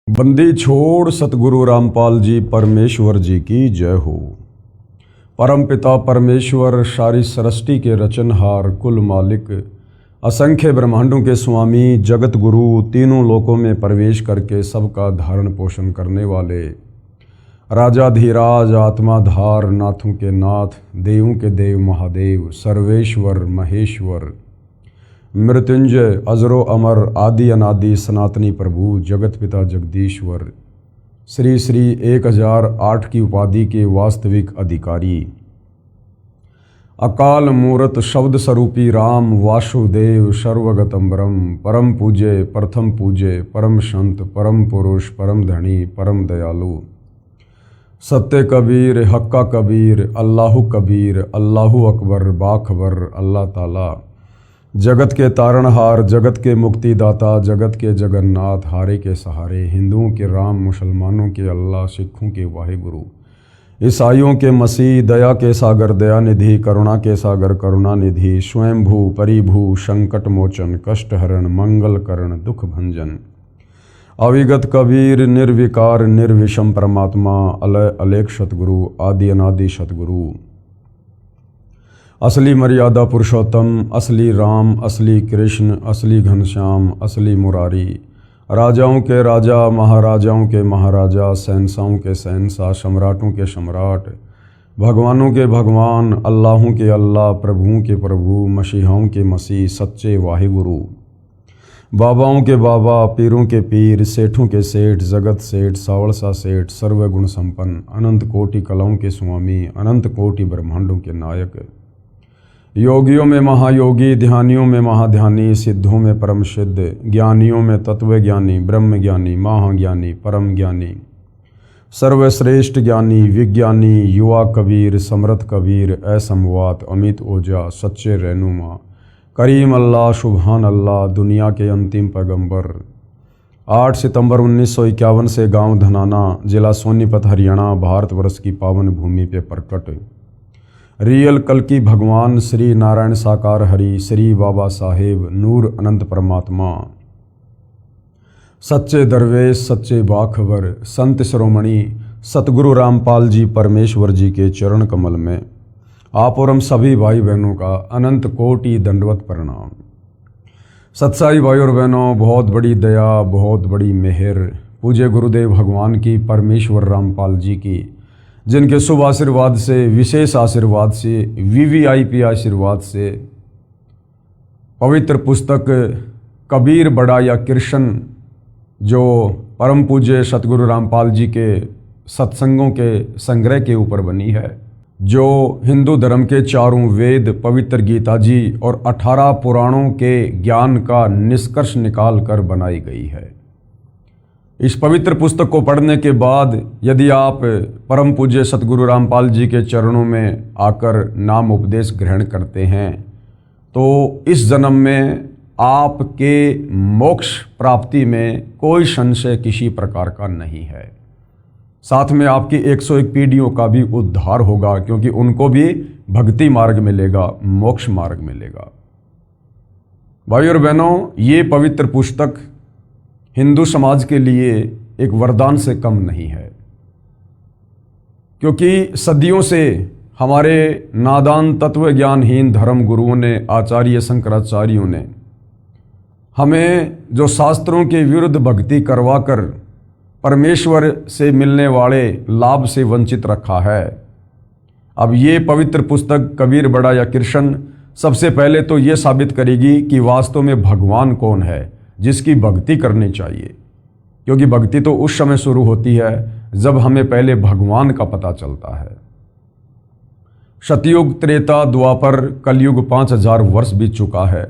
बंदी छोड़ सतगुरु रामपाल जी परमेश्वर जी की जय हो। परम पिता परमेश्वर सारी सृष्टि के रचनहार कुल मालिक असंख्य ब्रह्मांडों के स्वामी जगत गुरु तीनों लोकों में प्रवेश करके सबका धारण पोषण करने वाले राजाधिराज आत्माधार नाथों के नाथ देवों के देव महादेव सर्वेश्वर महेश्वर मृत्युंजय अजरो अमर आदि अनादि सनातनी प्रभु जगत पिता जगदीश्वर श्री श्री 1008 की उपाधि के वास्तविक अधिकारी अकाल मूरत शब्द स्वरूपी राम वासुदेव सर्वगतम ब्रह्म परम पूज्य प्रथम पूज्य परम संत परम पुरुष परम धनी परम दयालु सत्य कबीर हक्का कबीर अल्लाहु कबीर अल्लाहु अकबर बाखबर अल्लाह ताला जगत के तारणहार जगत के मुक्तिदाता जगत के जगन्नाथ हारे के सहारे हिंदुओं के राम मुसलमानों के अल्लाह सिखों के वाहिगुरु ईसाइयों के मसीह दया के सागर दयानिधि करुणा के सागर करुणानिधि स्वयंभू परिभू संकट मोचन कष्ट हरण मंगल करण दुख भंजन अविगत कबीर निर्विकार निर्विषम परमात्मा अलय अलेख सतगुरु आदि अनादि सतगुरु असली मर्यादा पुरुषोत्तम असली राम असली कृष्ण असली घनश्याम असली मुरारी राजाओं के राजा महाराजाओं के महाराजा शहंशाहों के शहंशाह सम्राटों के सम्राट भगवानों के भगवान अल्लाहों के अल्लाह प्रभुओं के प्रभु मसीहाओं के मसीह सच्चे वाहिगुरु बाबाओं के बाबा पीरों के पीर सेठों के सेठ जगत सेठ सावलसा सेठ सर्वगुण संपन्न अनंत कोटि कलाओं के स्वामी अनंत कोटि ब्रह्मांडों के नायक योगियों में महायोगी ध्यानियों में महाध्यानी सिद्धों में परम सिद्ध ज्ञानियों में तत्वज्ञानी ब्रह्म ज्ञानी महाज्ञानी परम ज्ञानी सर्वश्रेष्ठ ज्ञानी विज्ञानी युवा कबीर समर्थ कबीर असमवात अमित ओझा सच्चे रहनुमा करीम अल्लाह सुभान अल्लाह दुनिया के अंतिम पैगंबर 8 सितंबर 1951 से गांव धनाना जिला सोनीपत हरियाणा भारतवर्ष की पावन भूमि पे प्रकट रियल कल की भगवान श्री नारायण साकार हरि श्री बाबा साहेब नूर अनंत परमात्मा सच्चे दरवेश सच्चे बाखबर संत शिरोमणि सतगुरु रामपाल जी परमेश्वर जी के चरण कमल में आप और हम सभी भाई बहनों का अनंत कोटि दंडवत प्रणाम। सत्साई भाई और बहनों, बहुत बड़ी दया बहुत बड़ी मेहर पूज्य गुरुदेव भगवान की परमेश्वर रामपाल जी की जिनके शुभ आशीर्वाद से विशेष आशीर्वाद से वीवीआईपी आशीर्वाद से पवित्र पुस्तक कबीर बड़ा या कृष्ण जो परम पूज्य सतगुरु रामपाल जी के सत्संगों के संग्रह के ऊपर बनी है, जो हिंदू धर्म के चारों वेद पवित्र गीता जी और 18 पुराणों के ज्ञान का निष्कर्ष निकाल कर बनाई गई है। इस पवित्र पुस्तक को पढ़ने के बाद यदि आप परम पूज्य सतगुरु रामपाल जी के चरणों में आकर नाम उपदेश ग्रहण करते हैं तो इस जन्म में आपके मोक्ष प्राप्ति में कोई संशय किसी प्रकार का नहीं है। साथ में आपकी 101 पीढ़ियों का भी उद्धार होगा, क्योंकि उनको भी भक्ति मार्ग मिलेगा, मोक्ष मार्ग मिलेगा। भाई और बहनों, ये पवित्र पुस्तक हिंदू समाज के लिए एक वरदान से कम नहीं है, क्योंकि सदियों से हमारे नादान तत्वज्ञानहीन धर्म गुरुओं ने आचार्य शंकराचार्यों ने हमें जो शास्त्रों के विरुद्ध भक्ति करवाकर परमेश्वर से मिलने वाले लाभ से वंचित रखा है। अब ये पवित्र पुस्तक कबीर बड़ा या कृष्ण सबसे पहले तो ये साबित करेगी कि वास्तव में भगवान कौन है जिसकी भक्ति करनी चाहिए, क्योंकि भक्ति तो उस समय शुरू होती है जब हमें पहले भगवान का पता चलता है। सतयुग त्रेता द्वापर कलयुग 5000 वर्ष बीत चुका है।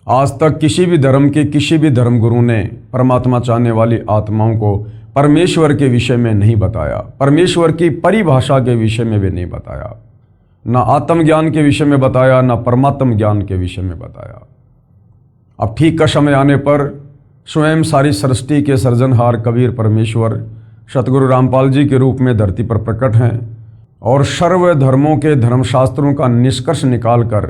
आज तक किसी भी धर्म के किसी भी धर्मगुरु ने परमात्मा चाहने वाली आत्माओं को परमेश्वर के विषय में नहीं बताया, परमेश्वर की परिभाषा के विषय में भी नहीं बताया, ना आत्मज्ञान के विषय में बताया, ना परमात्म ज्ञान के विषय में बताया। अब ठीक का समय आने पर स्वयं सारी सृष्टि के सृजनहार कबीर परमेश्वर सतगुरु रामपाल जी के रूप में धरती पर प्रकट हैं और सर्व धर्मों के धर्मशास्त्रों का निष्कर्ष निकालकर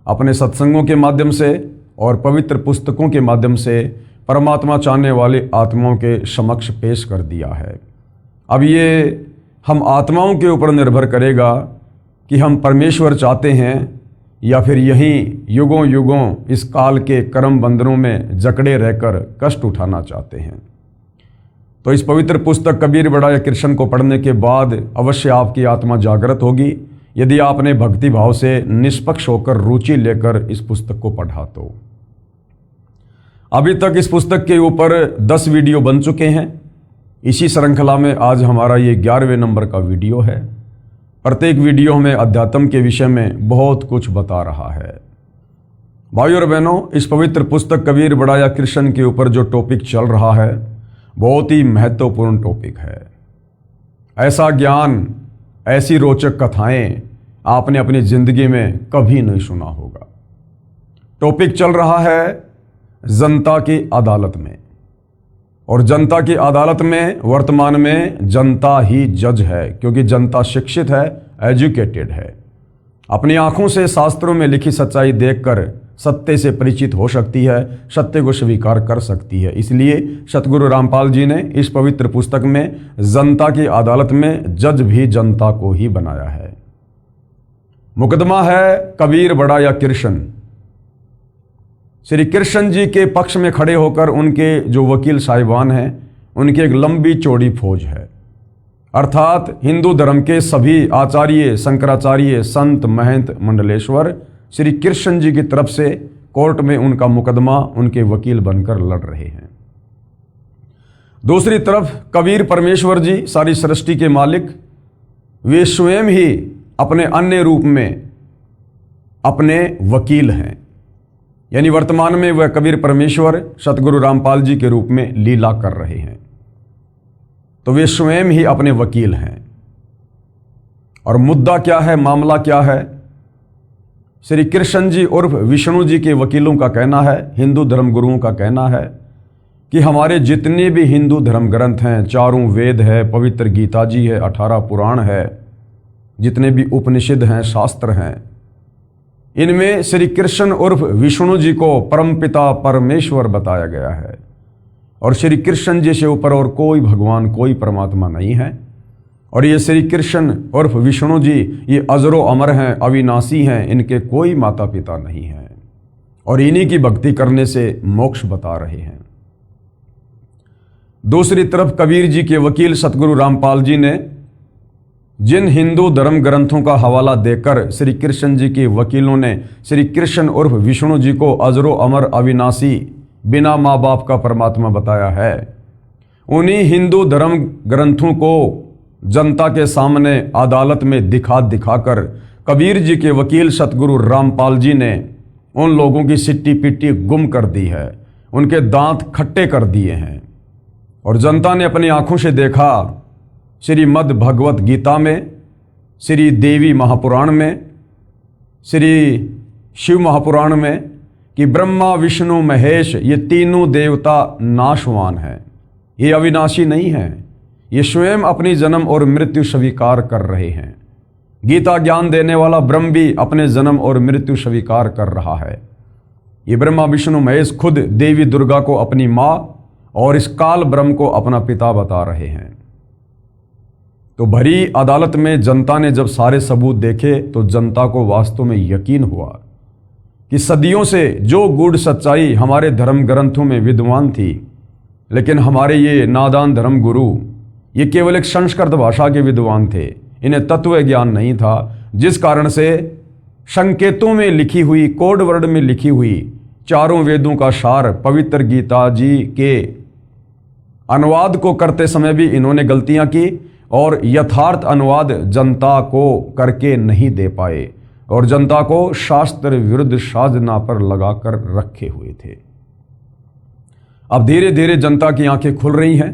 अपने सत्संगों के माध्यम से और पवित्र पुस्तकों के माध्यम से परमात्मा चाहने वाली आत्माओं के समक्ष पेश कर दिया है। अब ये हम आत्माओं के ऊपर निर्भर करेगा कि हम परमेश्वर चाहते हैं या फिर यहीं युगों युगों इस काल के कर्म बंधनों में जकड़े रहकर कष्ट उठाना चाहते हैं। तो इस पवित्र पुस्तक कबीर बड़ा या कृष्ण को पढ़ने के बाद अवश्य आपकी आत्मा जागृत होगी, यदि आपने भक्ति भाव से निष्पक्ष होकर रुचि लेकर इस पुस्तक को पढ़ा तो। अभी तक इस पुस्तक के ऊपर 10 वीडियो बन चुके हैं। इसी श्रृंखला में आज हमारा ये 11वें नंबर का वीडियो है। प्रत्येक वीडियो हमें अध्यात्म के विषय में बहुत कुछ बता रहा है। भाइयों और बहनों, इस पवित्र पुस्तक कबीर बड़ा या कृष्ण के ऊपर जो टॉपिक चल रहा है बहुत ही महत्वपूर्ण टॉपिक है। ऐसा ज्ञान, ऐसी रोचक कथाएं आपने अपनी जिंदगी में कभी नहीं सुना होगा। टॉपिक चल रहा है जनता की अदालत में, और जनता की अदालत में वर्तमान में जनता ही जज है, क्योंकि जनता शिक्षित है, एजुकेटेड है। अपनी आंखों से शास्त्रों में लिखी सच्चाई देखकर सत्य से परिचित हो सकती है, सत्य को स्वीकार कर सकती है। इसलिए सतगुरु रामपाल जी ने इस पवित्र पुस्तक में जनता की अदालत में जज भी जनता को ही बनाया है। मुकदमा है कबीर बड़ा या कृष्ण। श्री कृष्ण जी के पक्ष में खड़े होकर उनके जो वकील साहिबान हैं, उनकी एक लंबी चौड़ी फौज है। अर्थात हिंदू धर्म के सभी आचार्य, शंकराचार्य, संत, महंत, मंडलेश्वर श्री कृष्ण जी की तरफ से कोर्ट में उनका मुकदमा उनके वकील बनकर लड़ रहे हैं। दूसरी तरफ कबीर परमेश्वर जी, सारी सृष्टि के मालिक, वे स्वयं ही अपने अन्य रूप में अपने वकील हैं। यानी वर्तमान में वह कबीर परमेश्वर सतगुरु रामपाल जी के रूप में लीला कर रहे हैं, तो वे स्वयं ही अपने वकील हैं। और मुद्दा क्या है, मामला क्या है? श्री कृष्ण जी उर्फ विष्णु जी के वकीलों का कहना है, हिंदू धर्म गुरुओं का कहना है कि हमारे जितने भी हिंदू धर्म ग्रंथ हैं, 4 वेद है, पवित्र गीता जी है, 18 पुराण है, जितने भी उपनिषद हैं, शास्त्र हैं, इनमें श्री कृष्ण उर्फ विष्णु जी को परमपिता परमेश्वर बताया गया है। और श्री कृष्ण जी से ऊपर और कोई भगवान, कोई परमात्मा नहीं है। और ये श्री कृष्ण उर्फ विष्णु जी ये अजरो अमर हैं, अविनाशी हैं, इनके कोई माता पिता नहीं हैं, और इन्हीं की भक्ति करने से मोक्ष बता रहे हैं। दूसरी तरफ कबीर जी के वकील सतगुरु रामपाल जी ने जिन हिंदू धर्म ग्रंथों का हवाला देकर श्री कृष्ण जी के वकीलों ने श्री कृष्ण उर्फ विष्णु जी को अजरो अमर, अविनाशी, बिना माँ बाप का परमात्मा बताया है, उन्हीं हिंदू धर्म ग्रंथों को जनता के सामने अदालत में दिखाकर कबीर जी के वकील सतगुरु रामपाल जी ने उन लोगों की सिट्टी पिट्टी गुम कर दी है, उनके दांत खट्टे कर दिए हैं। और जनता ने अपनी आंखों से देखा श्रीमद् भगवत गीता में, श्री देवी महापुराण में, श्री शिव महापुराण में कि ब्रह्मा विष्णु महेश ये तीनों देवता नाशवान हैं, ये अविनाशी नहीं हैं, ये स्वयं अपनी जन्म और मृत्यु स्वीकार कर रहे हैं। गीता ज्ञान देने वाला ब्रह्म भी अपने जन्म और मृत्यु स्वीकार कर रहा है। ये ब्रह्मा विष्णु महेश खुद देवी दुर्गा को अपनी माँ और इस काल ब्रह्म को अपना पिता बता रहे हैं। तो भरी अदालत में जनता ने जब सारे सबूत देखे तो जनता को वास्तव में यकीन हुआ कि सदियों से जो गूढ़ सच्चाई हमारे धर्म ग्रंथों में विद्वान थी, लेकिन हमारे ये नादान धर्म गुरु ये केवल एक संस्कृत भाषा के विद्वान थे, इन्हें तत्व ज्ञान नहीं था, जिस कारण से संकेतों में लिखी हुई, कोड वर्ड में लिखी हुई 4 वेदों का सार पवित्र गीता जी के अनुवाद को करते समय भी इन्होंने गलतियां की और यथार्थ अनुवाद जनता को करके नहीं दे पाए और जनता को शास्त्र विरुद्ध साधना पर लगाकर रखे हुए थे। अब धीरे धीरे जनता की आंखें खुल रही हैं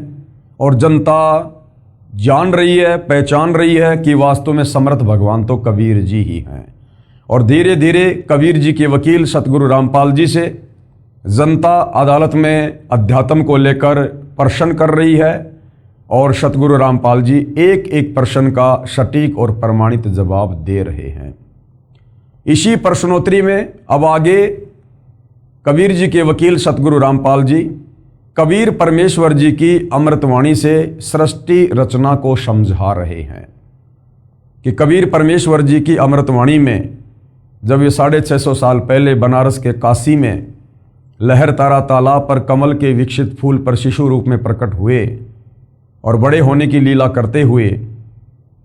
और जनता जान रही है, पहचान रही है कि वास्तव में समर्थ भगवान तो कबीर जी ही हैं। और धीरे धीरे कबीर जी के वकील सतगुरु रामपाल जी से जनता अदालत में अध्यात्म को लेकर प्रश्न कर रही है और सतगुरु रामपाल जी एक एक प्रश्न का सटीक और प्रमाणित जवाब दे रहे हैं। इसी प्रश्नोत्तरी में अब आगे कबीर जी के वकील सतगुरु रामपाल जी कबीर परमेश्वर जी की अमृतवाणी से सृष्टि रचना को समझा रहे हैं कि कबीर परमेश्वर जी की अमृतवाणी में जब ये 650 साल पहले बनारस के काशी में लहर तारा तालाब पर कमल के विकसित फूल पर शिशु रूप में प्रकट हुए और बड़े होने की लीला करते हुए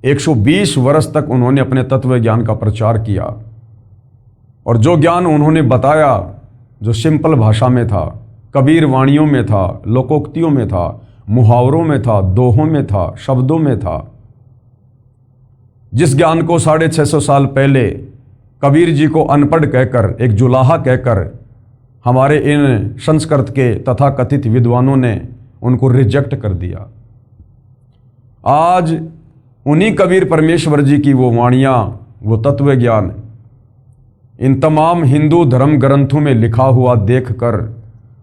120 वर्ष तक उन्होंने अपने तत्व ज्ञान का प्रचार किया और जो ज्ञान उन्होंने बताया, जो सिंपल भाषा में था, कबीर वाणियों में था, लोकोक्तियों में था, मुहावरों में था, दोहों में था, शब्दों में था, जिस ज्ञान को 650 साल पहले कबीर जी को अनपढ़ कहकर, एक जुलाहा कहकर हमारे इन संस्कृत के तथाकथित विद्वानों ने उनको रिजेक्ट कर दिया। आज उन्हीं कबीर परमेश्वर जी की वो वाणियाँ, वो तत्व ज्ञान इन तमाम हिंदू धर्म ग्रंथों में लिखा हुआ देखकर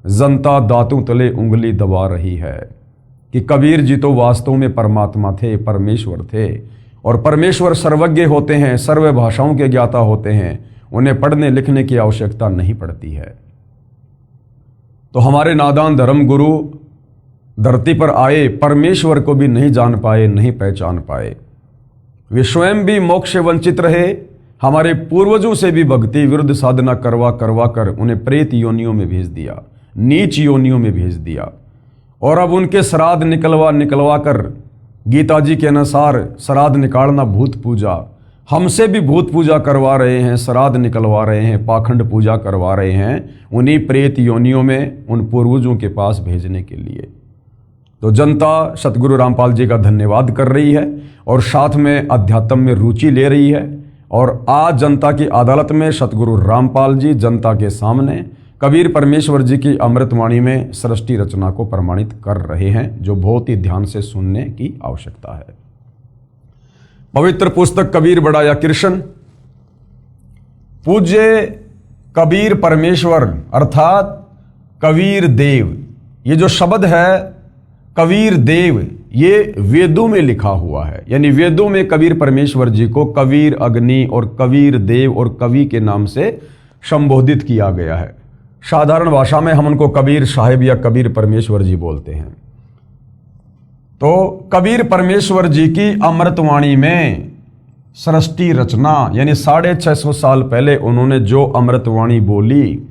जनता दांतों तले उंगली दबा रही है कि कबीर जी तो वास्तव में परमात्मा थे, परमेश्वर थे, और परमेश्वर सर्वज्ञ होते हैं, सर्व भाषाओं के ज्ञाता होते हैं, उन्हें पढ़ने लिखने की आवश्यकता नहीं पड़ती है। तो हमारे नादान धर्म गुरु धरती पर आए, परमेश्वर को भी नहीं जान पाए, नहीं पहचान पाए। वे स्वयं भी मोक्ष से वंचित रहे, हमारे पूर्वजों से भी भक्ति विरुद्ध साधना करवा कर उन्हें प्रेत योनियों में भेज दिया, नीच योनियों में भेज दिया, और अब उनके श्राद्ध निकलवा कर, गीता जी के अनुसार श्राद्ध निकालना भूत पूजा, हमसे भी भूत पूजा करवा रहे हैं, श्राद्ध निकलवा रहे हैं, पाखंड पूजा करवा रहे हैं, उन्हीं प्रेत योनियों में उन पूर्वजों के पास भेजने के लिए। तो जनता सतगुरु रामपाल जी का धन्यवाद कर रही है और साथ में अध्यात्म में रुचि ले रही है। और आज जनता की अदालत में सतगुरु रामपाल जी जनता के सामने कबीर परमेश्वर जी की अमृतवाणी में सृष्टि रचना को प्रमाणित कर रहे हैं, जो बहुत ही ध्यान से सुनने की आवश्यकता है। पवित्र पुस्तक कबीर बढ़ाया कृष्ण, पूज्य कबीर परमेश्वर अर्थात कबीर देव, ये जो शब्द है कबीर देव, ये वेदों में लिखा हुआ है। यानी वेदों में कबीर परमेश्वर जी को कबीर अग्नि और कबीर देव और कवि के नाम से संबोधित किया गया है। साधारण भाषा में हम उनको कबीर साहिब या कबीर परमेश्वर जी बोलते हैं। तो कबीर परमेश्वर जी की अमृतवाणी में सृष्टि रचना, यानी 650 साल पहले उन्होंने जो अमृतवाणी बोली,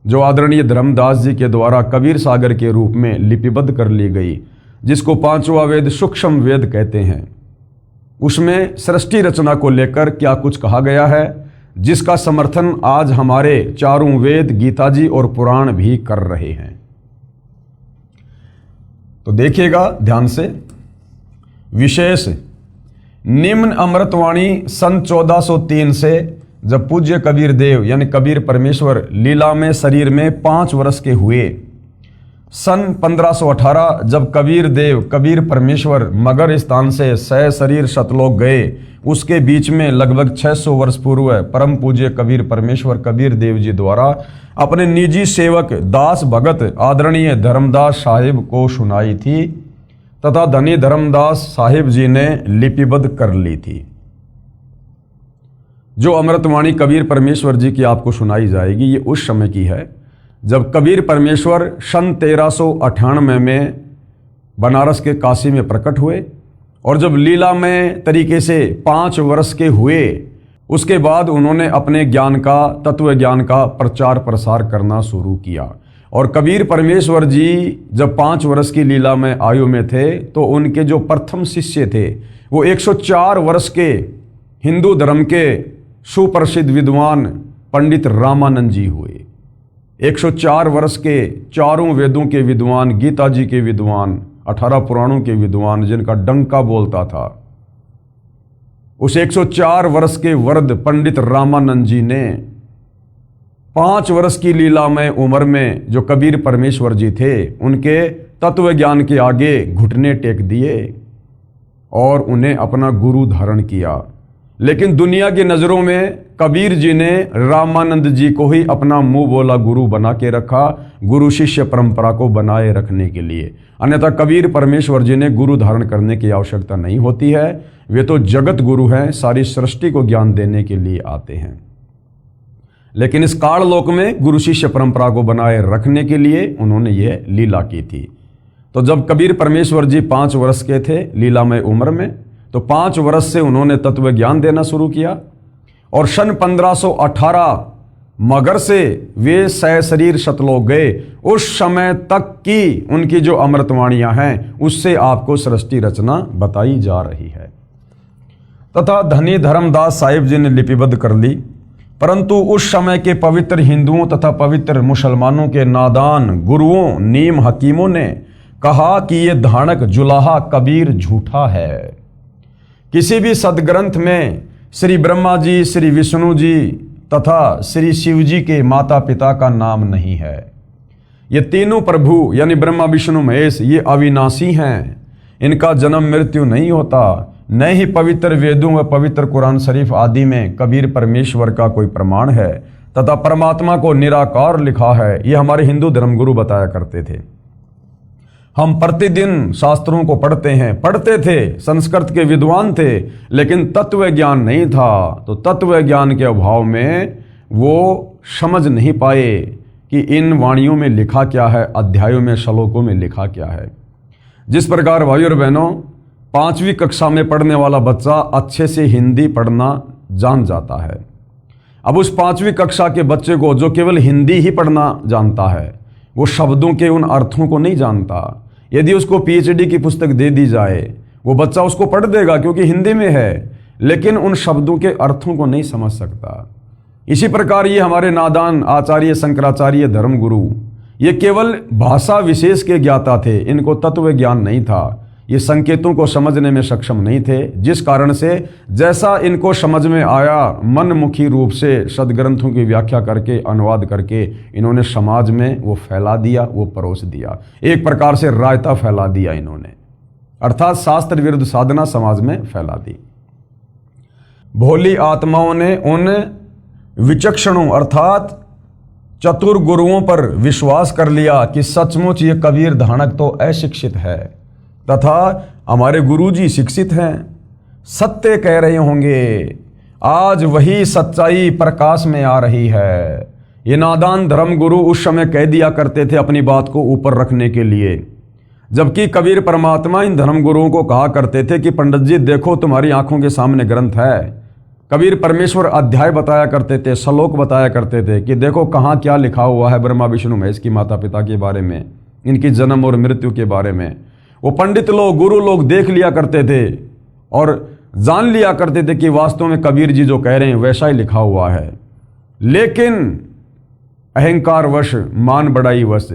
जो आदरणीय धर्मदास जी के द्वारा कबीर सागर के रूप में लिपिबद्ध कर ली गई, जिसको पांचवा वेद सूक्ष्म वेद कहते हैं, उसमें सृष्टि रचना को लेकर क्या कुछ कहा गया है, जिसका समर्थन आज हमारे चारों वेद, गीता जी और पुराण भी कर रहे हैं। तो देखिएगा ध्यान से। विशेष निम्न अमृतवाणी सन 1403 से जब पूज्य कबीर देव यानी कबीर परमेश्वर लीला में शरीर में 5 वर्ष के हुए, सन 1518 जब कबीर देव कबीर परमेश्वर मगर स्थान से सह शरीर सतलोक गए, उसके बीच में लगभग 600 वर्ष पूर्व परम पूज्य कबीर परमेश्वर कबीर देव जी द्वारा अपने निजी सेवक दास भगत आदरणीय धर्मदास साहिब को सुनाई थी तथा धनी धर्मदास साहिब जी ने लिपिबद्ध कर ली थी। जो अमृतवाणी कबीर परमेश्वर जी की आपको सुनाई जाएगी, ये उस समय की है जब कबीर परमेश्वर सन 1398 में बनारस के काशी में प्रकट हुए, और जब लीला में तरीके से 5 वर्ष के हुए, उसके बाद उन्होंने अपने ज्ञान का, तत्व ज्ञान का प्रचार प्रसार करना शुरू किया। और कबीर परमेश्वर जी जब 5 वर्ष की लीला में आयु में थे, तो उनके जो प्रथम शिष्य थे वो 104 वर्ष के हिंदू धर्म के सुप्रसिद्ध विद्वान पंडित रामानंद जी हुए। 104 वर्ष के चारों वेदों के विद्वान, गीता जी के विद्वान, 18 पुराणों के विद्वान, जिनका डंका बोलता था, उस 104 वर्ष के वृद्ध पंडित रामानंद जी ने 5 वर्ष की लीला में उम्र में जो कबीर परमेश्वर जी थे, उनके तत्व ज्ञान के आगे घुटने टेक दिए और उन्हें अपना गुरु धारण किया। लेकिन दुनिया की नज़रों में कबीर जी ने रामानंद जी को ही अपना मुंह बोला गुरु बना के रखा, गुरु शिष्य परंपरा को बनाए रखने के लिए। अन्यथा कबीर परमेश्वर जी ने गुरु धारण करने की आवश्यकता नहीं होती है, वे तो जगत गुरु हैं, सारी सृष्टि को ज्ञान देने के लिए आते हैं। लेकिन इस काललोक में गुरु शिष्य परंपरा को बनाए रखने के लिए उन्होंने ये लीला की थी। तो जब कबीर परमेश्वर जी 5 वर्ष के थे लीलामय उम्र में, तो 5 वर्ष से उन्होंने तत्व ज्ञान देना शुरू किया और सन 1518 मगर से वे सशरीर सतलोक गए। उस समय तक की उनकी जो अमृतवाणियां हैं उससे आपको सृष्टि रचना बताई जा रही है तथा धनी धर्मदास साहिब जी ने लिपिबद्ध कर ली। परंतु उस समय के पवित्र हिंदुओं तथा पवित्र मुसलमानों के नादान गुरुओं नीम हकीमों ने कहा कि ये धानक जुलाहा कबीर झूठा है। किसी भी सदग्रंथ में श्री ब्रह्मा जी, श्री विष्णु जी तथा श्री शिव जी के माता पिता का नाम नहीं है। ये तीनों प्रभु यानी ब्रह्मा विष्णु महेश ये अविनाशी हैं, इनका जन्म मृत्यु नहीं होता। न ही पवित्र वेदों व पवित्र कुरान शरीफ आदि में कबीर परमेश्वर का कोई प्रमाण है तथा परमात्मा को निराकार लिखा है। ये हमारे हिंदू धर्मगुरु बताया करते थे। हम प्रतिदिन शास्त्रों को पढ़ते थे, संस्कृत के विद्वान थे, लेकिन तत्व ज्ञान नहीं था। तो तत्व ज्ञान के अभाव में वो समझ नहीं पाए कि इन वाणियों में लिखा क्या है, अध्यायों में श्लोकों में लिखा क्या है। जिस प्रकार भाइयों और बहनों 5वीं कक्षा में पढ़ने वाला बच्चा अच्छे से हिंदी पढ़ना जान जाता है। अब उस 5वीं कक्षा के बच्चे को जो केवल हिंदी ही पढ़ना जानता है, वो शब्दों के उन अर्थों को नहीं जानता। यदि उसको PhD की पुस्तक दे दी जाए, वो बच्चा उसको पढ़ देगा क्योंकि हिंदी में है, लेकिन उन शब्दों के अर्थों को नहीं समझ सकता। इसी प्रकार ये हमारे नादान आचार्य शंकराचार्य धर्मगुरु ये केवल भाषा विशेष के ज्ञाता थे, इनको तत्व ज्ञान नहीं था। ये संकेतों को समझने में सक्षम नहीं थे, जिस कारण से जैसा इनको समझ में आया मनमुखी रूप से सदग्रंथों की व्याख्या करके अनुवाद करके इन्होंने समाज में वो फैला दिया, वो परोस दिया। एक प्रकार से रायता फैला दिया इन्होंने, अर्थात शास्त्र विरुद्ध साधना समाज में फैला दी। भोली आत्माओं ने उन विचक्षणों अर्थात चतुर गुरुओं पर विश्वास कर लिया कि सचमुच ये कबीर धानक तो अशिक्षित है तथा हमारे गुरुजी शिक्षित हैं, सत्य कह रहे होंगे। आज वही सच्चाई प्रकाश में आ रही है। ये नादान धर्मगुरु उस समय कह दिया करते थे अपनी बात को ऊपर रखने के लिए, जबकि कबीर परमात्मा इन धर्मगुरुओं को कहा करते थे कि पंडित जी देखो तुम्हारी आंखों के सामने ग्रंथ है। कबीर परमेश्वर अध्याय बताया करते थे, श्लोक बताया करते थे कि देखो कहाँ क्या लिखा हुआ है ब्रह्मा विष्णु महेश की माता पिता के बारे में, इनकी जन्म और मृत्यु के बारे में। वो पंडित लोग गुरु लोग देख लिया करते थे और जान लिया करते थे कि वास्तव में कबीर जी जो कह रहे हैं वैसा ही लिखा हुआ है। लेकिन अहंकारवश, मान बढ़ाई वश,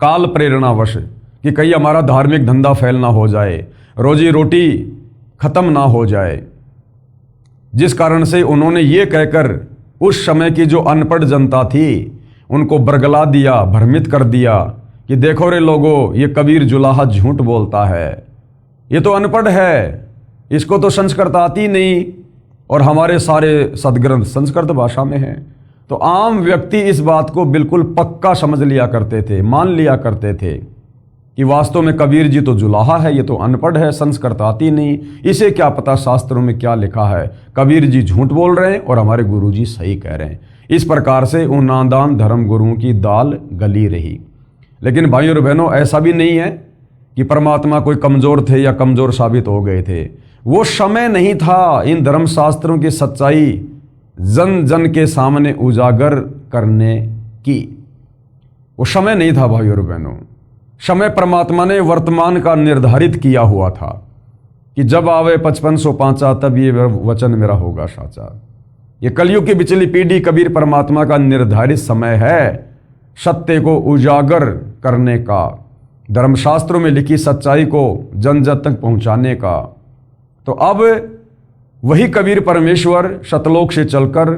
काल प्रेरणावश कि कहीं हमारा धार्मिक धंधा फैल ना हो जाए, रोजी रोटी खत्म ना हो जाए, जिस कारण से उन्होंने ये कहकर उस समय की जो अनपढ़ जनता थी उनको बरगला दिया, भ्रमित कर दिया कि देखो रे लोगों, ये कबीर जुलाहा झूठ बोलता है, ये तो अनपढ़ है, इसको तो संस्कृत आती नहीं और हमारे सारे सदग्रंथ संस्कृत भाषा में हैं। तो आम व्यक्ति इस बात को बिल्कुल पक्का समझ लिया करते थे, मान लिया करते थे कि वास्तव में कबीर जी तो जुलाहा है, ये तो अनपढ़ है, संस्कृत आती नहीं, इसे क्या पता शास्त्रों में क्या लिखा है, कबीर जी झूठ बोल रहे हैं और हमारे गुरु जी सही कह रहे हैं। इस प्रकार से उन नादान धर्म गुरुओं की दाल गली रही। लेकिन भाइयों और बहनों ऐसा भी नहीं है कि परमात्मा कोई कमज़ोर थे या कमज़ोर साबित हो गए थे। वो समय नहीं था इन धर्मशास्त्रों की सच्चाई जन जन के सामने उजागर करने की। वो समय नहीं था भाइयों और बहनों। समय परमात्मा ने वर्तमान का निर्धारित किया हुआ था कि जब आवे 5505 तब ये वचन मेरा होगा साचा। ये कलयुग की बिचली पीढ़ी कबीर परमात्मा का निर्धारित समय है सत्य को उजागर करने का, धर्मशास्त्रों में लिखी सच्चाई को जन जन तक पहुंचाने का। तो अब वही कबीर परमेश्वर सतलोक से चलकर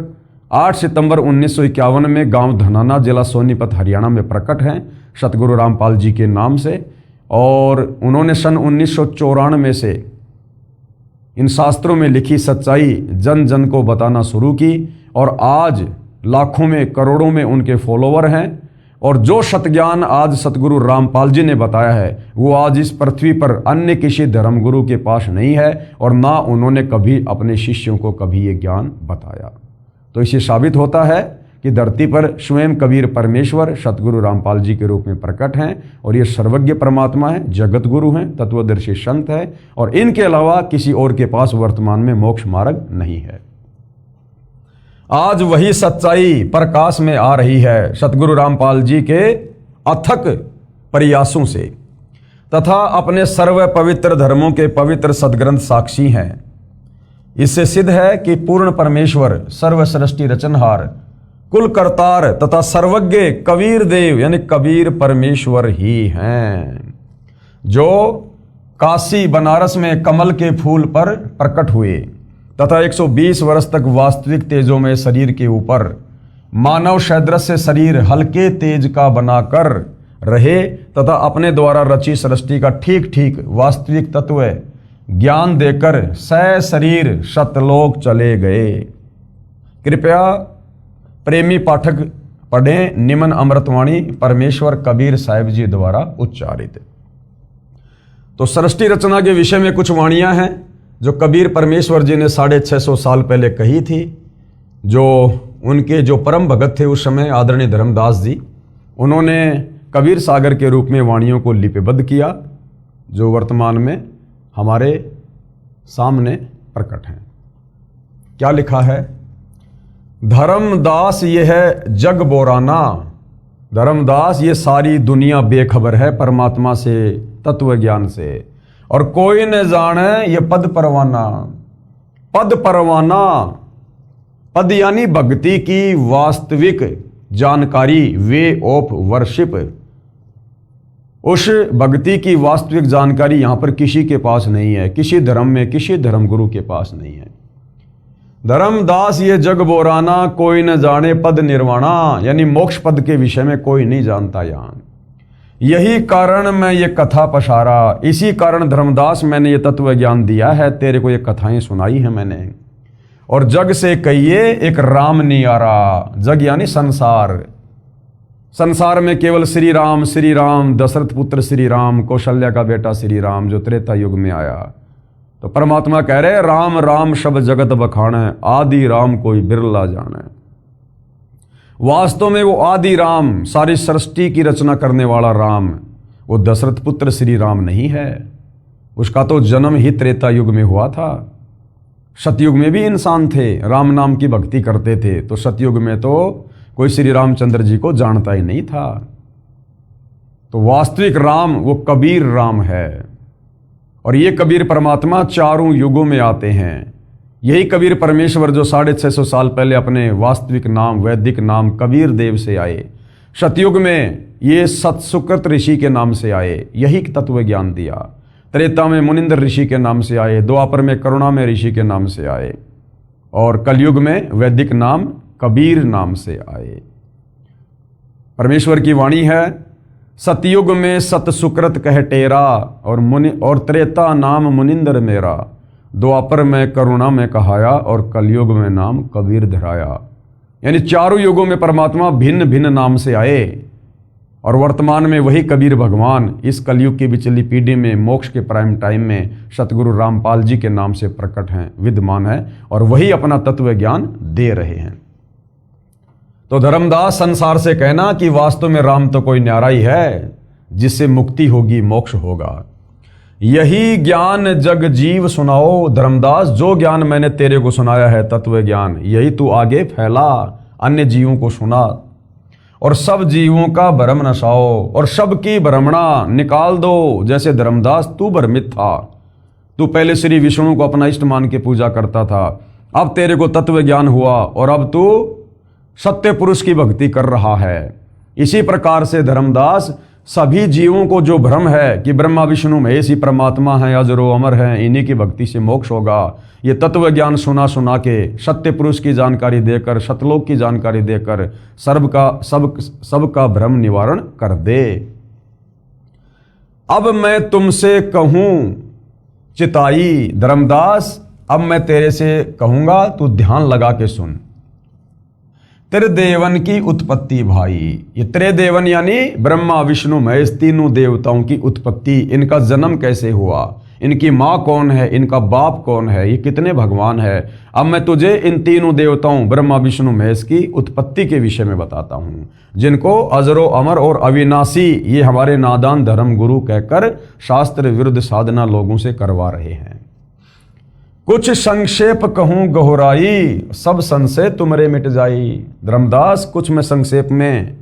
8 सितंबर 1951 में गांव धनाना जिला सोनीपत हरियाणा में प्रकट हैं सतगुरु रामपाल जी के नाम से। और उन्होंने सन 1994 से इन शास्त्रों में लिखी सच्चाई जन जन को बताना शुरू की और आज लाखों में करोड़ों में उनके फॉलोवर हैं। और जो सतज्ञान आज सतगुरु रामपाल जी ने बताया है वो आज इस पृथ्वी पर अन्य किसी धर्मगुरु के पास नहीं है और ना उन्होंने कभी अपने शिष्यों को कभी ये ज्ञान बताया। तो इससे साबित होता है कि धरती पर स्वयं कबीर परमेश्वर सतगुरु रामपाल जी के रूप में प्रकट हैं और ये सर्वज्ञ परमात्मा है, जगत गुरु हैं, तत्वदर्शी संत है और इनके अलावा किसी और के पास वर्तमान में मोक्ष मार्ग नहीं है। आज वही सच्चाई प्रकाश में आ रही है सतगुरु रामपाल जी के अथक प्रयासों से तथा अपने सर्व पवित्र धर्मों के पवित्र सदग्रंथ साक्षी हैं। इससे सिद्ध है कि पूर्ण परमेश्वर सर्व सृष्टि रचनहार कुल करतार तथा सर्वज्ञ कबीर देव यानी कबीर परमेश्वर ही हैं, जो काशी बनारस में कमल के फूल पर प्रकट हुए तथा 120 वर्ष तक वास्तविक तेजों में शरीर के ऊपर मानव सदृश शरीर हल्के तेज का बनाकर रहे तथा अपने द्वारा रची सृष्टि का ठीक ठीक वास्तविक तत्व ज्ञान देकर शरीर सतलोक चले गए। कृपया प्रेमी पाठक पढ़ें निमन अमृतवाणी परमेश्वर कबीर साहिब जी द्वारा उच्चारित। तो सृष्टि रचना के विषय में कुछ वाणियां हैं जो कबीर परमेश्वर जी ने 650 साल पहले कही थी। जो उनके जो परम भगत थे उस समय आदरणीय धर्मदास जी, उन्होंने कबीर सागर के रूप में वाणियों को लिपिबद्ध किया जो वर्तमान में हमारे सामने प्रकट हैं। क्या लिखा है? धर्मदास ये है जग बोराना, धर्मदास ये सारी दुनिया बेखबर है परमात्मा से, तत्व ज्ञान से, और कोई न जाने ये पद परवाना। पद परवाना, पद यानी भक्ति की वास्तविक जानकारी, वे ऑफ वर्शिप। उस भक्ति की वास्तविक जानकारी यहां पर किसी के पास नहीं है, किसी धर्म में, किसी धर्म गुरु के पास नहीं है। धर्मदास ये जग बोराना, कोई न जाने पद निर्वाणा, यानी मोक्ष पद के विषय में कोई नहीं जानता यहां। यही कारण मैं ये कथा पसारा, इसी कारण धर्मदास मैंने ये तत्व ज्ञान दिया है, तेरे को ये कथाएं सुनाई है मैंने। और जग से कहिए एक राम नियारा, जग यानी संसार। संसार में केवल श्री राम, दशरथ पुत्र श्री राम, कौशल्या का बेटा श्री राम जो त्रेता युग में आया। तो परमात्मा कह रहे राम राम शब जगत बखाने, आदि राम कोई बिरला जाने। वास्तव में वो आदि राम, सारी सृष्टि की रचना करने वाला राम, वो दशरथ पुत्र श्री राम नहीं है। उसका तो जन्म ही त्रेता युग में हुआ था। सतयुग में भी इंसान थे, राम नाम की भक्ति करते थे, तो सतयुग में तो कोई श्री रामचंद्र जी को जानता ही नहीं था। तो वास्तविक राम वो कबीर राम है। और ये कबीर परमात्मा चारों युगों में आते हैं। यही कबीर परमेश्वर जो 650 साल पहले अपने वास्तविक नाम, वैदिक नाम कबीर देव से आए, सतयुग में ये सतसुकृत ऋषि के नाम से आए, यही तत्व ज्ञान दिया। त्रेता में मुनिंदर ऋषि के नाम से आए, द्वापर में करुणा में ऋषि के नाम से आए, और कलयुग में वैदिक नाम कबीर नाम से आए। परमेश्वर की वाणी है, सतयुग में सत सुकृत कह टेरा, और त्रेता नाम मुनिंदर मेरा, द्वापर में करुणा में कहाया, और कलयुग में नाम कबीर धराया। यानी चारों युगों में परमात्मा भिन्न भिन्न नाम से आए, और वर्तमान में वही कबीर भगवान इस कलयुग की बिचली पीढ़ी में मोक्ष के प्राइम टाइम में सतगुरु रामपाल जी के नाम से प्रकट हैं, विद्यमान है, और वही अपना तत्व ज्ञान दे रहे हैं। तो धर्मदास संसार से कहना कि वास्तव में राम तो कोई न्यारा ही है, जिससे मुक्ति होगी, मोक्ष होगा। यही ज्ञान जग जीव सुनाओ, धर्मदास जो ज्ञान मैंने तेरे को सुनाया है तत्व ज्ञान, यही तू आगे फैला, अन्य जीवों को सुना, और सब जीवों का भ्रम नसाओ, और सबकी भ्रमणा निकाल दो। जैसे धर्मदास तू भ्रमित था, तू पहले श्री विष्णु को अपना इष्ट मान के पूजा करता था, अब तेरे को तत्व ज्ञान हुआ और अब तू सत्य पुरुष की भक्ति कर रहा है। इसी प्रकार से धर्मदास सभी जीवों को जो भ्रम है कि ब्रह्मा विष्णु महेश ही परमात्मा है, अजरो अमर है, इन्हीं की भक्ति से मोक्ष होगा, ये तत्व ज्ञान सुना सुना के सत्य पुरुष की जानकारी देकर, सतलोक की जानकारी देकर सबका भ्रम निवारण कर दे। अब मैं तुमसे कहूं चिताई, धर्मदास अब मैं तेरे से कहूंगा, तू ध्यान लगा के सुन। त्रिदेवन की उत्पत्ति भाई, ये त्रिदेवन यानी ब्रह्मा विष्णु महेश तीनों देवताओं की उत्पत्ति, इनका जन्म कैसे हुआ, इनकी माँ कौन है, इनका बाप कौन है, ये कितने भगवान है। अब मैं तुझे इन तीनों देवताओं ब्रह्मा विष्णु महेश की उत्पत्ति के विषय में बताता हूँ, जिनको अजरो अमर और अविनाशी ये हमारे नादान धर्म गुरु कहकर शास्त्र विरुद्ध साधना लोगों से करवा रहे हैं। कुछ संक्षेप कहूँ गहराई, सब संशय तुमरे मिट जाई। धर्मदास कुछ मैं संक्षेप में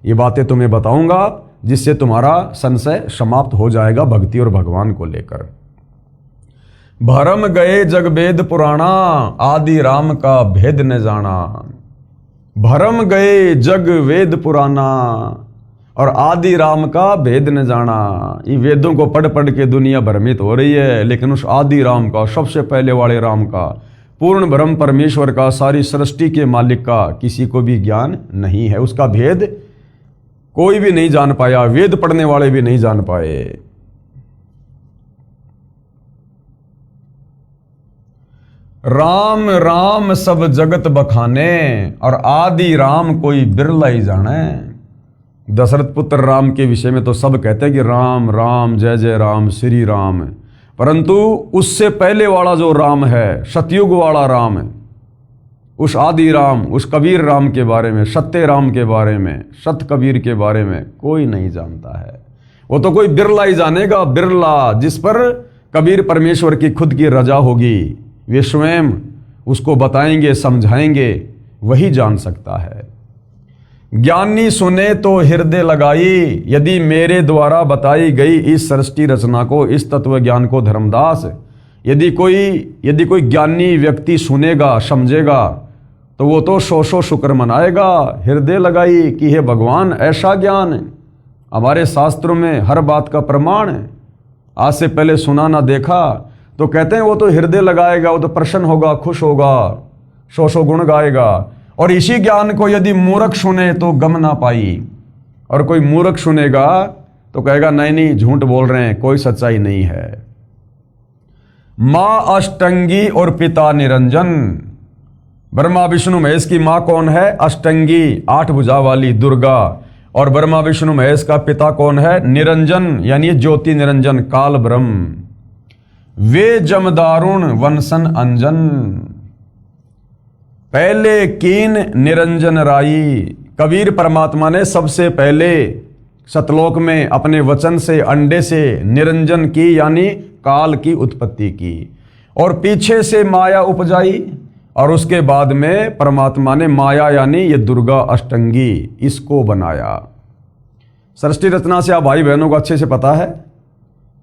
ये बातें तुम्हें बताऊंगा जिससे तुम्हारा संशय समाप्त हो जाएगा भक्ति और भगवान को लेकर। भरम गए जग वेद पुराणा, आदि राम का भेद न जाना। भरम गए जग वेद पुराना और आदि राम का भेद न जाना। ये वेदों को पढ़ पढ़ के दुनिया भ्रमित हो रही है, लेकिन उस आदि राम का, सबसे पहले वाले राम का, पूर्ण ब्रह्म परमेश्वर का, सारी सृष्टि के मालिक का किसी को भी ज्ञान नहीं है। उसका भेद कोई भी नहीं जान पाया, वेद पढ़ने वाले भी नहीं जान पाए। राम राम सब जगत बखाने और आदि राम कोई बिरला ही जाने। दशरथ पुत्र राम के विषय में तो सब कहते हैं कि राम राम जय जय राम श्री राम, परंतु उससे पहले वाला जो राम है, सतयुग वाला राम है, उस आदि राम, उस कबीर राम के बारे में, सत्य राम के बारे में, सत कबीर के बारे में कोई नहीं जानता है। वो तो कोई बिरला ही जानेगा, बिरला, जिस पर कबीर परमेश्वर की खुद की रजा होगी, वे स्वयं उसको बताएंगे, समझाएंगे, वही जान सकता है। ज्ञानी सुने तो हृदय लगाई, यदि मेरे द्वारा बताई गई इस सृष्टि रचना को, इस तत्व ज्ञान को धर्मदास, यदि कोई ज्ञानी व्यक्ति सुनेगा, समझेगा, तो वो तो सौ शुक्र मनाएगा। हृदय लगाई कि हे भगवान, ऐसा ज्ञान हमारे शास्त्रों में हर बात का प्रमाण है। आज से पहले सुना ना देखा, तो कहते हैं वो तो हृदय लगाएगा, वो तो प्रसन्न होगा, खुश होगा, सौ गुण गाएगा। और इसी ज्ञान को यदि मूर्ख सुने तो गम ना पाई, और कोई मूर्ख सुनेगा तो कहेगा नहीं नहीं झूठ बोल रहे हैं, कोई सच्चाई नहीं है। माँ अष्टंगी और पिता निरंजन। ब्रह्मा विष्णु महेश की माँ कौन है? अष्टंगी, 8 भुजा वाली दुर्गा। और ब्रह्मा विष्णु महेश का पिता कौन है? निरंजन, यानी ज्योति निरंजन, काल ब्रह्म। वे जमदारुण वंशन अंजन, पहले कीन निरंजन राई। कबीर परमात्मा ने सबसे पहले सतलोक में अपने वचन से, अंडे से निरंजन की, यानी काल की उत्पत्ति की, और पीछे से माया उपजाई, और उसके बाद में परमात्मा ने माया यानी ये दुर्गा अष्टंगी, इसको बनाया। सृष्टि रचना से आप भाई बहनों को अच्छे से पता है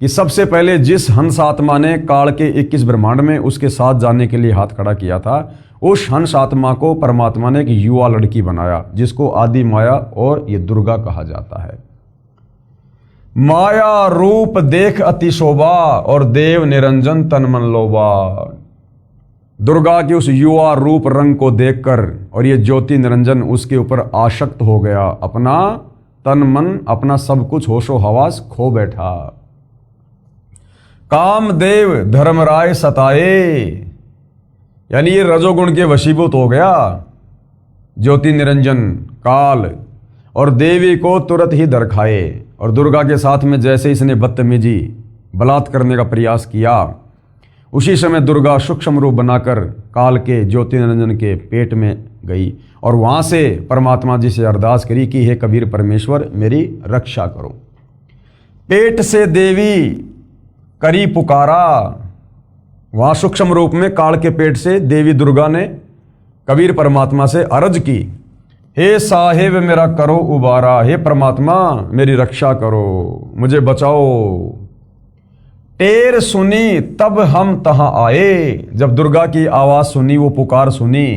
कि सबसे पहले जिस हंस आत्मा ने काल के 21 ब्रह्मांड में उसके साथ जाने के लिए हाथ खड़ा किया था, उस हंस आत्मा को परमात्मा ने एक युवा लड़की बनाया, जिसको आदि माया और ये दुर्गा कहा जाता है। माया रूप देख अति शोभा और देव निरंजन तन मन लोभा। दुर्गा के उस युवा रूप रंग को देखकर और ये ज्योति निरंजन उसके ऊपर आसक्त हो गया, अपना तन मन, अपना सब कुछ होशो हवास खो बैठा। कामदेव धर्मराय सताए, यानी ये रजोगुण के वशीभूत हो गया ज्योति निरंजन काल, और देवी को तुरंत ही दर खाए। और दुर्गा के साथ में जैसे इसने बदतमीजी, बलात् करने का प्रयास किया, उसी समय दुर्गा सूक्ष्म रूप बनाकर काल के ज्योति निरंजन के पेट में गई, और वहां से परमात्मा जी से अरदास करी कि हे कबीर परमेश्वर, मेरी रक्षा करो। पेट से देवी करी पुकारा, वहां सूक्ष्म रूप में काल के पेट से देवी दुर्गा ने कबीर परमात्मा से अर्ज की, हे साहेब मेरा करो उबारा, हे परमात्मा मेरी रक्षा करो, मुझे बचाओ। टेर सुनी तब हम तहां आए, जब दुर्गा की आवाज सुनी, वो पुकार सुनी,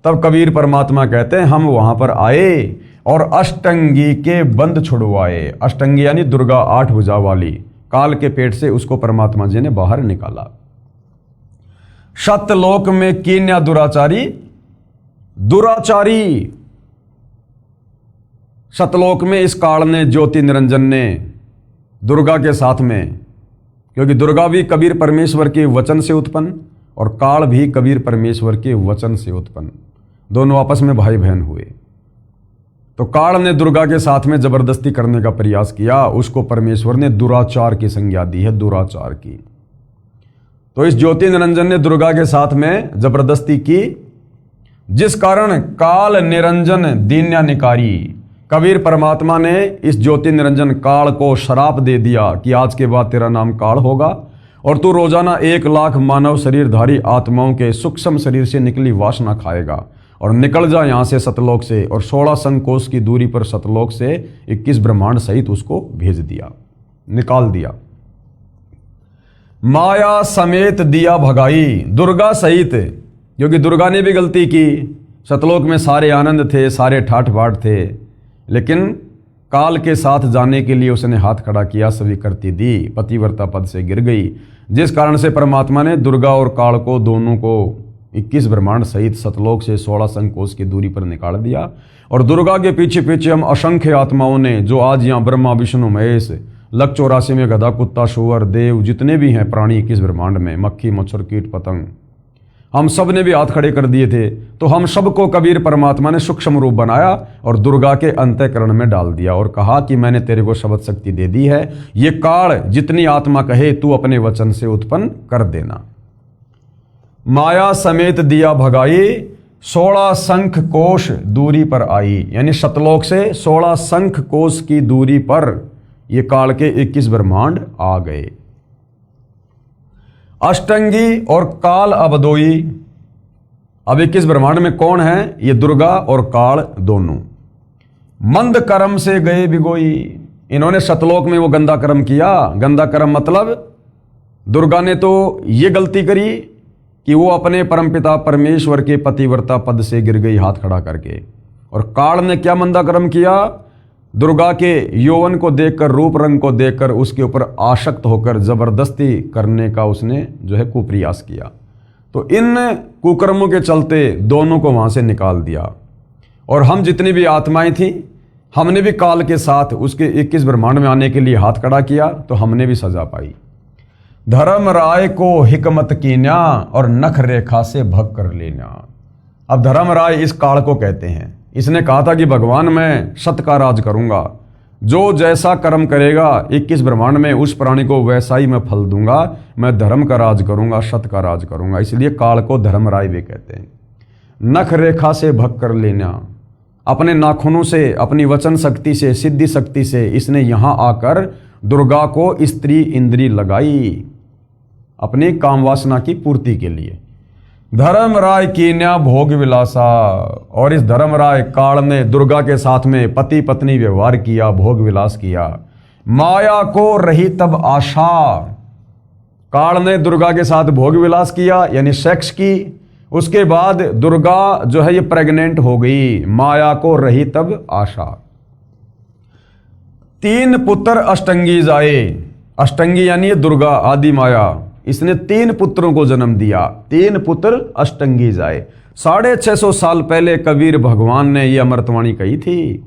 तब कबीर परमात्मा कहते हैं हम वहां पर आए और अष्टंगी के बंद छुड़वाए। अष्टंगी यानी दुर्गा 8 भुजा वाली, काल के पेट से उसको परमात्मा जी ने बाहर निकाला। सतलोक में कीन्या दुराचारी, दुराचारी सतलोक में इस काल ने, ज्योति निरंजन ने दुर्गा के साथ में, क्योंकि दुर्गा भी कबीर परमेश्वर के वचन से उत्पन्न और काल भी कबीर परमेश्वर के वचन से उत्पन्न, दोनों आपस में भाई बहन हुए। तो काल ने दुर्गा के साथ में जबरदस्ती करने का प्रयास किया, उसको परमेश्वर ने दुराचार की संज्ञा दी है, दुराचार की। तो इस ज्योति निरंजन ने दुर्गा के साथ में जबरदस्ती की, जिस कारण काल निरंजन दीन्या निकारी, कबीर परमात्मा ने इस ज्योति निरंजन काल को श्राप दे दिया कि आज के बाद तेरा नाम काल होगा और तू रोजाना 1,00,000 मानव शरीरधारी आत्माओं के सूक्ष्म शरीर से निकली वासना खाएगा और निकल जा यहां से सतलोक से। और 16 संकोश की दूरी पर सतलोक से 21 ब्रह्मांड सहित उसको भेज दिया, निकाल दिया। माया समेत दिया भगाई, दुर्गा सहित, क्योंकि दुर्गा ने भी गलती की। सतलोक में सारे आनंद थे, सारे ठाठ बाट थे, लेकिन काल के साथ जाने के लिए उसने हाथ खड़ा किया, स्वीकृति दी, पतिव्रता पद से गिर गई, जिस कारण से परमात्मा ने दुर्गा और काल को दोनों को 21 ब्रह्मांड सहित सतलोक से 16 संकोश की दूरी पर निकाल दिया। और दुर्गा के पीछे पीछे हम असंख्य आत्माओं ने, जो आज यहाँ ब्रह्मा विष्णु महेश, लक 84 में गधा कुत्ता शुअर देव जितने भी हैं प्राणी 21 ब्रह्मांड में, मक्खी मच्छर कीट पतंग, हम सब ने भी हाथ खड़े कर दिए थे। तो हम सबको कबीर परमात्मा ने सूक्ष्म रूप बनाया और दुर्गा के अंतःकरण में डाल दिया और कहा कि मैंने तेरे को शब्द शक्ति दे दी है, ये काल जितनी आत्मा कहे तू अपने वचन से उत्पन्न कर देना। माया समेत दिया भगाई, 16 शंख कोश दूरी पर आई, यानी सतलोक से 16 शंख कोश की दूरी पर ये काल के 21 ब्रह्मांड आ गए। अष्टंगी और काल अबदोई, अब 21 ब्रह्मांड में कौन है? ये दुर्गा और काल दोनों। मंद कर्म से गए बिगोई, इन्होंने सतलोक में वो गंदा कर्म किया। गंदा कर्म मतलब दुर्गा ने तो ये गलती करी कि वो अपने परमपिता परमेश्वर के पतिव्रता पद से गिर गई हाथ खड़ा करके। और काल ने क्या मंदा कर्म किया? दुर्गा के यौवन को देखकर, रूप रंग को देखकर उसके ऊपर आसक्त होकर जबरदस्ती करने का उसने जो है कुप्रयास किया। तो इन कुकर्मों के चलते दोनों को वहां से निकाल दिया। और हम जितनी भी आत्माएं थी, हमने भी काल के साथ उसके 21 ब्रह्मांड में आने के लिए हाथ खड़ा किया, तो हमने भी सजा पाई। धर्म राय को हिकमत कीन्या और नख रेखा से भग कर लेना। अब धर्म राय इस काल को कहते हैं। इसने कहा था कि भगवान मैं सत्य का राज करूंगा, जो जैसा कर्म करेगा 21 ब्रह्मांड में उस प्राणी को वैसा ही मैं फल दूंगा, मैं धर्म का राज करूंगा, सत्य का राज करूंगा, इसलिए काल को धर्म राय भी कहते हैं। नख रेखा से भग कर लेना, अपने नाखूनों से, अपनी वचन शक्ति से, सिद्धि शक्ति से इसने यहां आकर दुर्गा को स्त्री इंद्री लगाई अपनी काम वासना की पूर्ति के लिए। धर्म राय कीन्या भोग विलासा, और इस धर्म राय काल ने दुर्गा के साथ में पति पत्नी व्यवहार किया, भोग विलास किया। माया को रही तब आशा, काल ने दुर्गा के साथ भोग विलास किया यानी सेक्स की। उसके बाद दुर्गा जो है ये प्रेग्नेंट हो गई, माया को रही तब आशा। 3 पुत्र अष्टंगी जाए, अष्टंगी यानी दुर्गा आदि माया, इसने 3 पुत्रों को जन्म दिया। 3 पुत्र अष्टंगी जाए। 650 साल पहले कबीर भगवान ने यह अमृतवाणी कही थी,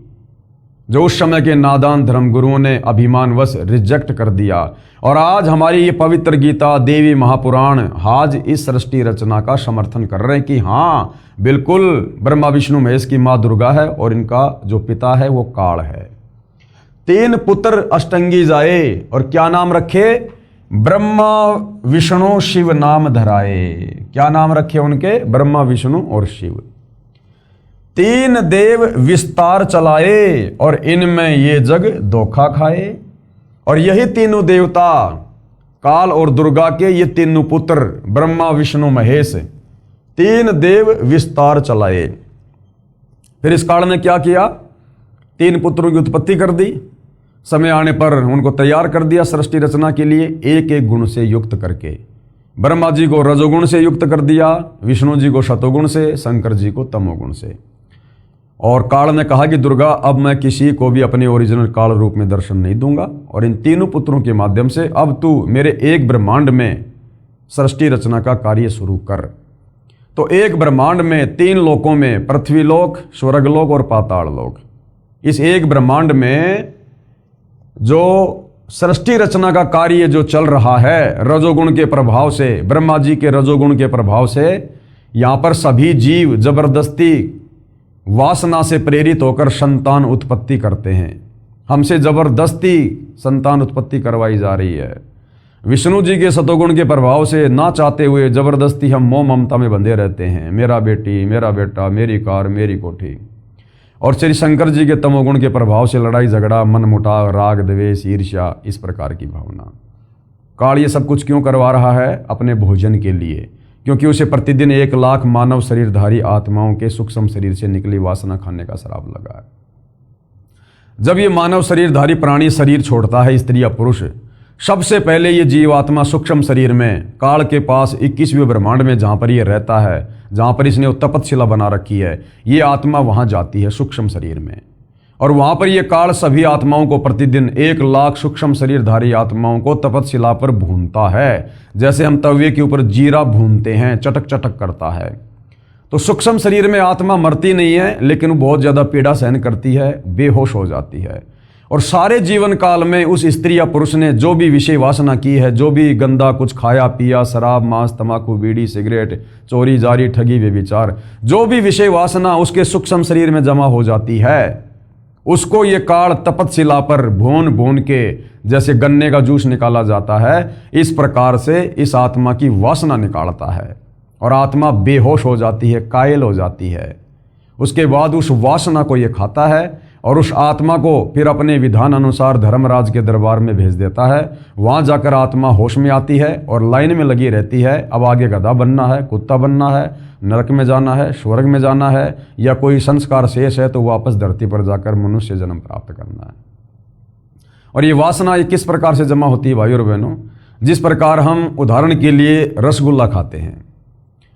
जो उस समय के नादान धर्मगुरुओं ने अभिमानवश रिजेक्ट कर दिया। और आज हमारी ये पवित्र गीता, देवी महापुराण आज इस सृष्टि रचना का समर्थन कर रहे हैं कि हाँ बिल्कुल ब्रह्मा विष्णु महेश की माँ दुर्गा है और इनका जो पिता है वो काल है। 3 पुत्र अष्टंगी जाए, और क्या नाम रखे? ब्रह्मा विष्णु शिव नाम धराए। क्या नाम रखे उनके? ब्रह्मा विष्णु और शिव। 3 देव विस्तार चलाए और इनमें ये जग धोखा खाए। और यही तीनों देवता काल और दुर्गा के ये तीनों पुत्र ब्रह्मा विष्णु महेश 3 देव विस्तार चलाए। फिर इस काल ने क्या किया? 3 पुत्रों की उत्पत्ति कर दी, समय आने पर उनको तैयार कर दिया सृष्टि रचना के लिए, एक एक गुण से युक्त करके। ब्रह्मा जी को रजोगुण से युक्त कर दिया, विष्णु जी को शतोगुण से, शंकर जी को तमोगुण से। और काल ने कहा कि दुर्गा अब मैं किसी को भी अपने ओरिजिनल काल रूप में दर्शन नहीं दूंगा, और इन तीनों पुत्रों के माध्यम से अब तू मेरे एक ब्रह्मांड में सृष्टि रचना का कार्य शुरू कर। तो एक ब्रह्मांड में 3 लोकों में, पृथ्वी लोक, स्वर्गलोक और पाताल लोक, इस एक ब्रह्मांड में जो सृष्टि रचना का कार्य जो चल रहा है रजोगुण के प्रभाव से, ब्रह्मा जी के रजोगुण के प्रभाव से, यहां पर सभी जीव जबरदस्ती वासना से प्रेरित होकर संतान उत्पत्ति करते हैं। हमसे जबरदस्ती संतान उत्पत्ति करवाई जा रही है। विष्णु जी के सतोगुण के प्रभाव से ना चाहते हुए जबरदस्ती हम मोह ममता में बंधे रहते हैं, मेरा बेटी, मेरा बेटा, मेरी कार, मेरी कोठी। और श्री शंकर जी के तमोगुण के प्रभाव से लड़ाई झगड़ा, मन मुटाव, राग द्वेष, ईर्ष्या, इस प्रकार की भावना। काल ये सब कुछ क्यों करवा रहा है? अपने भोजन के लिए, क्योंकि उसे प्रतिदिन 1 लाख मानव शरीरधारी आत्माओं के सूक्ष्म शरीर से निकली वासना खाने का श्राप लगा है। जब ये मानव शरीरधारी प्राणी शरीर छोड़ता है, स्त्री या पुरुष, सबसे पहले ये जीवात्मा सूक्ष्म शरीर में काल के पास 21वें ब्रह्मांड में जहाँ पर ये रहता है, जहाँ पर इसने तपतशिला बना रखी है, ये आत्मा वहाँ जाती है सूक्ष्म शरीर में। और वहाँ पर ये काल सभी आत्माओं को प्रतिदिन 1 लाख सूक्ष्म शरीरधारी आत्माओं को तपतशिला पर भूनता है, जैसे हम तवे के ऊपर जीरा भूनते हैं, चटक चटक करता है। तो सूक्ष्म शरीर में आत्मा मरती नहीं है, लेकिन बहुत ज़्यादा पीड़ा सहन करती है, बेहोश हो जाती है। और सारे जीवन काल में उस स्त्री या पुरुष ने जो भी विषय वासना की है, जो भी गंदा कुछ खाया पिया, शराब, मांस, तंबाकू, बीड़ी, सिगरेट, चोरी जारी, ठगी, व्यभिचार, जो भी विषय वासना उसके सूक्ष्म शरीर में जमा हो जाती है, उसको ये काल तपतशिला पर भून भून के, जैसे गन्ने का जूस निकाला जाता है, इस प्रकार से इस आत्मा की वासना निकालता है और आत्मा बेहोश हो जाती है, कायल हो जाती है। उसके बाद उस वासना को ये खाता है और उस आत्मा को फिर अपने विधान अनुसार धर्मराज के दरबार में भेज देता है। वहाँ जाकर आत्मा होश में आती है और लाइन में लगी रहती है। अब आगे गधा बनना है, कुत्ता बनना है, नरक में जाना है, स्वर्ग में जाना है, या कोई संस्कार शेष है तो वापस धरती पर जाकर मनुष्य जन्म प्राप्त करना है। और ये वासना ये किस प्रकार से जमा होती है भाई और बहनों? जिस प्रकार हम उदाहरण के लिए रसगुल्ला खाते हैं।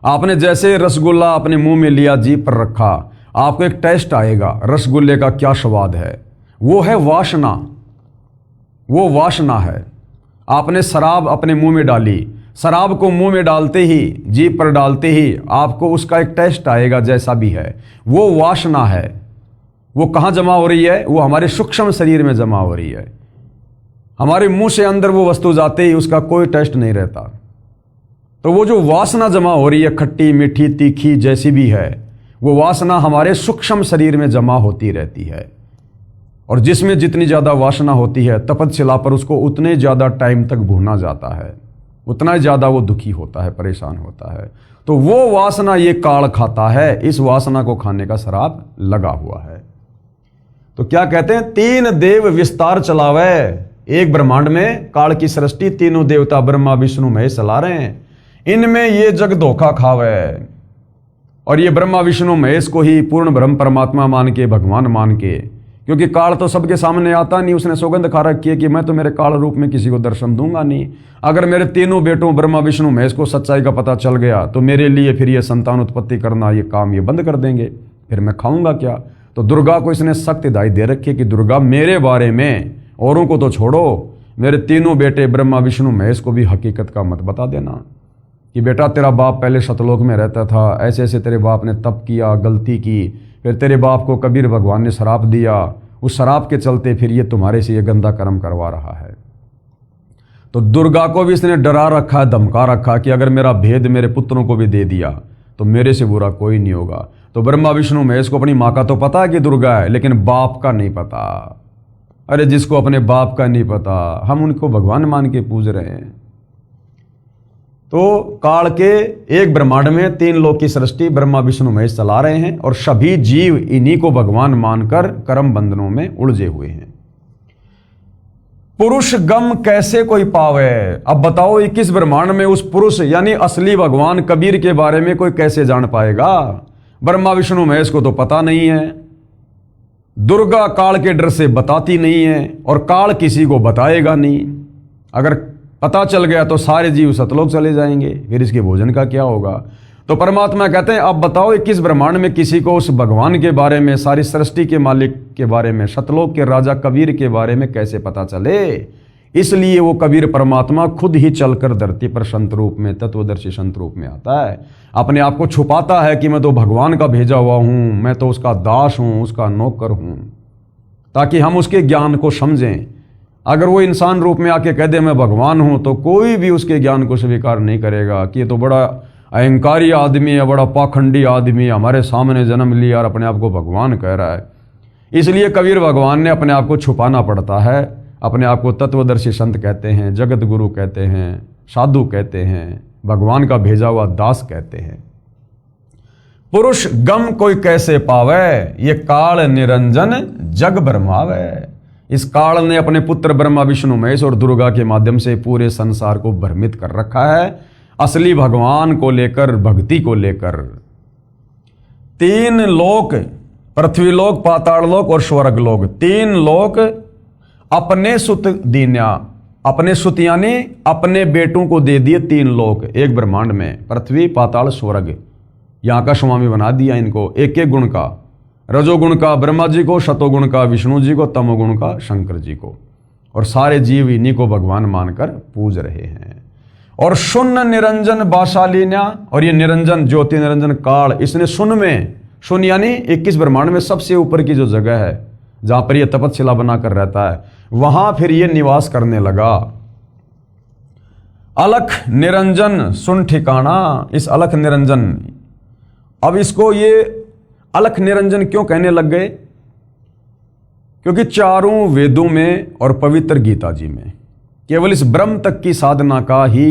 आपने जैसे रसगुल्ला अपने मुंह में लिया, जीभ पर रखा, आपको एक टेस्ट आएगा रसगुल्ले का, क्या स्वाद है। वो है वासना, वो वासना है। आपने शराब अपने मुंह में डाली, शराब को मुंह में डालते ही, जीभ पर डालते ही आपको उसका एक टेस्ट आएगा, जैसा भी है, वो वासना है। वो कहाँ जमा हो रही है? वो हमारे सूक्ष्म शरीर में जमा हो रही है। हमारे मुंह से अंदर वो वस्तु जाते ही उसका कोई टेस्ट नहीं रहता। तो वो जो वासना जमा हो रही है, खट्टी, मीठी, तीखी, जैसी भी है, वो वासना हमारे सूक्ष्म शरीर में जमा होती रहती है। और जिसमें जितनी ज़्यादा वासना होती है, तपतशिला पर उसको उतने ज़्यादा टाइम तक भूना जाता है, उतना ज़्यादा वो दुखी होता है, परेशान होता है। तो वो वासना ये काल खाता है, इस वासना को खाने का श्राप लगा हुआ है। तो क्या कहते हैं? 3 देव विस्तार चलावे। एक ब्रह्मांड में काल की सृष्टि, तीनों देवता ब्रह्मा विष्णु महेश चला रहे हैं। इनमें ये जग धोखा खावे और ये ब्रह्मा विष्णु महेश को ही पूर्ण ब्रह्म परमात्मा मान के, भगवान मान के, क्योंकि काल तो सबके सामने आता नहीं। उसने सौगंध खा रखी है कि मैं तो मेरे काल रूप में किसी को दर्शन दूंगा नहीं। अगर मेरे तीनों बेटों ब्रह्मा विष्णु महेश को सच्चाई का पता चल गया तो मेरे लिए फिर ये संतान उत्पत्ति करना, ये काम ये बंद कर देंगे, फिर मैं खाऊंगा क्या? तो दुर्गा को इसने सख्त हिदायत दे रखी है कि दुर्गा मेरे बारे में, औरों को तो छोड़ो, मेरे तीनों बेटे ब्रह्मा विष्णु महेश को भी हकीकत का मत बता देना कि बेटा तेरा बाप पहले सतलोक में रहता था, ऐसे ऐसे तेरे बाप ने तप किया, गलती की, फिर तेरे बाप को कबीर भगवान ने शराप दिया, उस शराप के चलते फिर ये तुम्हारे से ये गंदा कर्म करवा रहा है। तो दुर्गा को भी इसने डरा रखा है, धमका रखा कि अगर मेरा भेद मेरे पुत्रों को भी दे दिया तो मेरे से बुरा कोई नहीं होगा। तो ब्रह्मा विष्णु महेश को अपनी माँ का तो पता है कि दुर्गा है, लेकिन बाप का नहीं पता। अरे जिसको अपने बाप का नहीं पता, हम उनको भगवान मान के पूज रहे हैं। तो काल के एक ब्रह्मांड में 3 लोक की सृष्टि ब्रह्मा विष्णु महेश चला रहे हैं और सभी जीव इन्हीं को भगवान मानकर कर्म बंधनों में उलझे हुए हैं। पुरुष गम कैसे कोई पावे? अब बताओ 21 ब्रह्मांड में उस पुरुष यानी असली भगवान कबीर के बारे में कोई कैसे जान पाएगा? ब्रह्मा विष्णु महेश को तो पता नहीं है, दुर्गा काल के डर से बताती नहीं है और काल किसी को बताएगा नहीं। अगर पता चल गया तो सारे जीव सतलोक चले जाएंगे, फिर इसके भोजन का क्या होगा? तो परमात्मा कहते हैं अब बताओ 21 ब्रह्मांड में किसी को उस भगवान के बारे में, सारी सृष्टि के मालिक के बारे में, सतलोक के राजा कबीर के बारे में कैसे पता चले? इसलिए वो कबीर परमात्मा खुद ही चलकर धरती पर संत रूप में, तत्वदर्शी संत रूप में आता है। अपने आप को छुपाता है कि मैं तो भगवान का भेजा हुआ हूँ, मैं तो उसका दास हूँ, उसका नौकर हूँ, ताकि हम उसके ज्ञान को समझें। अगर वो इंसान रूप में आके कह दे मैं भगवान हूँ तो कोई भी उसके ज्ञान को स्वीकार नहीं करेगा कि ये तो बड़ा अहंकारी आदमी है, बड़ा पाखंडी आदमी, हमारे सामने जन्म लिया और अपने आप को भगवान कह रहा है। इसलिए कबीर भगवान ने अपने आप को छुपाना पड़ता है, अपने आप को तत्वदर्शी संत कहते हैं, जगत गुरु कहते हैं, साधु कहते हैं, भगवान का भेजा हुआ दास कहते हैं। पुरुष गम कोई कैसे पावे, ये काल निरंजन जग भरमावे। इस काल ने अपने पुत्र ब्रह्मा विष्णु महेश और दुर्गा के माध्यम से पूरे संसार को भ्रमित कर रखा है, असली भगवान को लेकर, भक्ति को लेकर। 3 लोक, पृथ्वी लोक, पाताल लोक और स्वर्ग लोक, 3 लोक अपने सुत दीन्या, अपने सुत यानी अपने बेटों को दे दिए 3 लोक एक ब्रह्मांड में, पृथ्वी पाताल स्वर्ग। यहां का स्वामी बना दिया इनको, एक एक गुण का, रजोगुण का ब्रह्मा जी को, शतोगुण का विष्णु जी को, तमोगुण का शंकर जी को, और सारे जीव इन्हीं को भगवान मानकर पूज रहे हैं। और शून्य निरंजन बाशालीन्या, और ये निरंजन ज्योति निरंजन काल, इसने शून्य में, शून्य यानी 21 ब्रह्मांड में सबसे ऊपर की जो जगह है जहां पर यह तपस्या बनाकर रहता है, वहां फिर ये निवास करने लगा। अलख निरंजन सुन ठिकाना, इस अलख निरंजन, अब इसको ये अलख निरंजन क्यों कहने लग गए? क्योंकि चारों वेदों में और पवित्र गीता जी में केवल इस ब्रह्म तक की साधना का ही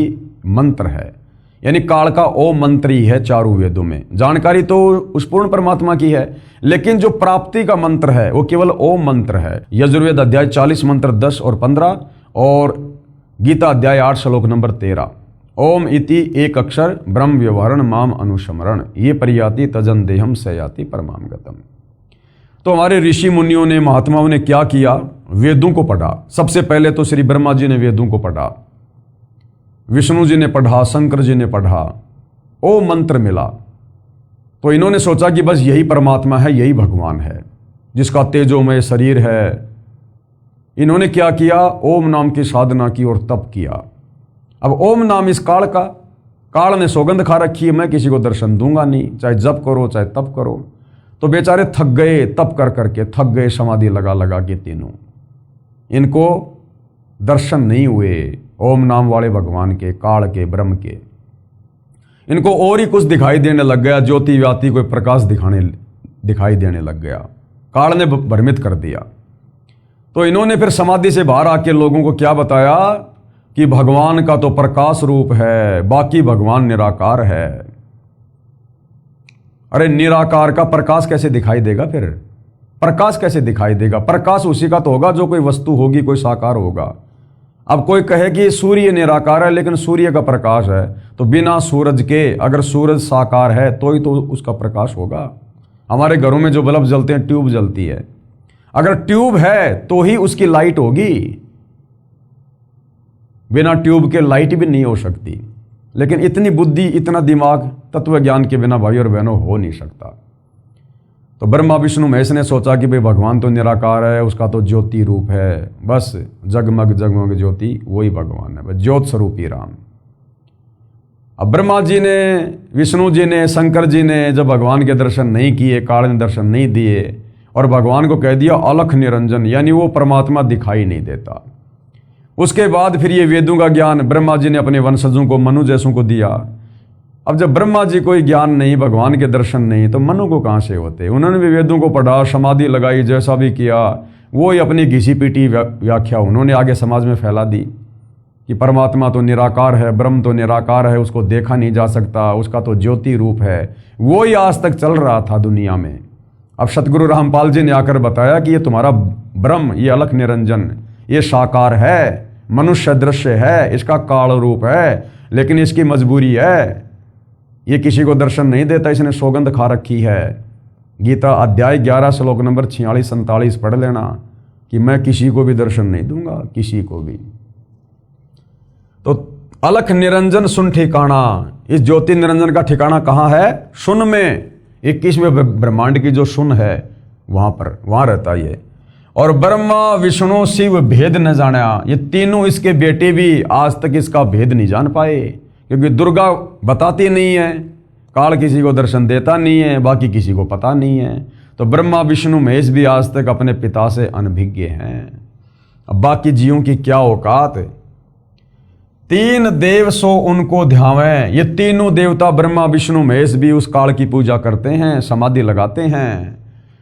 मंत्र है, यानी काल का ओम मंत्र ही है चारों वेदों में। जानकारी तो उस पूर्ण परमात्मा की है, लेकिन जो प्राप्ति का मंत्र है वो केवल ओम मंत्र है। यजुर्वेद अध्याय 40 मंत्र 10 और 15 और गीता अध्याय 8 श्लोक नंबर 13। ओम इति एक अक्षर ब्रह्म व्यवहरण माम अनुस्मरण, ये परियाति तजन देहम सयाति परमाम गतम। तो हमारे ऋषि मुनियों ने, महात्माओं ने क्या किया? वेदों को पढ़ा। सबसे पहले तो श्री ब्रह्मा जी ने वेदों को पढ़ा, विष्णु जी ने पढ़ा, शंकर जी ने पढ़ा, ओम मंत्र मिला। तो इन्होंने सोचा कि बस यही परमात्मा है, यही भगवान है जिसका तेजोमय शरीर है। इन्होंने क्या किया? ओम नाम की साधना की और तप किया। अब ओम नाम इस काल का, काल ने सौगंध खा रखी है, मैं किसी को दर्शन दूंगा नहीं, चाहे जप करो चाहे तप करो। तो बेचारे थक गए, तप कर करके थक गए, समाधि लगा लगा के तीनों, इनको दर्शन नहीं हुए ओम नाम वाले भगवान के, काल के, ब्रह्म के। इनको और ही कुछ दिखाई देने लग गया, ज्योति व्याति कोई प्रकाश दिखाई देने लग गया, काल ने भ्रमित कर दिया। तो इन्होंने फिर समाधि से बाहर आके लोगों को क्या बताया कि भगवान का तो प्रकाश रूप है, बाकी भगवान निराकार है। अरे निराकार का प्रकाश कैसे दिखाई देगा? फिर प्रकाश कैसे दिखाई देगा? प्रकाश उसी का तो होगा जो कोई वस्तु होगी, कोई साकार होगा। अब कोई कहे कि सूर्य निराकार है लेकिन सूर्य का प्रकाश है, तो बिना सूरज के, अगर सूरज साकार है तो ही तो उसका प्रकाश होगा। हमारे घरों में जो बल्ब जलते हैं, ट्यूब जलती है, अगर ट्यूब है तो ही उसकी लाइट होगी, बिना ट्यूब के लाइट भी नहीं हो सकती। लेकिन इतनी बुद्धि, इतना दिमाग तत्व ज्ञान के बिना भाई और बहनों हो नहीं सकता। तो ब्रह्मा विष्णु महेश ने सोचा कि भाई भगवान तो निराकार है, उसका तो ज्योति रूप है, बस जगमग जगमग ज्योति वही भगवान है, बस ज्योत स्वरूपी राम। अब ब्रह्मा जी ने, विष्णु जी ने, शंकर जी ने जब भगवान के दर्शन नहीं किए, काल ने दर्शन नहीं दिए और भगवान को कह दिया अलख निरंजन, यानी वो परमात्मा दिखाई नहीं देता। उसके बाद फिर ये वेदों का ज्ञान ब्रह्मा जी ने अपने वंशजों को, मनु जैसों को दिया। अब जब ब्रह्मा जी को ज्ञान नहीं, भगवान के दर्शन नहीं, तो मनु को कहाँ से होते? उन्होंने भी वेदों को पढ़ा, समाधि लगाई, जैसा भी किया, वो ही अपनी घिसी पीटी व्याख्या उन्होंने आगे समाज में फैला दी कि परमात्मा तो निराकार है, ब्रह्म तो निराकार है, उसको देखा नहीं जा सकता, उसका तो ज्योति रूप है। वो ही आज तक चल रहा था दुनिया में। अब सतगुरु रामपाल जी ने आकर बताया कि ये तुम्हारा ब्रह्म, ये अलख निरंजन, ये साकार है, मनुष्य दृश्य है, इसका काल रूप है, लेकिन इसकी मजबूरी है, ये किसी को दर्शन नहीं देता, इसने सौगंध खा रखी है। गीता अध्याय 11 श्लोक नंबर 46-47 पढ़ लेना कि मैं किसी को भी दर्शन नहीं दूंगा, किसी को भी। तो अलख निरंजन सुन ठिकाना, इस ज्योति निरंजन का ठिकाना कहाँ है? सुन में, 21वें ब्रह्मांड की जो सुन है वहां रहता ये। और ब्रह्मा विष्णु शिव भेद न जाना, ये तीनों इसके बेटे भी आज तक इसका भेद नहीं जान पाए, क्योंकि दुर्गा बताती नहीं है, काल किसी को दर्शन देता नहीं है, बाकी किसी को पता नहीं है। तो ब्रह्मा विष्णु महेश भी आज तक अपने पिता से अनभिज्ञ हैं। अब बाकी जीवों की क्या औकात? 3 देव सो उनको ध्यावें, ये तीनों देवता ब्रह्मा विष्णु महेश भी उस काल की पूजा करते हैं, समाधि लगाते हैं।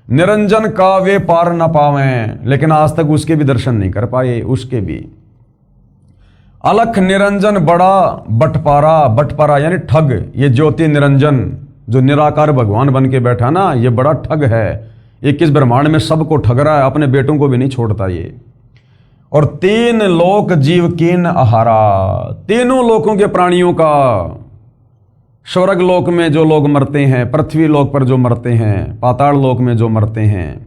निरंजन का वे पार न पावें, लेकिन आज तक उसके भी दर्शन नहीं कर पाए। उसके भी अलख निरंजन बड़ा बटपारा, बटपारा यानी ठग। ये ज्योति निरंजन जो निराकार भगवान बन के बैठा ना, ये बड़ा ठग है। ये किस ब्रह्मांड में सबको ठग रहा है, अपने बेटों को भी नहीं छोड़ता ये। और तीन लोक जीव कीन आहारा, तीनों लोकों के प्राणियों का, स्वर्ग लोक में जो लोग मरते हैं, पृथ्वी लोक पर जो मरते हैं, पाताल लोक में जो मरते हैं,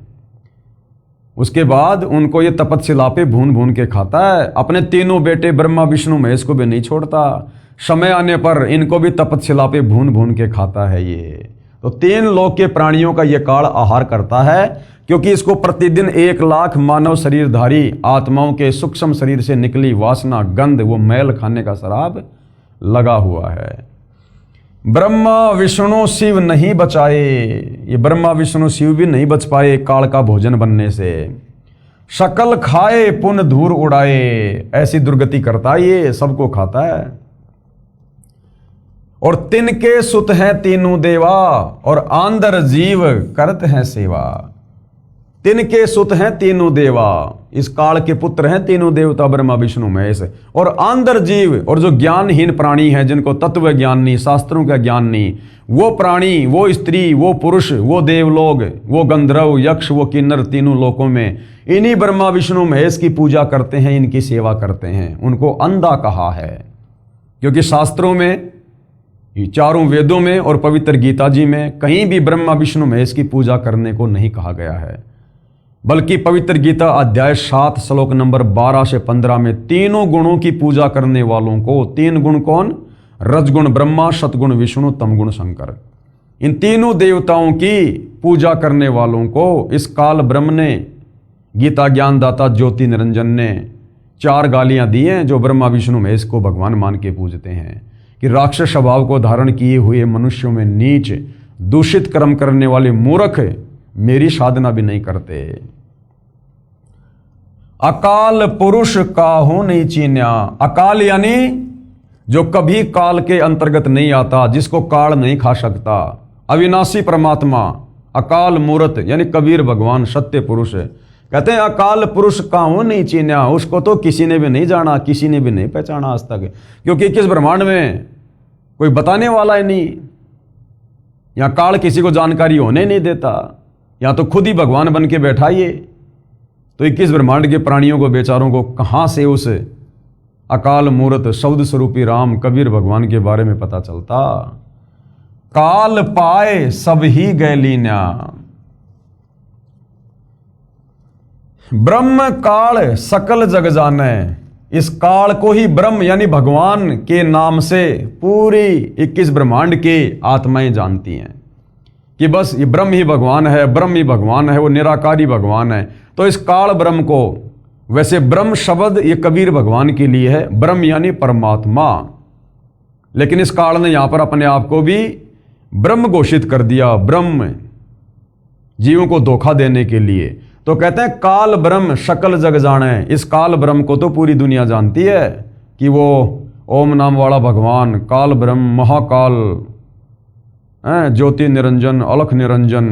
उसके बाद उनको ये तपस्या पे भून भून के खाता है। अपने तीनों बेटे ब्रह्मा विष्णु महेश को भी नहीं छोड़ता। समय आने पर इनको भी तपस्या पे भून भून के खाता है ये। तो तीन लोक के प्राणियों का ये काल आहार करता है, क्योंकि इसको प्रतिदिन 1 लाख मानव शरीरधारी आत्माओं के सूक्ष्म शरीर से निकली वासना, गंध, वो मैल खाने का शराब लगा हुआ है। ब्रह्मा विष्णु शिव नहीं बचाए, ये ब्रह्मा विष्णु शिव भी नहीं बच पाए काल का भोजन बनने से। शकल खाए पुन धूर उड़ाए, ऐसी दुर्गति करता है ये, सबको खाता है। और तिनके सुत हैं तीनों देवा, और आंदर जीव करत हैं सेवा। तिनके सुत हैं तीनों देवा, इस काल के पुत्र हैं तीनों देवता ब्रह्मा विष्णु महेश। और आंदर जीव, और जो ज्ञानहीन प्राणी हैं, जिनको तत्व ज्ञान नहीं, शास्त्रों का ज्ञान नहीं, वो प्राणी, वो स्त्री, वो पुरुष, वो देवलोग, वो गंधर्व, यक्ष, वो किन्नर, तीनों लोकों में इन्हीं ब्रह्मा विष्णु महेश की पूजा करते हैं, इनकी सेवा करते हैं। उनको अंधा कहा है, क्योंकि शास्त्रों में, चारों वेदों में और पवित्र गीता जी में कहीं भी ब्रह्मा विष्णु महेश की पूजा करने को नहीं कहा गया है। बल्कि पवित्र गीता अध्याय 7 श्लोक नंबर 12 से 15 में तीनों गुणों की पूजा करने वालों को, तीन गुण कौन? रजगुण ब्रह्मा, सतगुण विष्णु, तमगुण शंकर। इन तीनों देवताओं की पूजा करने वालों को इस काल ब्रह्म ने, गीता ज्ञानदाता ज्योति निरंजन ने 4 गालियां दी हैं, जो ब्रह्मा विष्णु महेश को भगवान मान के पूजते हैं कि राक्षस स्वभाव को धारण किए हुए मनुष्यों में नीच, दूषित कर्म करने वाले मूर्ख मेरी साधना भी नहीं करते। अकाल पुरुष काहू नहीं चीन्या, अकाल यानी जो कभी काल के अंतर्गत नहीं आता, जिसको काल नहीं खा सकता, अविनाशी परमात्मा, अकाल मूर्त यानी कबीर भगवान सत्य पुरुष कहते हैं अकाल पुरुष काहू नहीं चीन्या, उसको तो किसी ने भी नहीं जाना, किसी ने भी नहीं पहचाना आज तक, क्योंकि किस ब्रह्मांड में कोई बताने वाला ही नहीं। या काल किसी को जानकारी होने नहीं देता, या तो खुद ही भगवान बन के बैठा ये। तो 21 ब्रह्मांड के प्राणियों को, बेचारों को कहां से उस अकाल मूर्त शब्द स्वरूपी राम कबीर भगवान के बारे में पता चलता। काल पाए सब ही गए लीन्या, ब्रह्म काल सकल जग जाने। इस काल को ही ब्रह्म यानी भगवान के नाम से पूरी 21 ब्रह्मांड के आत्माएं जानती हैं कि बस ये ब्रह्म ही भगवान है, ब्रह्म ही भगवान है, वो निराकारी भगवान है। तो इस काल ब्रह्म को, वैसे ब्रह्म शब्द ये कबीर भगवान के लिए है, ब्रह्म यानी परमात्मा, लेकिन इस काल ने यहां पर अपने आप को भी ब्रह्म घोषित कर दिया, ब्रह्म, जीवों को धोखा देने के लिए। तो कहते हैं काल ब्रह्म सकल जग जाने। इस काल ब्रह्म को तो पूरी दुनिया जानती है कि वो ओम नाम वाला भगवान काल ब्रह्म, महाकाल, ज्योति निरंजन, अलख निरंजन,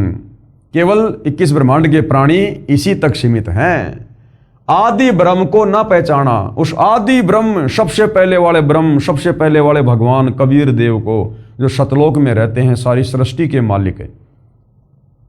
केवल 21 ब्रह्मांड के प्राणी इसी तक सीमित हैं। आदि ब्रह्म को ना पहचाना, उस आदि ब्रह्म, सबसे पहले वाले ब्रह्म, सबसे पहले वाले भगवान कबीर देव को, जो सतलोक में रहते हैं, सारी सृष्टि के मालिक है,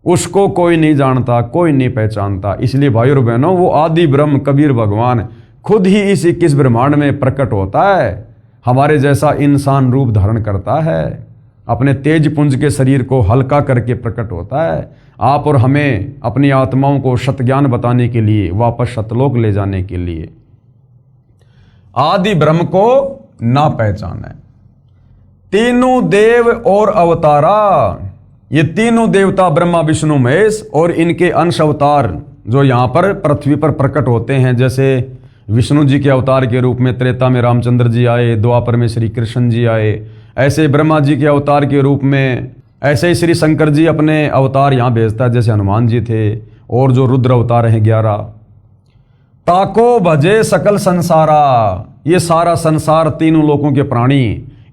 उसको कोई नहीं जानता, कोई नहीं पहचानता। इसलिए भाई और बहनों, वो आदि ब्रह्म कबीर भगवान खुद ही इस 21 ब्रह्मांड में प्रकट होता है, हमारे जैसा इंसान रूप धारण करता है, अपने तेज पुंज के शरीर को हल्का करके प्रकट होता है, आप और हमें अपनी आत्माओं को सतज्ञान बताने के लिए, वापस सतलोक ले जाने के लिए। आदि ब्रह्म को ना पहचाने। तीनों देव और अवतारा, ये तीनों देवता ब्रह्मा विष्णु महेश और इनके अंश अवतार जो यहां पर पृथ्वी पर प्रकट होते हैं, जैसे विष्णु जी के अवतार के रूप में त्रेता में रामचंद्र जी आए, द्वापर में श्री कृष्ण जी आए, ऐसे ब्रह्मा जी के अवतार के रूप में, ऐसे ही श्री शंकर जी अपने अवतार यहां भेजता है, जैसे हनुमान जी थे, और जो रुद्र अवतार हैं 11। ताको भजे सकल संसारा, ये सारा संसार, तीनों लोकों के प्राणी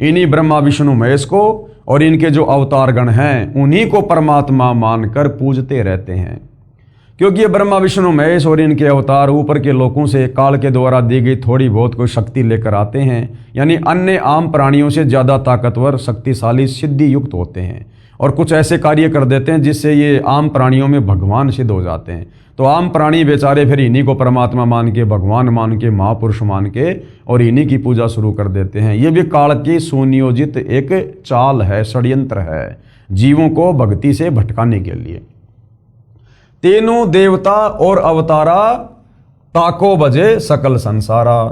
इन्हीं ब्रह्मा विष्णु महेश को और इनके जो अवतारगण हैं उन्हीं को परमात्मा मानकर पूजते रहते हैं, क्योंकि ये ब्रह्मा विष्णु महेश और इनके अवतार ऊपर के लोगों से काल के द्वारा दी गई थोड़ी बहुत कोई शक्ति लेकर आते हैं, यानी अन्य आम प्राणियों से ज़्यादा ताकतवर, शक्तिशाली, सिद्धि युक्त होते हैं और कुछ ऐसे कार्य कर देते हैं जिससे ये आम प्राणियों में भगवान सिद्ध हो जाते हैं। तो आम प्राणी बेचारे फिर इन्हीं को परमात्मा मान के, भगवान मान के, महापुरुष मान के और इन्हीं की पूजा शुरू कर देते हैं। ये भी काल की सुनियोजित एक चाल है, षड्यंत्र है, जीवों को भक्ति से भटकाने के लिए। तीनों देवता और अवतारा, ताको बजे सकल संसारा।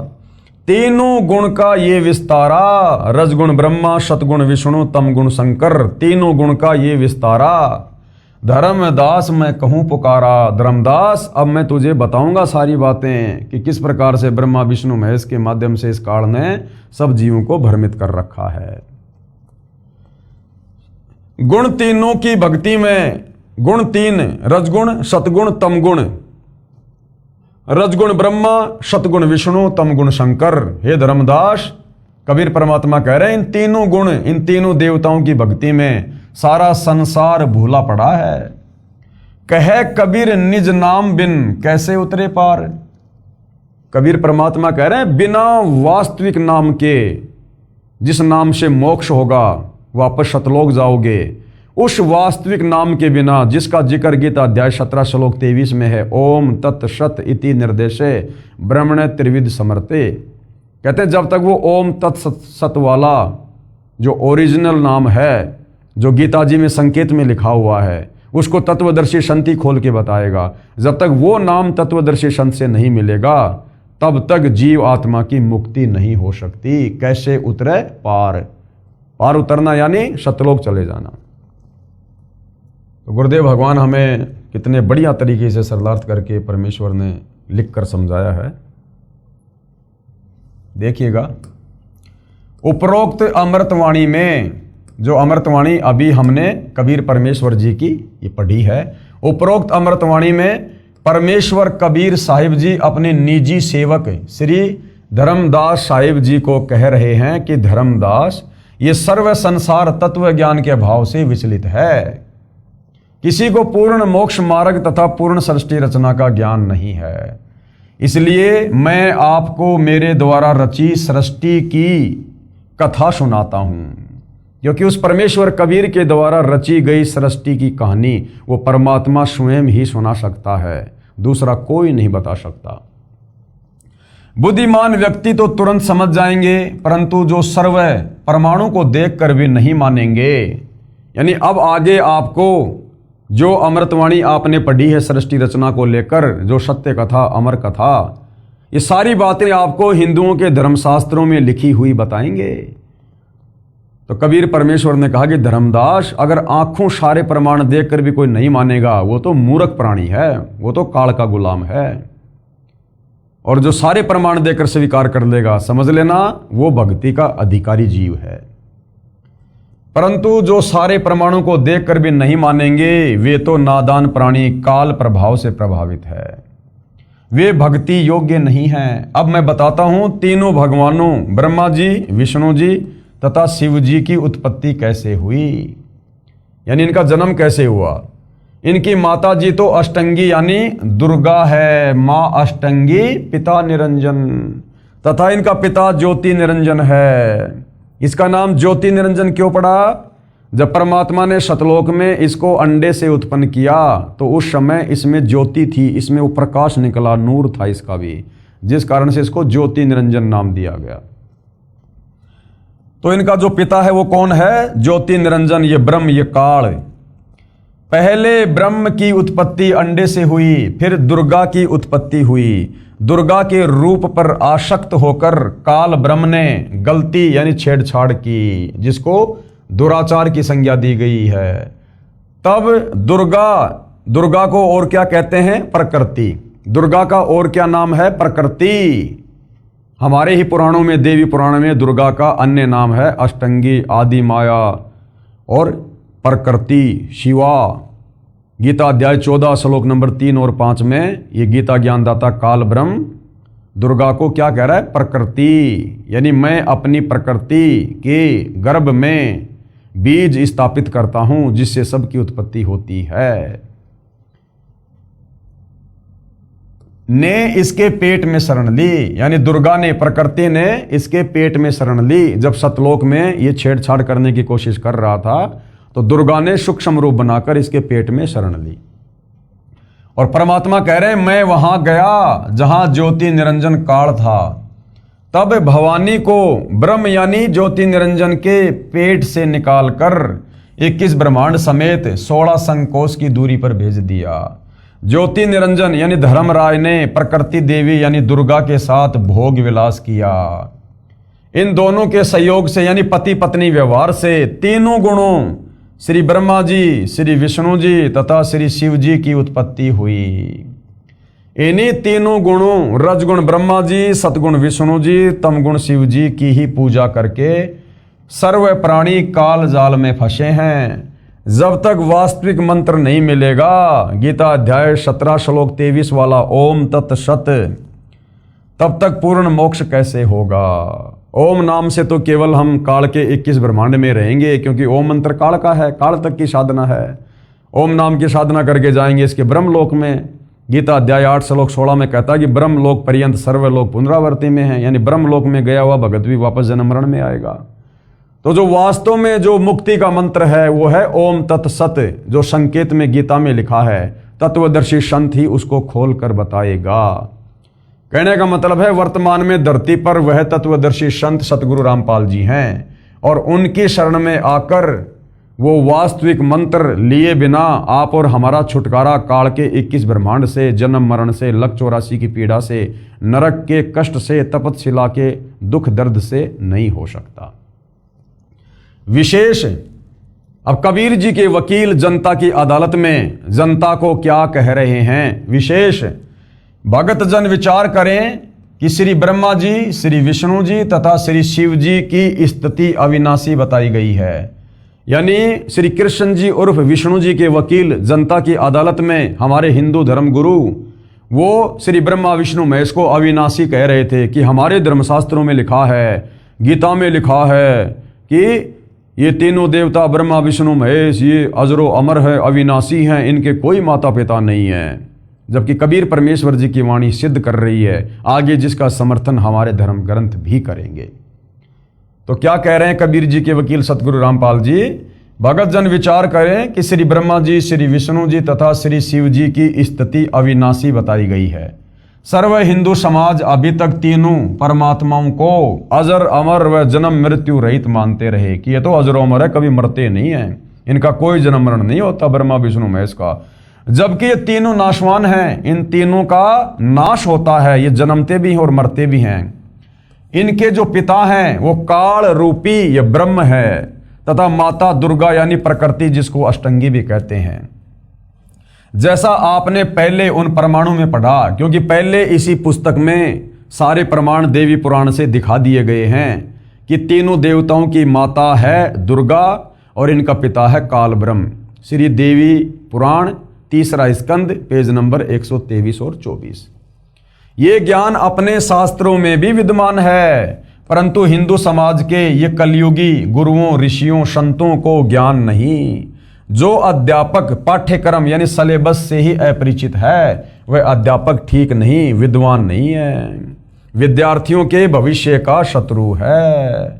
तीनों गुण का ये विस्तारा, रजगुण ब्रह्मा, सतगुण विष्णु, तम गुण शंकर। तीनों गुण का ये विस्तारा, धर्मदास मैं कहूँ पुकारा। धर्मदास अब मैं तुझे बताऊंगा सारी बातें कि किस प्रकार से ब्रह्मा विष्णु महेश के माध्यम से इस काल ने सब जीवों को भ्रमित कर रखा है। गुण तीनों की भक्ति में, गुण तीन, रजगुण, सतगुण, तमगुण। रजगुण ब्रह्मा, सतगुण विष्णु, तमगुण शंकर। हे धर्मदास, कबीर परमात्मा कह रहे हैं इन तीनों गुण, इन तीनों देवताओं की भक्ति में सारा संसार भूला पड़ा है। कहे कबीर निज नाम बिन कैसे उतरे पार। कबीर परमात्मा कह रहे हैं बिना वास्तविक नाम के, जिस नाम से मोक्ष होगा, वापस सतलोक जाओगे, उस वास्तविक नाम के बिना, जिसका जिक्र गीता अध्याय 17 श्लोक 23 में है, ओम तत् सत इति निर्देशे ब्रह्मणे त्रिविध समर्थे। कहते हैं जब तक वो ओम तत् सत वाला जो ओरिजिनल नाम है, जो गीता जी में संकेत में लिखा हुआ है, उसको तत्वदर्शी संत ही खोल के बताएगा। जब तक वो नाम तत्वदर्शी संत से नहीं मिलेगा तब तक जीव आत्मा की मुक्ति नहीं हो सकती। कैसे उतरे पार, पार उतरना यानी सतलोक चले जाना। तो गुरुदेव भगवान हमें कितने बढ़िया तरीके से सरलार्थ करके परमेश्वर ने लिख कर समझाया है। देखिएगा, उपरोक्त अमृतवाणी में, जो अमृतवाणी अभी हमने कबीर परमेश्वर जी की ये पढ़ी है, उपरोक्त अमृतवाणी में परमेश्वर कबीर साहिब जी अपने निजी सेवक श्री धर्मदास साहिब जी को कह रहे हैं कि धर्मदास, ये सर्व संसार तत्व ज्ञान के अभाव से विचलित है। किसी को पूर्ण मोक्ष मार्ग तथा पूर्ण सृष्टि रचना का ज्ञान नहीं है। इसलिए मैं आपको मेरे द्वारा रची सृष्टि की कथा सुनाता हूं, क्योंकि उस परमेश्वर कबीर के द्वारा रची गई सृष्टि की कहानी वो परमात्मा स्वयं ही सुना सकता है, दूसरा कोई नहीं बता सकता। बुद्धिमान व्यक्ति तो तुरंत समझ जाएंगे, परंतु जो सर्व परमाणु को देखकर भी नहीं मानेंगे। यानी अब आगे आपको जो अमृतवाणी आपने पढ़ी है सृष्टि रचना को लेकर, जो सत्य कथा, अमर कथा, ये सारी बातें आपको हिंदुओं के धर्मशास्त्रों में लिखी हुई बताएंगे। तो कबीर परमेश्वर ने कहा कि धर्मदास, अगर आंखों सारे प्रमाण देखकर भी कोई नहीं मानेगा, वो तो मूर्ख प्राणी है, वो तो काल का गुलाम है। और जो सारे प्रमाण देकर स्वीकार कर लेगा, समझ लेना वो भक्ति का अधिकारी जीव है। परंतु जो सारे प्रमाणों को देखकर भी नहीं मानेंगे, वे तो नादान प्राणी, काल प्रभाव से प्रभावित है, वे भक्ति योग्य नहीं हैं। अब मैं बताता हूं तीनों भगवानों ब्रह्मा जी, विष्णु जी तथा शिव जी की उत्पत्ति कैसे हुई, यानी इनका जन्म कैसे हुआ। इनकी माता जी तो अष्टंगी यानी दुर्गा है, माँ अष्टंगी, पिता निरंजन, तथा इनका पिता ज्योति निरंजन है। इसका नाम ज्योति निरंजन क्यों पड़ा? जब परमात्मा ने सतलोक में इसको अंडे से उत्पन्न किया तो उस समय इसमें ज्योति थी, इसमें वो प्रकाश निकला, नूर था इसका भी, जिस कारण से इसको ज्योति निरंजन नाम दिया गया। तो इनका जो पिता है वो कौन है? ज्योति निरंजन, ये ब्रह्म, ये काल। पहले ब्रह्म की उत्पत्ति अंडे से हुई, फिर दुर्गा की उत्पत्ति हुई। दुर्गा के रूप पर आसक्त होकर काल ब्रह्म ने गलती यानी छेड़छाड़ की, जिसको दुराचार की संज्ञा दी गई है। तब दुर्गा को और क्या कहते हैं? प्रकृति। दुर्गा का और क्या नाम है? प्रकृति। हमारे ही पुराणों में, देवी पुराण में दुर्गा का अन्य नाम है अष्टंगी, आदि माया और प्रकृति, शिवा। गीता अध्याय 14 श्लोक नंबर 3 और 5 में ये गीता ज्ञानदाता काल ब्रह्म दुर्गा को क्या कह रहा है? प्रकृति, यानी मैं अपनी प्रकृति के गर्भ में बीज स्थापित करता हूं जिससे सबकी उत्पत्ति होती है। ने इसके पेट में शरण ली, यानी दुर्गा ने, प्रकृति ने इसके पेट में शरण ली। जब सतलोक में ये छेड़छाड़ करने की कोशिश कर रहा था तो दुर्गा ने सूक्ष्म रूप बनाकर इसके पेट में शरण ली। और परमात्मा कह रहे हैं मैं वहां गया जहां ज्योति निरंजन काल था, तब भवानी को ब्रह्म यानी ज्योति निरंजन के पेट से निकालकर 21 ब्रह्मांड समेत 16 संकोश की दूरी पर भेज दिया। ज्योति निरंजन यानी धर्मराज ने प्रकृति देवी यानी दुर्गा के साथ भोग विलास किया। इन दोनों के सहयोग से यानी पति पत्नी व्यवहार से तीनों गुणों श्री ब्रह्मा जी, श्री विष्णु जी तथा श्री शिव जी की उत्पत्ति हुई। इन्हीं तीनों गुणों रजगुण ब्रह्मा जी, सतगुण विष्णु जी, तमगुण शिव जी की ही पूजा करके सर्व प्राणी काल जाल में फंसे हैं। जब तक वास्तविक मंत्र नहीं मिलेगा, गीता अध्याय 17 श्लोक 23 वाला ओम तत्सत, तब तक पूर्ण मोक्ष कैसे होगा। ओम नाम से तो केवल हम काल के 21 ब्रह्मांड में रहेंगे, क्योंकि ओम मंत्र काल का है, काल तक की साधना है। ओम नाम की साधना करके जाएंगे इसके ब्रह्मलोक में। गीता अध्याय 8 श्लोक 16 में कहता है कि ब्रह्मलोक पर्यंत सर्वलोक पुनरावर्ती में है, यानी ब्रह्मलोक में गया हुआ भगत भी वापस जन्म मरण में आएगा। तो जो वास्तव में जो मुक्ति का मंत्र है वो है ओम तत्सत, जो संकेत में गीता में लिखा है। तत्वदर्शी संत ही उसको खोल कर बताएगा। कहने का मतलब है वर्तमान में धरती पर वह तत्वदर्शी संत सतगुरु रामपाल जी हैं, और उनकी शरण में आकर वो वास्तविक मंत्र लिए बिना आप और हमारा छुटकारा काल के 21 ब्रह्मांड से, जन्म मरण से, लक 84 की पीड़ा से, नरक के कष्ट से, तपतशिला के दुख दर्द से नहीं हो सकता। विशेष अब कबीर जी के वकील जनता की अदालत में जनता को क्या कह रहे हैं। विशेष भगत जन विचार करें कि श्री ब्रह्मा जी, श्री विष्णु जी तथा श्री शिव जी की स्थिति अविनाशी बताई गई है। यानी श्री कृष्ण जी उर्फ विष्णु जी के वकील जनता की अदालत में हमारे हिंदू धर्म गुरु, वो श्री ब्रह्मा विष्णु महेश को अविनाशी कह रहे थे कि हमारे धर्मशास्त्रों में लिखा है, गीता में लिखा है कि ये तीनों देवता ब्रह्मा विष्णु महेश ये अजरो अमर है, अविनाशी हैं, इनके कोई माता पिता नहीं है। जबकि कबीर परमेश्वर जी की वाणी सिद्ध कर रही है, आगे जिसका समर्थन हमारे धर्म ग्रंथ भी करेंगे। तो क्या कह रहे हैं कबीर जी के वकील सतगुरु रामपाल जी। भगत जन विचार करें कि श्री ब्रह्मा जी, श्री विष्णु जी तथा श्री शिव जी की स्थिति अविनाशी बताई गई है। सर्व हिंदू समाज अभी तक तीनों परमात्माओं को अजर अमर व जन्म मृत्यु रहित मानते रहे कि ये तो अजर अमर है, कभी मरते नहीं है, इनका कोई जन्म मरण नहीं होता ब्रह्मा विष्णु महेश का। जबकि ये तीनों नाशवान हैं, इन तीनों का नाश होता है, ये जन्मते भी हैं और मरते भी हैं। इनके जो पिता हैं वो काल रूपी ये ब्रह्म है तथा माता दुर्गा यानी प्रकृति, जिसको अष्टंगी भी कहते हैं। जैसा आपने पहले उन प्रमाणों में पढ़ा, क्योंकि पहले इसी पुस्तक में सारे प्रमाण देवी पुराण से दिखा दिए गए हैं कि तीनों देवताओं की माता है दुर्गा और इनका पिता है काल ब्रह्म। श्री देवी पुराण 3 स्कंद पेज नंबर 123 और 24। ये ज्ञान अपने शास्त्रों में भी विद्यमान है, परंतु हिंदू समाज के ये कलयुगी गुरुओं, ऋषियों, संतों को ज्ञान नहीं। जो अध्यापक पाठ्यक्रम यानी सिलेबस से ही अपरिचित है, वह अध्यापक ठीक नहीं, विद्वान नहीं है, विद्यार्थियों के भविष्य का शत्रु है।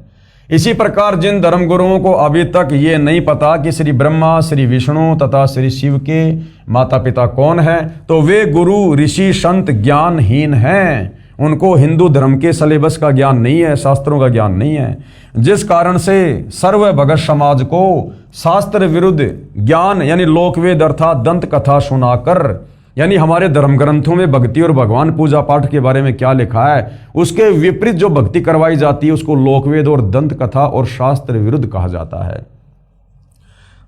इसी प्रकार जिन धर्मगुरुओं को अभी तक ये नहीं पता कि श्री ब्रह्मा, श्री विष्णु तथा श्री शिव के माता पिता कौन है, तो वे गुरु, ऋषि, संत ज्ञानहीन हैं। उनको हिंदू धर्म के सिलेबस का ज्ञान नहीं है, शास्त्रों का ज्ञान नहीं है, जिस कारण से सर्व भगत समाज को शास्त्र विरुद्ध ज्ञान यानी लोकवेद अर्थात दंत कथा सुनाकर, यानी हमारे धर्म ग्रंथों में भक्ति और भगवान पूजा पाठ के बारे में क्या लिखा है उसके विपरीत जो भक्ति करवाई जाती है उसको लोकवेद और दंत कथा और शास्त्र विरुद्ध कहा जाता है।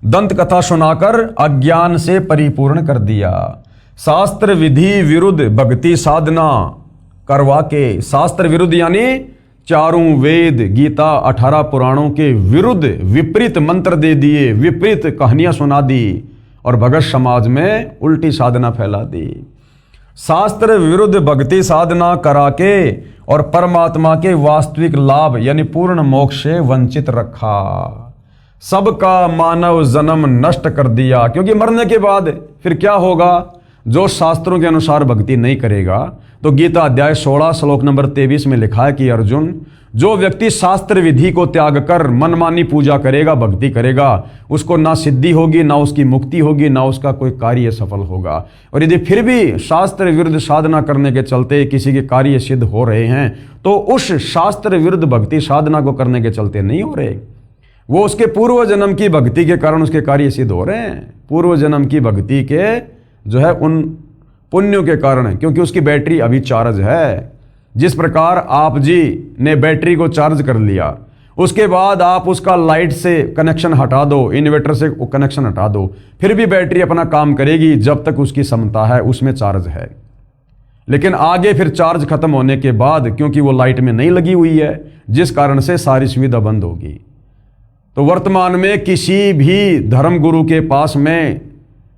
दंत कथा सुनाकर अज्ञान से परिपूर्ण कर दिया। शास्त्र विधि विरुद्ध भक्ति साधना करवा के, शास्त्र विरुद्ध यानी चारों वेद, गीता, 18 पुराणों के विरुद्ध विपरीत मंत्र दे दिए, विपरीत कहानियां सुना दी और भगत समाज में उल्टी साधना फैला दी। शास्त्र विरुद्ध भक्ति साधना करा के और परमात्मा के वास्तविक लाभ यानी पूर्ण मोक्ष से वंचित रखा। सबका मानव जन्म नष्ट कर दिया। क्योंकि मरने के बाद फिर क्या होगा? जो शास्त्रों के अनुसार भक्ति नहीं करेगा, तो गीता अध्याय 16 श्लोक नंबर 23 में लिखा है कि अर्जुन, जो व्यक्ति शास्त्र विधि को त्याग कर मनमानी पूजा करेगा, भक्ति करेगा, उसको ना सिद्धि होगी, ना उसकी मुक्ति होगी, ना उसका कोई कार्य सफल होगा। और यदि फिर भी शास्त्र विरुद्ध साधना करने के चलते किसी के कार्य सिद्ध हो रहे हैं, तो उस शास्त्र विरुद्ध भक्ति साधना को करने के चलते नहीं हो रहे, वो उसके पूर्व जन्म की भक्ति के कारण उसके कार्य सिद्ध हो रहे हैं। पूर्व जन्म की भक्ति के जो है उन पुण्यों के कारण है, क्योंकि उसकी बैटरी अभी चार्ज है। जिस प्रकार आप जी ने बैटरी को चार्ज कर लिया, उसके बाद आप उसका लाइट से कनेक्शन हटा दो, इन्वर्टर से कनेक्शन हटा दो, फिर भी बैटरी अपना काम करेगी जब तक उसकी क्षमता है, उसमें चार्ज है। लेकिन आगे फिर चार्ज खत्म होने के बाद, क्योंकि वो लाइट में नहीं लगी हुई है, जिस कारण से सारी सुविधा बंद होगी। तो वर्तमान में किसी भी धर्म गुरु के पास में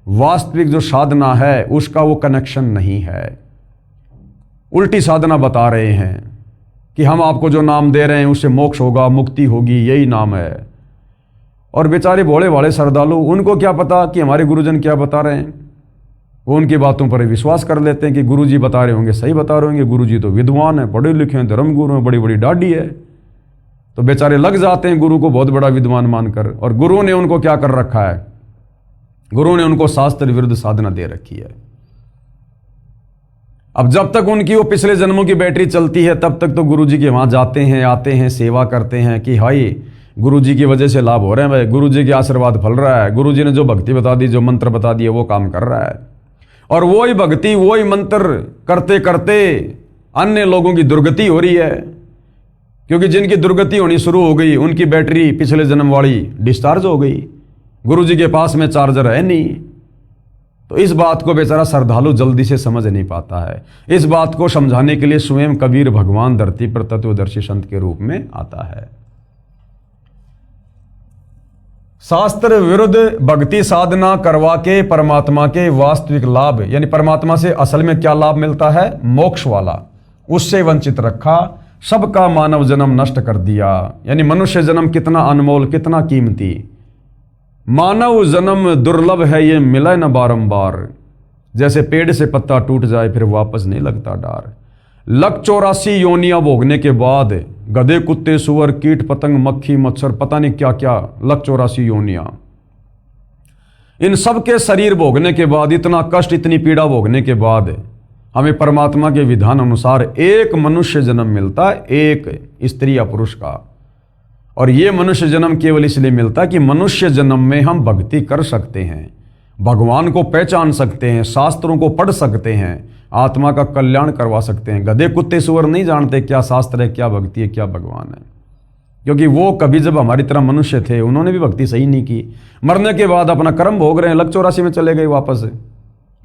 वास्तविक जो साधना है उसका वो कनेक्शन नहीं है। उल्टी साधना बता रहे हैं कि हम आपको जो नाम दे रहे हैं उससे मोक्ष होगा, मुक्ति होगी, यही नाम है। और बेचारे भोले भाले श्रद्धालु, उनको क्या पता कि हमारे गुरुजन क्या बता रहे हैं। वो उनकी बातों पर विश्वास कर लेते हैं कि गुरुजी बता रहे होंगे, सही बता रहे होंगे, गुरुजी तो विद्वान है, पढ़े लिखे हैं, धर्मगुरु हैं, बड़ी बड़ी दाढ़ी है। तो बेचारे लग जाते हैं गुरु को बहुत बड़ा विद्वान मानकर। और गुरु ने उनको क्या कर रखा है? गुरु ने उनको शास्त्र विरुद्ध साधना दे रखी है। अब जब तक उनकी वो पिछले जन्मों की बैटरी चलती है, तब तक तो गुरुजी के वहां जाते हैं, आते हैं, सेवा करते हैं कि हाई गुरुजी की वजह से लाभ हो रहे हैं, भाई गुरुजी के आशीर्वाद फल रहा है, गुरुजी ने जो भक्ति बता दी, जो मंत्र बता दिए, वो काम कर रहा है। और वही भक्ति, वही मंत्र करते करते अन्य लोगों की दुर्गति हो रही है। क्योंकि जिनकी दुर्गति होनी शुरू हो गई, उनकी बैटरी पिछले जन्म वाली डिस्चार्ज हो गई, गुरुजी के पास में चार्जर है नहीं। तो इस बात को बेचारा श्रद्धालु जल्दी से समझ नहीं पाता है। इस बात को समझाने के लिए स्वयं कबीर भगवान धरती पर तत्वदर्शी संत के रूप में आता है। शास्त्र विरुद्ध भक्ति साधना करवा के परमात्मा के वास्तविक लाभ, यानी परमात्मा से असल में क्या लाभ मिलता है, मोक्ष वाला, उससे वंचित रखा। सबका मानव जन्म नष्ट कर दिया। यानी मनुष्य जन्म कितना अनमोल, कितना कीमती। मानव जन्म दुर्लभ है, ये मिले न बारंबार। जैसे पेड़ से पत्ता टूट जाए फिर वापस नहीं लगता डार। 184 योनियां भोगने के बाद गधे, कुत्ते, सुअर, कीट पतंग, मक्खी, मच्छर, पता नहीं क्या क्या 184 योनियां, इन सब के शरीर भोगने के बाद, इतना कष्ट, इतनी पीड़ा भोगने के बाद हमें परमात्मा के विधान अनुसार एक मनुष्य जन्म मिलता है, एक स्त्री या पुरुष का। और ये मनुष्य जन्म केवल इसलिए मिलता है कि मनुष्य जन्म में हम भक्ति कर सकते हैं, भगवान को पहचान सकते हैं, शास्त्रों को पढ़ सकते हैं, आत्मा का कल्याण करवा सकते हैं। गधे, कुत्ते, सुअर नहीं जानते क्या शास्त्र है, क्या भक्ति है, क्या भगवान है। क्योंकि वो कभी जब हमारी तरह मनुष्य थे, उन्होंने भी भक्ति सही नहीं की। मरने के बाद अपना कर्म भोग रहे हैं, 184 में चले गए वापस से।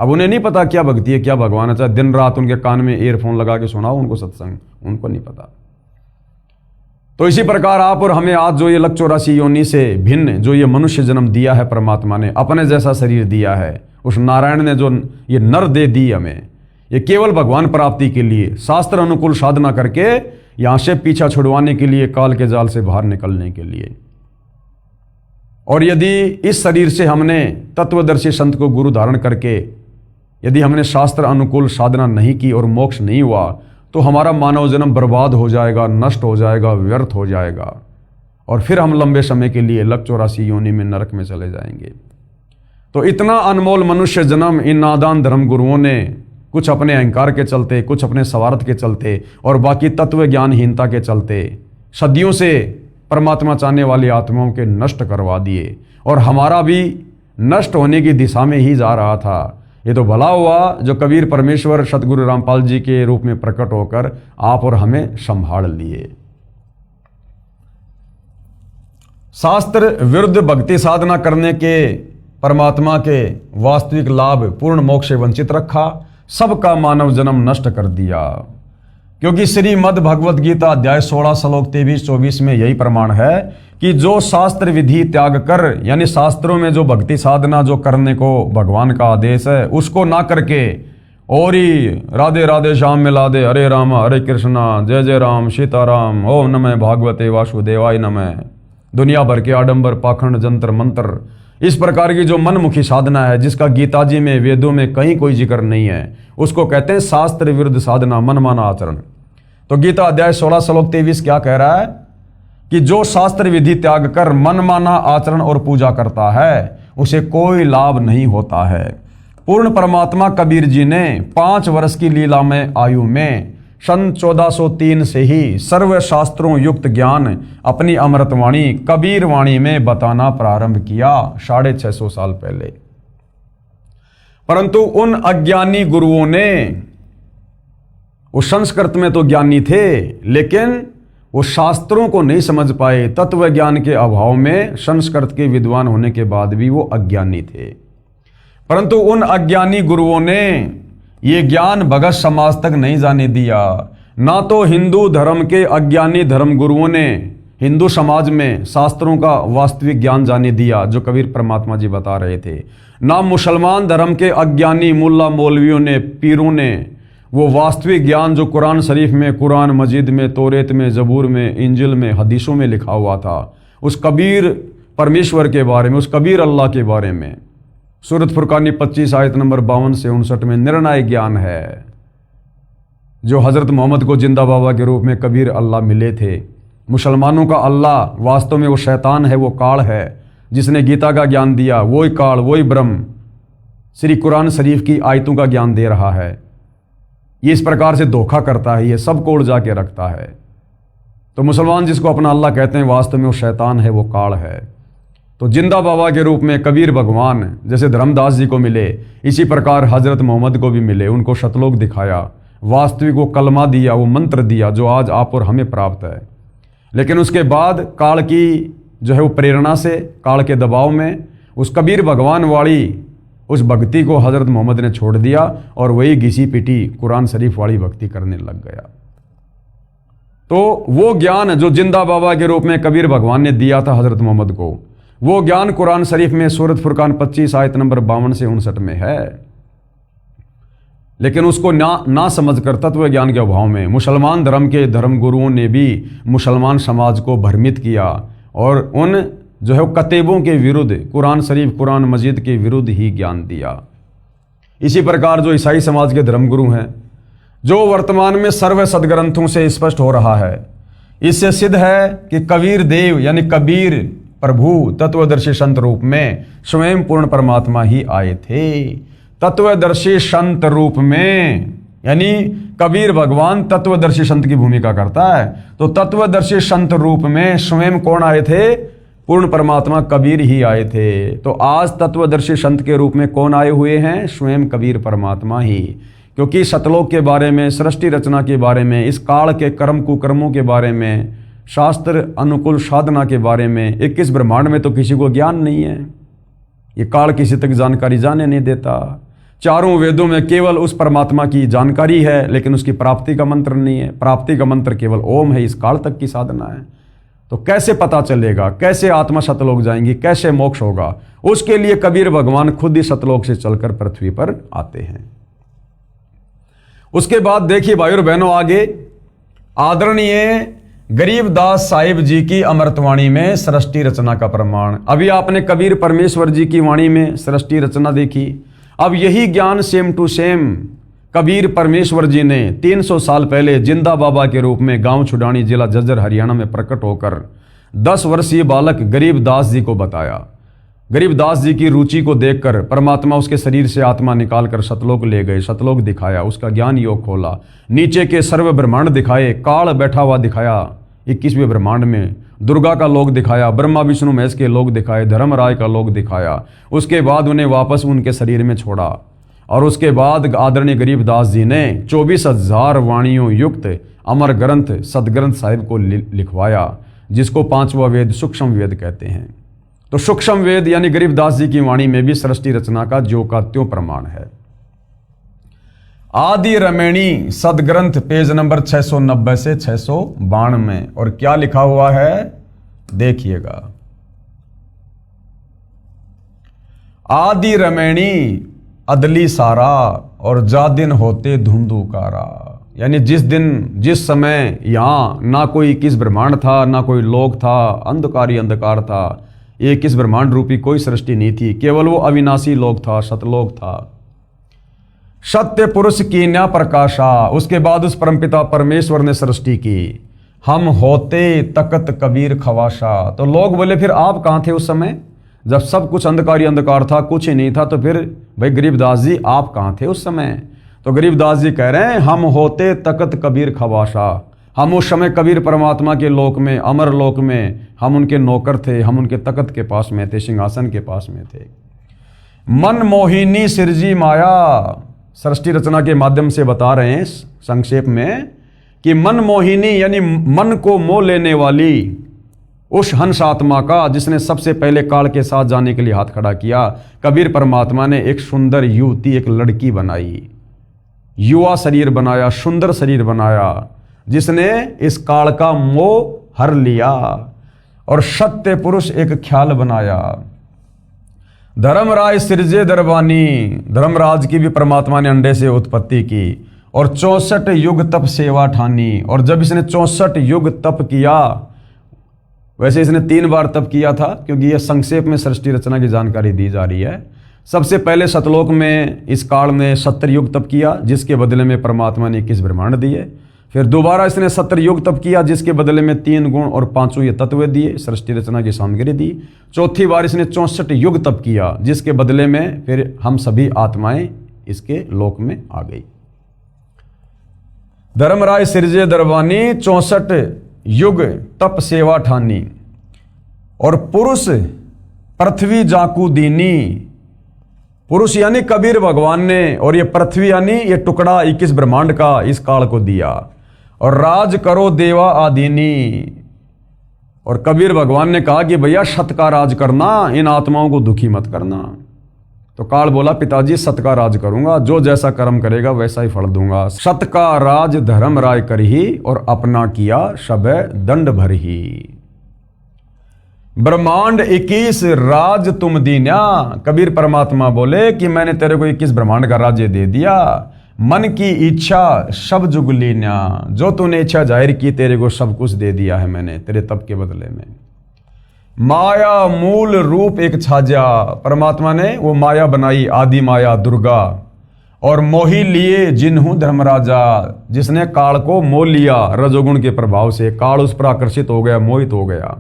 अब उन्हें नहीं पता क्या भक्ति है, क्या भगवान है। चाहे दिन रात उनके कान में ईयरफोन लगा के सुनाओ उनको सत्संग, उनको नहीं पता। तो इसी प्रकार आप और हमें आज जो ये 184 योनि से भिन्न जो ये मनुष्य जन्म दिया है, परमात्मा ने अपने जैसा शरीर दिया है, उस नारायण ने जो ये नर दे दी हमें, ये केवल भगवान प्राप्ति के लिए, शास्त्र अनुकूल साधना करके यहां से पीछा छुड़वाने के लिए, काल के जाल से बाहर निकलने के लिए। और यदि इस शरीर से हमने तत्वदर्शी संत को गुरु धारण करके यदि हमने शास्त्र अनुकूल साधना नहीं की और मोक्ष नहीं हुआ, तो हमारा मानव जन्म बर्बाद हो जाएगा, नष्ट हो जाएगा, व्यर्थ हो जाएगा। और फिर हम लंबे समय के लिए 184 योनि में, नरक में चले जाएंगे। तो इतना अनमोल मनुष्य जन्म इन नादान धर्म गुरुओं ने कुछ अपने अहंकार के चलते, कुछ अपने स्वार्थ के चलते और बाकी तत्व ज्ञानहीनता के चलते सदियों से परमात्मा चाहने वाली आत्माओं के नष्ट करवा दिए। और हमारा भी नष्ट होने की दिशा में ही जा रहा था। ये तो भला हुआ जो कबीर परमेश्वर सतगुरु रामपाल जी के रूप में प्रकट होकर आप और हमें संभाल लिए। शास्त्र विरुद्ध भक्ति साधना करने के परमात्मा के वास्तविक लाभ, पूर्ण मोक्ष से वंचित रखा, सबका मानव जन्म नष्ट कर दिया। क्योंकि श्रीमद् भगवत गीता अध्याय 16 श्लोक 23-24 में यही प्रमाण है कि जो शास्त्र विधि त्याग कर, यानी शास्त्रों में जो भक्ति साधना जो करने को भगवान का आदेश है, उसको ना करके और ही राधे राधे श्याम मिला दे, हरे राम हरे कृष्णा, जय जय राम सीताराम, ओम नमः भागवते वासुदेवाय नमः, दुनिया भर के आडंबर, पाखंड, जंतर मंत्र, इस प्रकार की जो मनमुखी साधना है, जिसका गीता जी में, वेदों में कहीं कोई जिक्र नहीं है, उसको कहते हैं शास्त्र विरुद्ध साधना, मनमाना आचरण। तो गीता अध्याय 16 श्लोक 23 क्या कह रहा है कि जो शास्त्र विधि त्याग कर मनमाना आचरण और पूजा करता है उसे कोई लाभ नहीं होता है। पूर्ण परमात्मा कबीर जी ने 5 वर्ष की लीला में आयु में सन 1403 से ही सर्व शास्त्रों युक्त ज्ञान अपनी अमृतवाणी कबीर वाणी में बताना प्रारंभ किया, 650 साल पहले। परंतु उन अज्ञानी गुरुओं ने, वो संस्कृत में तो ज्ञानी थे लेकिन वो शास्त्रों को नहीं समझ पाए। तत्व ज्ञान के अभाव में संस्कृत के विद्वान होने के बाद भी वो अज्ञानी थे। परंतु उन अज्ञानी गुरुओं ने ये ज्ञान भगत समाज तक नहीं जाने दिया। ना तो हिंदू धर्म के अज्ञानी धर्म गुरुओं ने हिंदू समाज में शास्त्रों का वास्तविक ज्ञान जाने दिया जो कबीर परमात्मा जी बता रहे थे, ना मुसलमान धर्म के अज्ञानी मुल्ला मौलवियों ने, पीरों ने वो वास्तविक ज्ञान जो कुरान शरीफ में, कुरान मजीद में, तौरेत में, जबूर में, इंजिल में, हदीसों में लिखा हुआ था, उस कबीर परमेश्वर के बारे में, उस कबीर अल्लाह के बारे में। सूरत फुरकानी 25 आयत नंबर 52 से 59 में निर्णय ज्ञान है जो हजरत मोहम्मद को जिंदा बाबा के रूप में कबीर अल्लाह मिले थे। मुसलमानों का अल्लाह वास्तव में वो शैतान है, वो काल है जिसने गीता का ज्ञान दिया। वही काल, वही ब्रह्म श्री कुरान शरीफ की आयतों का ज्ञान दे रहा है। ये इस प्रकार से धोखा करता है, ये सबको उड़ जाके रखता है। तो मुसलमान जिसको अपना अल्लाह कहते हैं वास्तव में वो शैतान है, वो काल है। तो जिंदा बाबा के रूप में कबीर भगवान जैसे धर्मदास जी को मिले, इसी प्रकार हजरत मोहम्मद को भी मिले। उनको शतलोक दिखाया, वास्तविक वो कलमा दिया, वो मंत्र दिया जो आज आप और हमें प्राप्त है। लेकिन उसके बाद काल की जो है वो प्रेरणा से, काल के दबाव में उस कबीर भगवान वाली उस भक्ति को हजरत मोहम्मद ने छोड़ दिया और वही घिसी पिटी कुरान शरीफ वाली भक्ति करने लग गया। तो वो ज्ञान जो जिंदा बाबा के रूप में कबीर भगवान ने दिया था हजरत मोहम्मद को, वो ज्ञान कुरान शरीफ में सूरत फुरकान 25 आयत नंबर 52 से 59 में है। लेकिन उसको ना समझकर तत्व ज्ञान के अभाव में मुसलमान धर्म के धर्म गुरुओं ने भी मुसलमान समाज को भ्रमित किया और उन जो है कतेबों के विरुद्ध, कुरान शरीफ, कुरान मजीद के विरुद्ध ही ज्ञान दिया। इसी प्रकार जो ईसाई समाज के धर्मगुरु हैं, जो वर्तमान में सर्व सदग्रंथों से स्पष्ट हो रहा है, इससे सिद्ध है कि कबीर देव यानी कबीर प्रभु तत्वदर्शी संत रूप में स्वयं पूर्ण परमात्मा ही आए थे। तत्वदर्शी संत रूप में यानी कबीर भगवान तत्वदर्शी संत की भूमिका करता है। तो तत्वदर्शी संत रूप में स्वयं कौन आए थे? पूर्ण परमात्मा कबीर ही आए थे। तो आज तत्वदर्शी संत के रूप में कौन आए हुए हैं? स्वयं कबीर परमात्मा ही। क्योंकि सतलोक के बारे में, सृष्टि रचना के बारे में, इस काल के कर्म कुकर्मों के बारे में, शास्त्र अनुकूल साधना के बारे में, 21 ब्रह्मांड में तो किसी को ज्ञान नहीं है। ये काल किसी तक जानकारी जाने नहीं देता। चारों वेदों में केवल उस परमात्मा की जानकारी है लेकिन उसकी प्राप्ति का मंत्र नहीं है। प्राप्ति का मंत्र केवल ओम है, इस काल तक की साधना है। तो कैसे पता चलेगा? कैसे आत्मा सतलोक जाएंगी? कैसे मोक्ष होगा? उसके लिए कबीर भगवान खुद ही सतलोक से चलकर पृथ्वी पर आते हैं। उसके बाद देखिए भाई और बहनों, आगे आदरणीय गरीबदास साहिब जी की अमृतवाणी में सृष्टि रचना का प्रमाण। अभी आपने कबीर परमेश्वर जी की वाणी में सृष्टि रचना देखी। अब यही ज्ञान सेम टू सेम कबीर परमेश्वर जी ने 300 साल पहले जिंदा बाबा के रूप में गांव छुडानी, जिला झज्जर, हरियाणा में प्रकट होकर 10 वर्षीय बालक गरीबदास जी को बताया। गरीबदास जी की रुचि को देखकर परमात्मा उसके शरीर से आत्मा निकालकर सतलोक ले गए। सतलोक दिखाया, उसका ज्ञान योग खोला, नीचे के सर्व ब्रह्मांड दिखाए, काल बैठा हुआ दिखाया 21वें ब्रह्मांड में, दुर्गा का लोक दिखाया, ब्रह्मा विष्णु महेश के लोक दिखाए, धर्मराय का लोक दिखाया। उसके बाद उन्हें वापस उनके शरीर में छोड़ा और उसके बाद आदरणीय गरीबदास जी ने 24,000 वाणियों युक्त अमर ग्रंथ सदग्रंथ साहिब को लिखवाया, जिसको 5वां वेद सूक्ष्म वेद कहते हैं। तो सूक्ष्म वेद यानी गरीबदास जी की वाणी में भी सृष्टि रचना का ज्यों का त्यों प्रमाण है। आदि रमणी सदग्रंथ पेज नंबर 690 से 692 में, और क्या लिखा हुआ है देखिएगा। आदि रमणी अदली सारा और जा दिन होते धुंधुकारा। यानी जिस दिन जिस समय यहाँ ना कोई 21 ब्रह्मांड था, ना कोई लोक था, अंधकार ही अंधकार था, ये 21 ब्रह्मांड रूपी कोई सृष्टि नहीं थी, केवल वो अविनाशी लोक था, सतलोक था। सत्य पुरुष की न्या प्रकाशा, उसके बाद उस परमपिता परमेश्वर ने सृष्टि की। हम होते तकत कबीर खवाशा, तो लोग बोले फिर आप कहाँ थे उस समय जब सब कुछ अंधकार ही अंधकार था, कुछ ही नहीं था, तो फिर भाई गरीबदास जी आप कहाँ थे उस समय? तो गरीबदास जी कह रहे हैं हम होते तकत कबीर खवाशा, हम उस समय कबीर परमात्मा के लोक में, अमर लोक में हम उनके नौकर थे, हम उनके तकत के पास में थे, सिंहासन के पास में थे। मन मोहिनी सिरजी माया, सृष्टि रचना के माध्यम से बता रहे हैं संक्षेप में कि मन मोहिनी यानी मन को मोह लेने वाली उस हंस आत्मा का जिसने सबसे पहले काल के साथ जाने के लिए हाथ खड़ा किया, कबीर परमात्मा ने एक सुंदर युवती, एक लड़की बनाई, युवा शरीर बनाया, सुंदर शरीर बनाया, जिसने इस काल का मोह हर लिया और सत्य पुरुष एक ख्याल बनाया। धर्मराज सिरजे दरबानी, धर्मराज की भी परमात्मा ने अंडे से उत्पत्ति की और 64 युग तप सेवा ठानी। और जब इसने 64 युग तप किया, वैसे इसने 3 बार तप किया था क्योंकि यह संक्षेप में सृष्टि रचना की जानकारी दी जा रही है। सबसे पहले सतलोक में इस काल ने 70 युग तप किया, जिसके बदले में परमात्मा ने 21 ब्रह्मांड दिए। फिर दोबारा इसने 70 युग तप किया, जिसके बदले में 3 गुण और 5 ये तत्व दिए, सृष्टि रचना की सामग्री दी। चौथी बार इसने 64 युग तप किया, जिसके बदले में फिर हम सभी आत्माएं इसके लोक में आ गई। धर्मराज सिरजे दरबानी 64 युग तप सेवा ठानी और पुरुष पृथ्वी जाकू दीनी, पुरुष यानी कबीर भगवान ने, और ये पृथ्वी यानी ये टुकड़ा 21 ब्रह्मांड का इस काल को दिया। और राज करो देवा आदीनी, और कबीर भगवान ने कहा कि भैया सत का राज करना, इन आत्माओं को दुखी मत करना। तो काल बोला पिताजी सत का राज करूंगा, जो जैसा कर्म करेगा वैसा ही फल दूंगा। सत का राज धर्म राय कर ही और अपना किया शबे दंड भर ही। ब्रह्मांड 21 राज तुम दीन्या, कबीर परमात्मा बोले कि मैंने तेरे को 21 ब्रह्मांड का राज्य दे दिया। मन की इच्छा सब जुग लीन्या, जो तूने इच्छा जाहिर की तेरे को सब कुछ दे दिया है मैंने तेरे तप के बदले में। माया मूल रूप एक छाजा, परमात्मा ने वो माया बनाई, आदि माया दुर्गा, और मोही लिए जिन्हू धर्मराजा, जिसने काल को मोह लिया रजोगुण के प्रभाव से, काल उस पर आकर्षित हो गया, मोहित हो गया।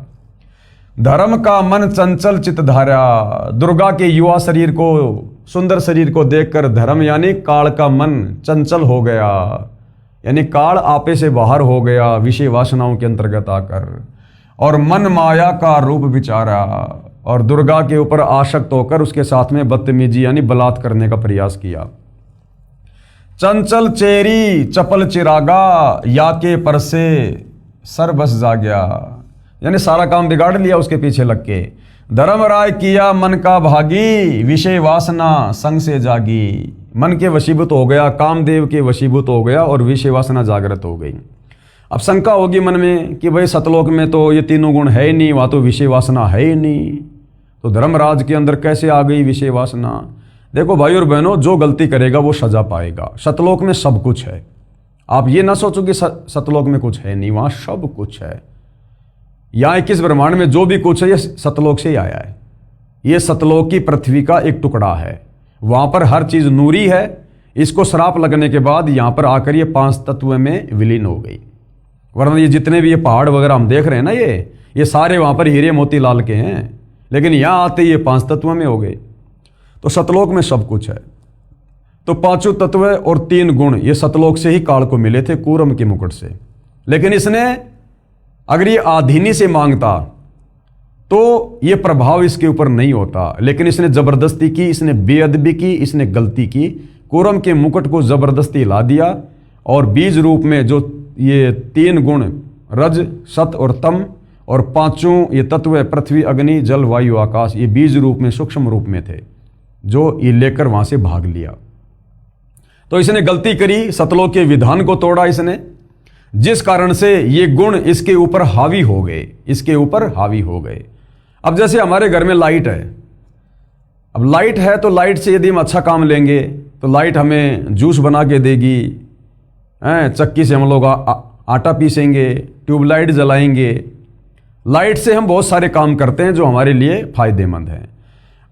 धर्म का मन चंचल चित धारा, दुर्गा के युवा शरीर को, सुंदर शरीर को देखकर धर्म यानी काल का मन चंचल हो गया, यानी काल आपे से बाहर हो गया विषय वासनाओं के अंतर्गत आकर, और मन माया का रूप विचारा, और दुर्गा के ऊपर आसक्त होकर उसके साथ में बदतमीजी यानी बलात् करने का प्रयास किया। चंचल चेरी चपल चिरागा, या के पर से सर बस जा गया, यानी सारा काम बिगाड़ लिया उसके पीछे लग के। धर्म राय किया मन का भागी, विषय वासना संग से जागी, मन के वशीभूत हो गया, कामदेव के वशीभूत हो गया और विषय वासना जागृत हो गई। अब शंका होगी मन में कि भाई सतलोक में तो ये तीनों गुण है ही नहीं, वहाँ तो विषय वासना है ही नहीं, तो धर्मराज के अंदर कैसे आ गई विषय वासना? देखो भाई और बहनों, जो गलती करेगा वो सजा पाएगा। सतलोक में सब कुछ है, आप ये ना सोचो कि सतलोक में कुछ है नहीं, वहाँ सब कुछ है। यहाँ 21 ब्रह्मांड में जो भी कुछ है ये सतलोक से ही आया है। ये सतलोक की पृथ्वी का एक टुकड़ा है, वहाँ पर हर चीज़ नूरी है। इसको श्राप लगने के बाद यहाँ पर आकर ये 5 तत्व में विलीन हो गई, वरना ये जितने भी ये पहाड़ वगैरह हम देख रहे हैं ना, ये सारे वहाँ पर हीरे मोती लाल के हैं, लेकिन यहाँ आते ये 5 तत्व में हो गए। तो सतलोक में सब कुछ है। तो 5 तत्व और 3 गुण ये सतलोक से ही काल को मिले थे, कूर्म के मुकुट से। लेकिन इसने अगर ये आधीनी से मांगता तो ये प्रभाव इसके ऊपर नहीं होता, लेकिन इसने जबरदस्ती की, इसने बेअदबी की, इसने गलती की, कूर्म के मुकुट को जबरदस्ती ला दिया, और बीज रूप में जो ये 3 गुण रज सत और तम और 5 ये तत्व पृथ्वी अग्नि जल वायु आकाश, ये बीज रूप में सूक्ष्म रूप में थे, जो ये लेकर वहां से भाग लिया। तो इसने गलती करी, सतलोक के विधान को तोड़ा इसने, जिस कारण से ये गुण इसके ऊपर हावी हो गए, इसके ऊपर हावी हो गए। अब जैसे हमारे घर में लाइट है, अब लाइट है तो लाइट से यदि हम अच्छा काम लेंगे तो लाइट हमें जूस बना के देगी, चक्की से हम लोग आटा पीसेंगे, ट्यूबलाइट जलाएंगे। लाइट से हम बहुत सारे काम करते हैं जो हमारे लिए फायदेमंद हैं।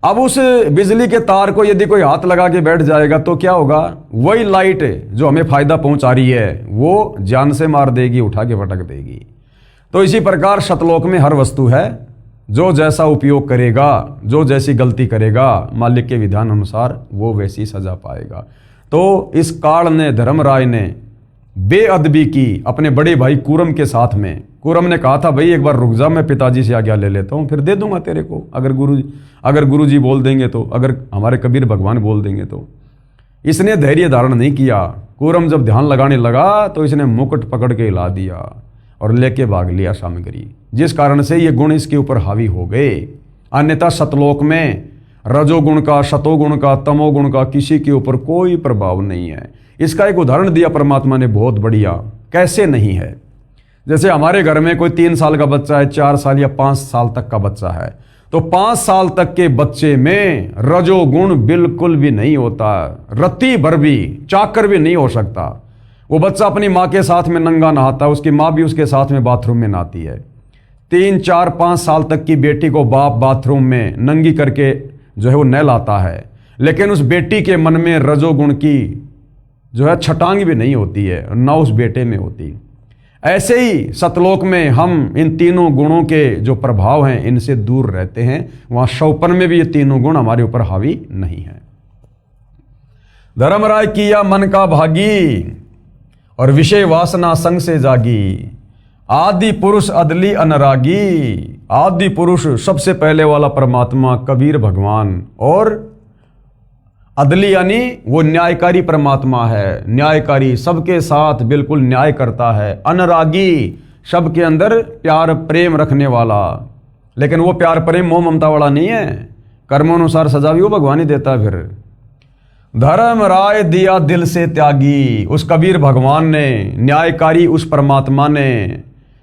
अब उस बिजली के तार को यदि कोई हाथ लगा के बैठ जाएगा तो क्या होगा? वही लाइट जो हमें फायदा पहुंचा रही है वो जान से मार देगी, उठा के पटक देगी। तो इसी प्रकार सतलोक में हर वस्तु है, जो जैसा उपयोग करेगा, जो जैसी गलती करेगा, मालिक के विधान अनुसार वो वैसी सजा पाएगा। तो इस काल ने, धर्मराय ने बेअदबी की अपने बड़े भाई कूरम के साथ में। कूरम ने कहा था भाई एक बार रुक जा, मैं पिताजी से आज्ञा ले लेता हूँ, फिर दे दूंगा तेरे को, अगर गुरुजी बोल देंगे तो, अगर हमारे कबीर भगवान बोल देंगे तो। इसने धैर्य धारण नहीं किया। कूरम जब ध्यान लगाने लगा तो इसने मुकुट पकड़ के हिला दिया और लेके भाग लिया सामग्री, जिस कारण से ये गुण इसके ऊपर हावी हो गए। अन्यथा सतलोक में रजोगुण का, सतोगुण का, तमोगुण का किसी के ऊपर कोई प्रभाव नहीं है। इसका एक उदाहरण दिया परमात्मा ने, बहुत बढ़िया। कैसे नहीं है? जैसे हमारे घर में कोई 3 साल का बच्चा है, 4 साल या 5 साल तक का बच्चा है, तो 5 साल तक के बच्चे में रजोगुण बिल्कुल भी नहीं होता, रत्ती भर भी, चाकर भी नहीं हो सकता। वो बच्चा अपनी माँ के साथ में नंगा नहाता है, उसकी माँ भी उसके साथ में बाथरूम में नहाती है। 3, 4, 5 साल तक की बेटी को बाप बाथरूम में नंगी करके जो है वो नहलाता है, लेकिन उस बेटी के मन में रजोगुण की जो है छटांग भी नहीं होती है, ना उस बेटे में होती। ऐसे ही सतलोक में हम इन तीनों गुणों के जो प्रभाव हैं इनसे दूर रहते हैं। वहां शौपन में भी ये तीनों गुण हमारे ऊपर हावी नहीं है। धर्मराय किया मन का भागी और विषय वासना संग से जागी। आदि पुरुष अदली अनरागी। आदि पुरुष सबसे पहले वाला परमात्मा कबीर भगवान, और अदली यानी वो न्यायकारी परमात्मा है। न्यायकारी, सबके साथ बिल्कुल न्याय करता है। अनुरागी, सबके अंदर प्यार प्रेम रखने वाला, लेकिन वो प्यार प्रेम मोह ममता वाला नहीं है। कर्मानुसार सजा भी वो भगवान ही देता है। फिर धर्मराय दिया दिल से त्यागी। उस कबीर भगवान ने, न्यायकारी उस परमात्मा ने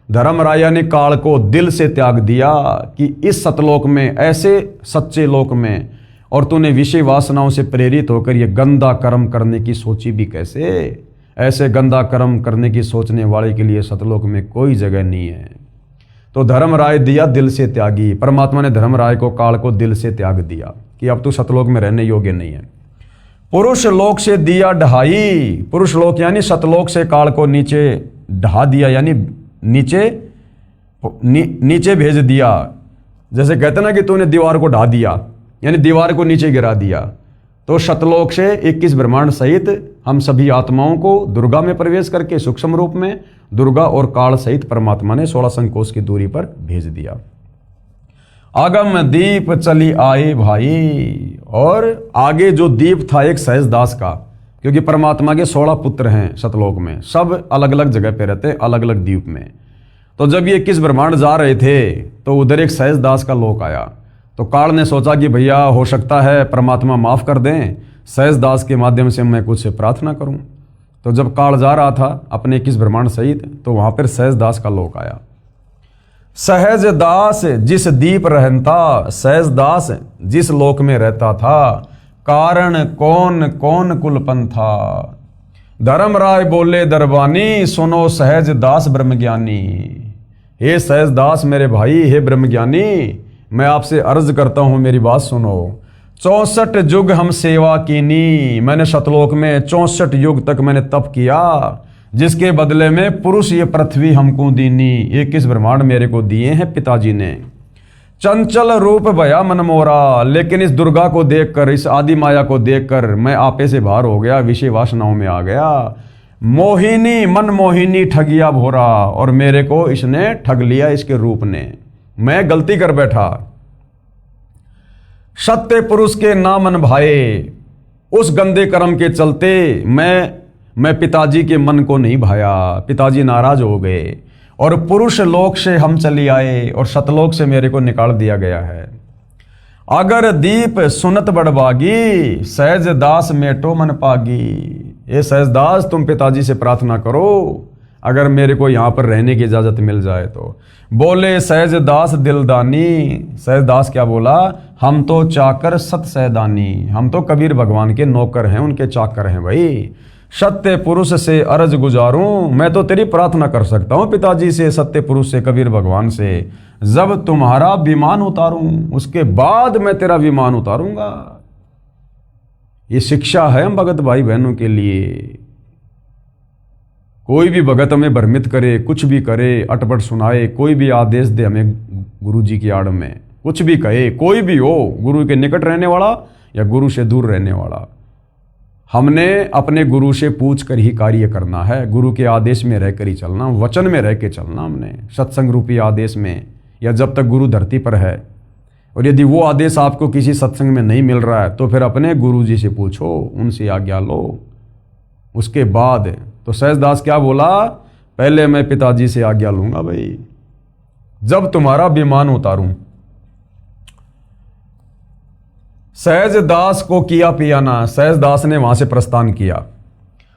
धर्मराया ने काल को दिल से त्याग दिया कि इस सतलोक में, ऐसे सच्चे लोक में, और तूने विषय वासनाओं से प्रेरित होकर ये गंदा कर्म करने की सोची भी कैसे? ऐसे गंदा कर्म करने की सोचने वाले के लिए सतलोक में कोई जगह नहीं है। तो धर्मराय दिया दिल से त्यागी। परमात्मा ने धर्मराय को, काल को दिल से त्याग दिया कि अब तू सतलोक में रहने योग्य नहीं है। पुरुष लोक से दिया ढहाई। पुरुष लोक यानी सतलोक से काल को नीचे ढहा दिया, यानी नीचे भेज दिया। जैसे कहते ना कि तूने दीवार को ढा दिया, यानी दीवार को नीचे गिरा दिया। तो सतलोक से 21 ब्रह्मांड सहित हम सभी आत्माओं को दुर्गा में प्रवेश करके सूक्ष्म रूप में दुर्गा और काल सहित परमात्मा ने 16 संकोश की दूरी पर भेज दिया। आगम दीप चली आए भाई। और आगे जो दीप था एक सहजदास का, क्योंकि परमात्मा के 16 पुत्र हैं सतलोक में, सब अलग अलग जगह पे रहते हैं, अलग अलग द्वीप में। तो जब ये 21 ब्रह्मांड जा रहे थे तो उधर एक सहजदास का लोक आया। तो काल ने सोचा कि भैया हो सकता है परमात्मा माफ़ कर दें, सहजदास के माध्यम से मैं कुछ प्रार्थना करूं। तो जब काल जा रहा था अपने 21 ब्रह्मांड सहित, तो वहां पर सहजदास का लोक आया। सहजदास जिस दीप रहता, सहजदास जिस लोक में रहता था, कारण कौन कौन कुलपन था। धर्मराय बोले दरबानी, सुनो सहजदास ब्रह्मज्ञानी। हे सहजदास मेरे भाई, हे ब्रह्मज्ञानी, मैं आपसे अर्ज करता हूं, मेरी बात सुनो। 64 युग हम सेवा कीनी। मैंने सतलोक में 64 युग तक मैंने तप किया, जिसके बदले में पुरुष ये पृथ्वी हमको दीनी। 21 ब्रह्मांड मेरे को दिए हैं पिताजी ने। चंचल रूप भया मन मोरा। लेकिन इस दुर्गा को देखकर, इस आदि माया को देखकर मैं आपे से बाहर हो गया, विषय वासनाओं में आ गया। मोहिनी मन मोहिनी ठगिया भोरा। और मेरे को इसने ठग लिया, इसके रूप ने। मैं गलती कर बैठा। सत्य पुरुष के ना मन भाए। उस गंदे कर्म के चलते मैं पिताजी के मन को नहीं भाया, पिताजी नाराज हो गए और पुरुष लोक से हम चली आए और सतलोक से मेरे को निकाल दिया गया है। अगर दीप सुनत बड़बागी, सहजदास मेटो मन पागी। ये सहजदास तुम पिताजी से प्रार्थना करो, अगर मेरे को यहाँ पर रहने की इजाज़त मिल जाए तो। बोले सहजदास दिलदानी। सहजदास क्या बोला? हम तो चाकर सत सहदानी। हम तो कबीर भगवान के नौकर हैं, उनके चाकर हैं भाई। सत्य पुरुष से अर्ज गुजारूं, मैं तो तेरी प्रार्थना कर सकता हूं पिताजी से, सत्य पुरुष से, कबीर भगवान से, जब तुम्हारा विमान उतारूं उसके बाद मैं तेरा विमान उतारूंगा। ये शिक्षा है हम भगत भाई बहनों के लिए। कोई भी भगत हमें भ्रमित करे, कुछ भी करे, अटपट सुनाए, कोई भी आदेश दे हमें गुरु जी की आड़ में, कुछ भी कहे, कोई भी हो, गुरु के निकट रहने वाला या गुरु से दूर रहने वाला, हमने अपने गुरु से पूछ कर ही कार्य करना है। गुरु के आदेश में रहकर ही चलना, वचन में रह के चलना हमने, सत्संग रूपी आदेश में, या जब तक गुरु धरती पर है। और यदि वो आदेश आपको किसी सत्संग में नहीं मिल रहा है तो फिर अपने गुरु जी से पूछो, उनसे आज्ञा लो। उसके बाद तो सहजदास क्या बोला, पहले मैं पिताजी से आज्ञा लूंगा भाई, जब तुम्हारा विमान उतारूं। सहजदास को किया पियाना, सहजदास ने वहां से प्रस्थान किया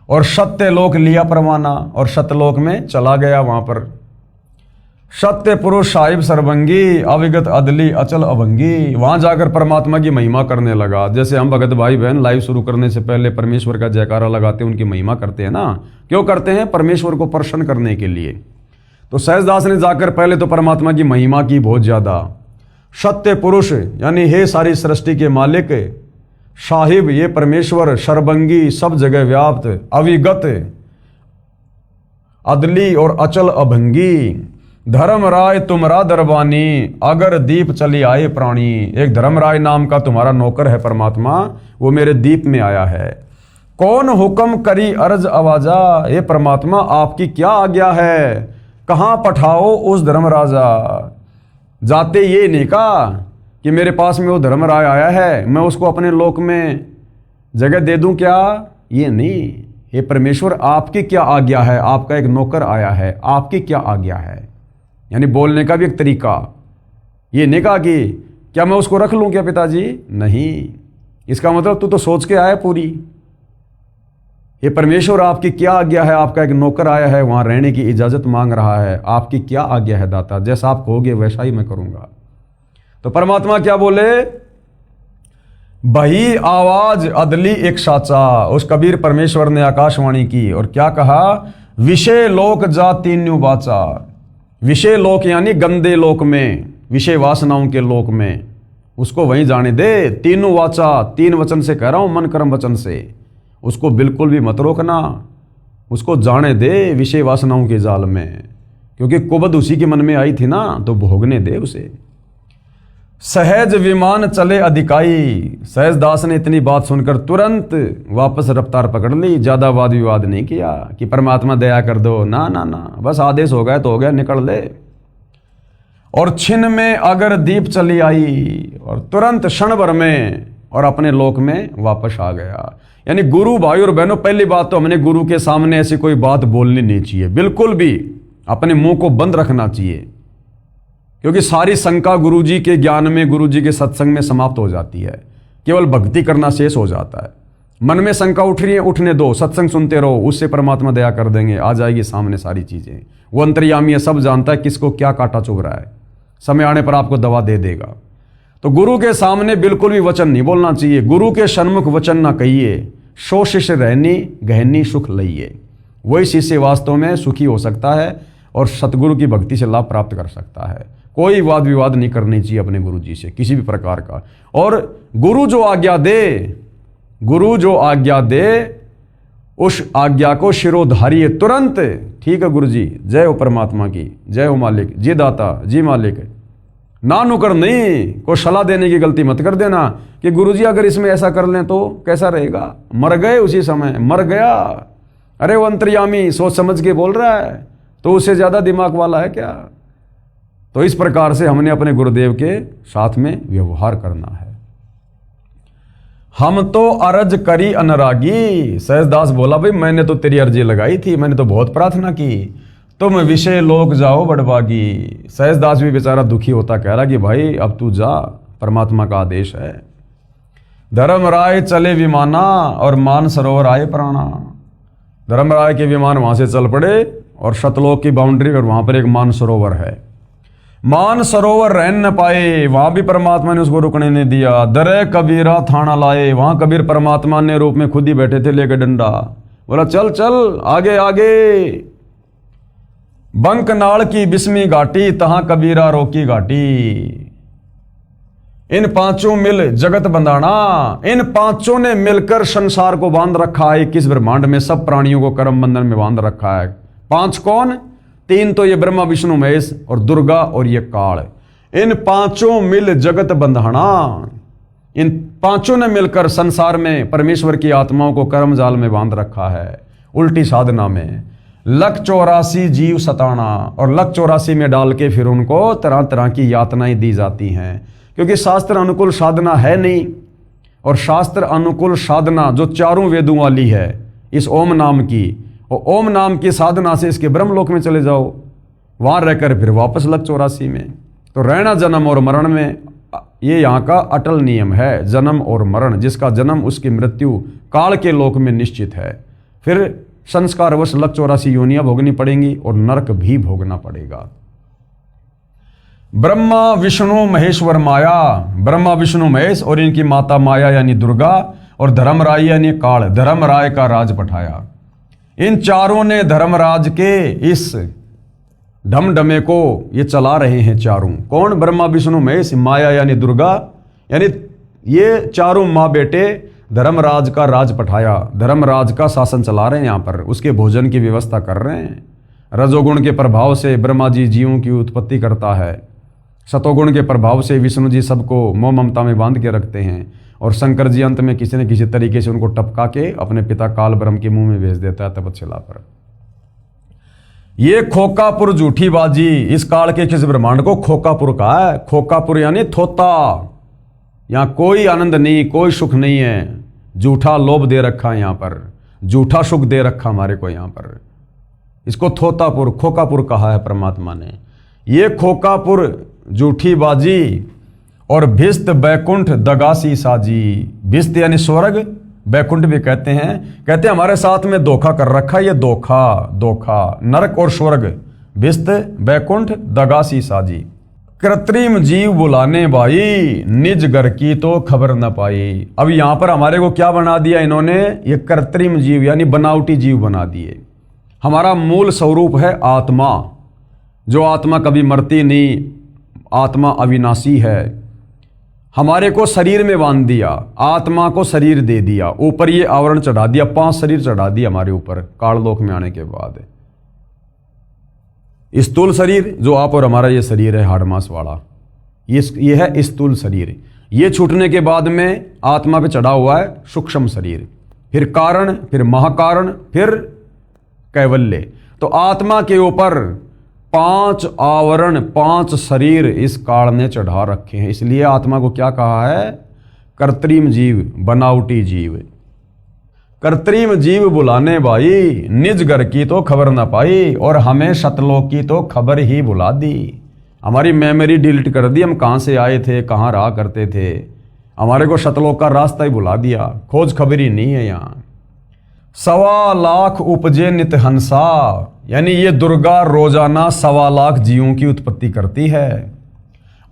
और सत्यलोक लिया परवाना और सत्यलोक में चला गया। वहां पर सत्य पुरुष साहिब सर्वंगी, अविगत अदली अचल अभंगी, वहां जाकर परमात्मा की महिमा करने लगा। जैसे हम भगत भाई बहन लाइव शुरू करने से पहले परमेश्वर का जयकारा लगाते हैं, उनकी महिमा करते हैं ना। क्यों करते हैं? परमेश्वर को प्रसन्न करने के लिए। तो सहजदास ने जाकर पहले तो परमात्मा की महिमा की बहुत ज्यादा। सत्य पुरुष यानी हे सारी सृष्टि के मालिक, साहिब ये परमेश्वर, सर्वंगी सब जगह व्याप्त, अविगत अदली और अचल अभंगी, धर्मराय तुमरा दरबानी, अगर दीप चली आए प्राणी। एक धर्मराय नाम का तुम्हारा नौकर है परमात्मा, वो मेरे दीप में आया है। कौन हुक्म करी अर्ज आवाजा, ये परमात्मा आपकी क्या आज्ञा है, कहां पठाओ उस धर्मराजा। जाते ये नहीं कहा कि मेरे पास में वो धर्मराय आया है, मैं उसको अपने लोक में जगह दे दूं क्या, ये नहीं। ये परमेश्वर आपकी क्या आज्ञा है, आपका एक नौकर आया है, आपकी क्या आज्ञा है। यानी बोलने का भी एक तरीका। ये नहीं कहा कि क्या मैं उसको रख लूं क्या पिताजी, नहीं। इसका मतलब तू तो सोच के आया पूरी। ये परमेश्वर आपकी क्या आज्ञा है, आपका एक नौकर आया है, वहां रहने की इजाजत मांग रहा है, आपकी क्या आज्ञा है दाता, जैसा आप कहोगे वैसा ही मैं करूंगा। तो परमात्मा क्या बोले, बही आवाज अदली एक साचा। उस कबीर परमेश्वर ने आकाशवाणी की और क्या कहा, विषय लोक जा तीन्यू बाचा। विषय लोक यानी गंदे लोक में, विषय वासनाओं के लोक में, उसको वहीं जाने दे। तीनों वाचा, तीन वचन से कह रहा हूं, मन कर्म वचन से। उसको बिल्कुल भी मत रोकना, उसको जाने दे विषय वासनाओं के जाल में, क्योंकि कुबद उसी के मन में आई थी ना, तो भोगने दे उसे। सहज विमान चले अधिकाई। सहजदास ने इतनी बात सुनकर तुरंत वापस रफ्तार पकड़ ली, ज्यादा वाद विवाद नहीं किया कि परमात्मा दया कर दो, ना ना ना, बस आदेश हो गया तो हो गया, निकल ले। और छिन में अगर दीप चली आई, और तुरंत क्षण भर में और अपने लोक में वापस आ गया। यानी गुरु भाई और बहनों, पहली बात तो हमने गुरु के सामने ऐसी कोई बात बोलनी नहीं चाहिए, बिल्कुल भी अपने मुंह को बंद रखना चाहिए, क्योंकि सारी शंका गुरुजी के ज्ञान में, गुरुजी के सत्संग में समाप्त हो जाती है। केवल भक्ति करना शेष हो जाता है। मन में शंका उठ रही है, उठने दो, सत्संग सुनते रहो, उससे परमात्मा दया कर देंगे, आ जाएगी सामने सारी चीजें। वो अंतर्यामी है, सब जानता है किसको क्या कांटा चुभ रहा है, समय आने पर आपको दवा दे देगा। तो गुरु के सामने बिल्कुल भी वचन नहीं बोलना चाहिए। गुरु के सन्मुख वचन ना कहिए, सो शिष्य रहनी गहनी सुख लइए। वही शिष्य वास्तव में सुखी हो सकता है और सतगुरु की भक्ति से लाभ प्राप्त कर सकता है। कोई वाद विवाद नहीं करनी चाहिए अपने गुरु जी से किसी भी प्रकार का। और गुरु जो आज्ञा दे, गुरु जो आज्ञा दे, उस आज्ञा को शिरोधारिये तुरंत। ठीक है गुरु जी, जय हो परमात्मा की, जय हो मालिक जी, दाता जी मालिक। ना नुकर नहीं, को सलाह देने की गलती मत कर देना कि गुरुजी अगर इसमें ऐसा कर लें तो कैसा रहेगा। मर गए उसी समय, मर गया। अरे वो अंतर्यामी सोच समझ के बोल रहा है, तो उससे ज्यादा दिमाग वाला है क्या। तो इस प्रकार से हमने अपने गुरुदेव के साथ में व्यवहार करना है। हम तो अर्ज करी अनरागी। सहजदास बोला, भाई मैंने तो तेरी अर्जी लगाई थी, मैंने तो बहुत प्रार्थना की, तुम विषय लोक जाओ बड़भागी। सहजदास भी बेचारा दुखी होता कह रहा कि भाई अब तू जा, परमात्मा का आदेश है। धर्मराय चले विमाना और मान सरोवर आए प्राणा। धर्मराय के विमान वहां से चल पड़े और सतलोक की बाउंड्री पर वहां पर एक मान सरोवर है। मान सरोवर रह न पाए, वहां भी परमात्मा ने उसको रुकने नहीं दिया। दरे कबीरा थाना लाए, वहां कबीर परमात्मा ने रूप में खुद ही बैठे थे लेकर डंडा। बोला चल चल आगे आगे। बंकनाल की बिस्मी घाटी, तहां कबीरा रोकी घाटी। इन पांचों मिल जगत बंधाना, इन पांचों ने मिलकर संसार को बांध रखा है। किस ब्रह्मांड में सब प्राणियों को कर्म बंधन में बांध रखा है। पांच कौन? तीन तो ये ब्रह्मा विष्णु महेश और दुर्गा और ये काल। इन पांचों मिल जगत बंधाना, इन पांचों ने मिलकर संसार में परमेश्वर की आत्माओं को कर्म जाल में बांध रखा है। उल्टी साधना में 184 जीव सताना, और 184 में डाल के फिर उनको तरह तरह की यातनाएं दी जाती हैं, क्योंकि शास्त्र अनुकूल साधना है नहीं। और शास्त्र अनुकूल साधना जो चारों वेदों वाली है, इस ओम नाम की, और ओम नाम की साधना से इसके ब्रह्मलोक में चले जाओ, वहां रहकर फिर वापस 184 में। तो रहना जन्म और मरण में, ये यहाँ का अटल नियम है, जन्म और मरण। जिसका जन्म उसकी मृत्यु काल के लोक में निश्चित है। फिर संस्कारवश 184 योनियां भोगनी पड़ेंगी और नरक भी भोगना पड़ेगा। ब्रह्मा विष्णु महेश्वर माया, ब्रह्मा विष्णु महेश और इनकी माता माया यानी दुर्गा, और धर्मराय यानी काल, धर्मराय का राज पठाया। इन चारों ने धर्मराज के इस ढमढमे को ये चला रहे हैं चारों। कौन? ब्रह्मा विष्णु महेश, माया यानी दुर्गा, यानी ये चारों माँ बेटे धर्मराज का राज पठाया, धर्मराज का शासन चला रहे हैं। यहाँ पर उसके भोजन की व्यवस्था कर रहे हैं। रजोगुण के प्रभाव से ब्रह्मा जी जीवों की उत्पत्ति करता है, सतोगुण के प्रभाव से विष्णु जी सबको मोह ममता में बांध के रखते हैं, और शंकर जी अंत में किसी न किसी तरीके से उनको टपका के अपने पिता काल ब्रह्म के मुंह में भेज देता है तपस्या पर। ये खोकापुर झूठी बाजी, इस काल के किस ब्रह्मांड को खोकापुर कहा है। खोकापुर यानी थोता, यहां कोई आनंद नहीं, कोई सुख नहीं है। झूठा लोभ दे रखा है यहाँ पर, झूठा सुख दे रखा हमारे को यहाँ पर। इसको थोतापुर, खोकापुर कहा है परमात्मा ने। ये खोकापुर झूठी बाजी, और भिस्त बैकुंठ दगासी साजी। भिस्त यानी स्वर्ग, बैकुंठ भी कहते हैं हमारे साथ में धोखा कर रखा। ये धोखा नरक और स्वर्ग, भिस्त बैकुंठ दगासी साजी। कृत्रिम जीव बुलाने भाई, निज घर की तो खबर न पाई। अब यहां पर हमारे को क्या बना दिया इन्होंने? ये कृत्रिम जीव यानी बनावटी जीव बना दिए। हमारा मूल स्वरूप है आत्मा, जो आत्मा कभी मरती नहीं, आत्मा अविनाशी है। हमारे को शरीर में बांध दिया, आत्मा को शरीर दे दिया, ऊपर ये आवरण चढ़ा दिया, 5 शरीर चढ़ा दिया हमारे ऊपर काललोक में आने के बाद। स्थूल शरीर जो आप और हमारा ये शरीर है हाड़ मांस वाला, ये है स्थूल शरीर। ये छूटने के बाद में आत्मा पे चढ़ा हुआ है सूक्ष्म शरीर, फिर कारण, फिर महाकारण, फिर कैवल्य। तो आत्मा के ऊपर 5 आवरण, 5 शरीर इस काल ने चढ़ा रखे हैं। इसलिए आत्मा को क्या कहा है? कृत्रिम जीव, बनावटी जीव। कृत्रिम जीव बुलाने भाई, निज घर की तो खबर ना पाई, और हमें सतलोक की तो खबर ही बुला दी। हमारी मेमोरी डिलीट कर दी, हम कहाँ से आए थे, कहाँ रहा करते थे। हमारे को सतलोक का रास्ता ही बुला दिया, खोज खबर ही नहीं है यहाँ। 1.25 लाख उपजे नित हंसा, यानी ये दुर्गा रोजाना 1.25 लाख जीवों की उत्पत्ति करती है,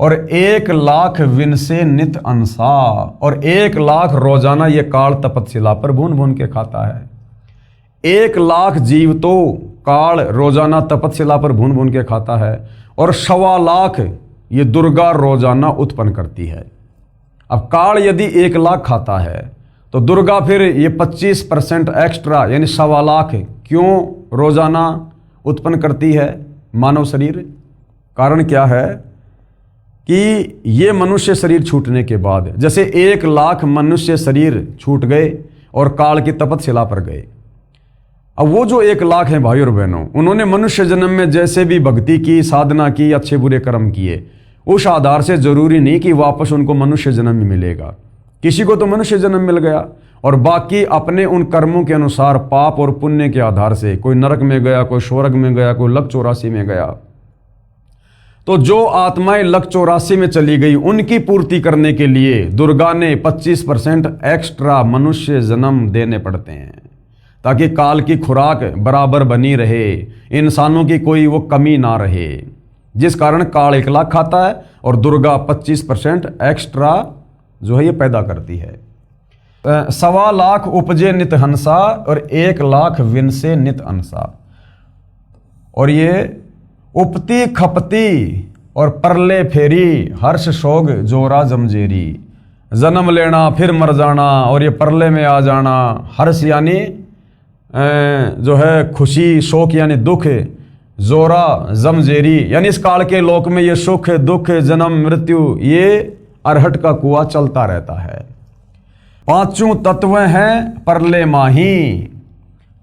और 1 लाख विन से नित अंसा, और 1 लाख रोजाना ये काल तपस्या पर भून भून के खाता है। 1 लाख जीव तो काल रोजाना तपस्या पर भून भून के खाता है, और 1.25 लाख ये दुर्गा रोजाना उत्पन्न करती है। अब काल यदि 1 लाख खाता है तो दुर्गा फिर ये 25% एक्स्ट्रा यानी 1.25 लाख क्यों रोजाना उत्पन्न करती है मानव शरीर? कारण क्या है कि ये मनुष्य शरीर छूटने के बाद, जैसे 1 लाख मनुष्य शरीर छूट गए और काल की तपस्या पर गए, अब वो जो 1 लाख हैं भाई और बहनों, उन्होंने मनुष्य जन्म में जैसे भी भक्ति की, साधना की, अच्छे बुरे कर्म किए, उस आधार से जरूरी नहीं कि वापस उनको मनुष्य जन्म ही मिलेगा। किसी को तो मनुष्य जन्म मिल गया, और बाकी अपने उन कर्मों के अनुसार पाप और पुण्य के आधार से कोई नरक में गया, कोई स्वर्ग में गया, कोई 184 में गया। तो जो आत्माएं 184 में चली गई, उनकी पूर्ति करने के लिए दुर्गा ने 25% एक्स्ट्रा मनुष्य जन्म देने पड़ते हैं, ताकि काल की खुराक बराबर बनी रहे, इंसानों की कोई वो कमी ना रहे। जिस कारण काल 1 लाख खाता है और दुर्गा 25% एक्स्ट्रा जो है ये पैदा करती है। सवा लाख उपजे नित हंसा और 1 लाख विनसे नित अंसा। और ये उपती खपती और परले फेरी हर्ष शोग जोरा जमजेरी। जन्म लेना फिर मर जाना और ये परले में आ जाना। हर्ष यानी जो है खुशी, शोक यानी दुख, जोरा जमजेरी यानी इस काल के लोक में ये सुख दुख जन्म मृत्यु ये अरहट का कुआं चलता रहता है। पांचों तत्व हैं परले माही।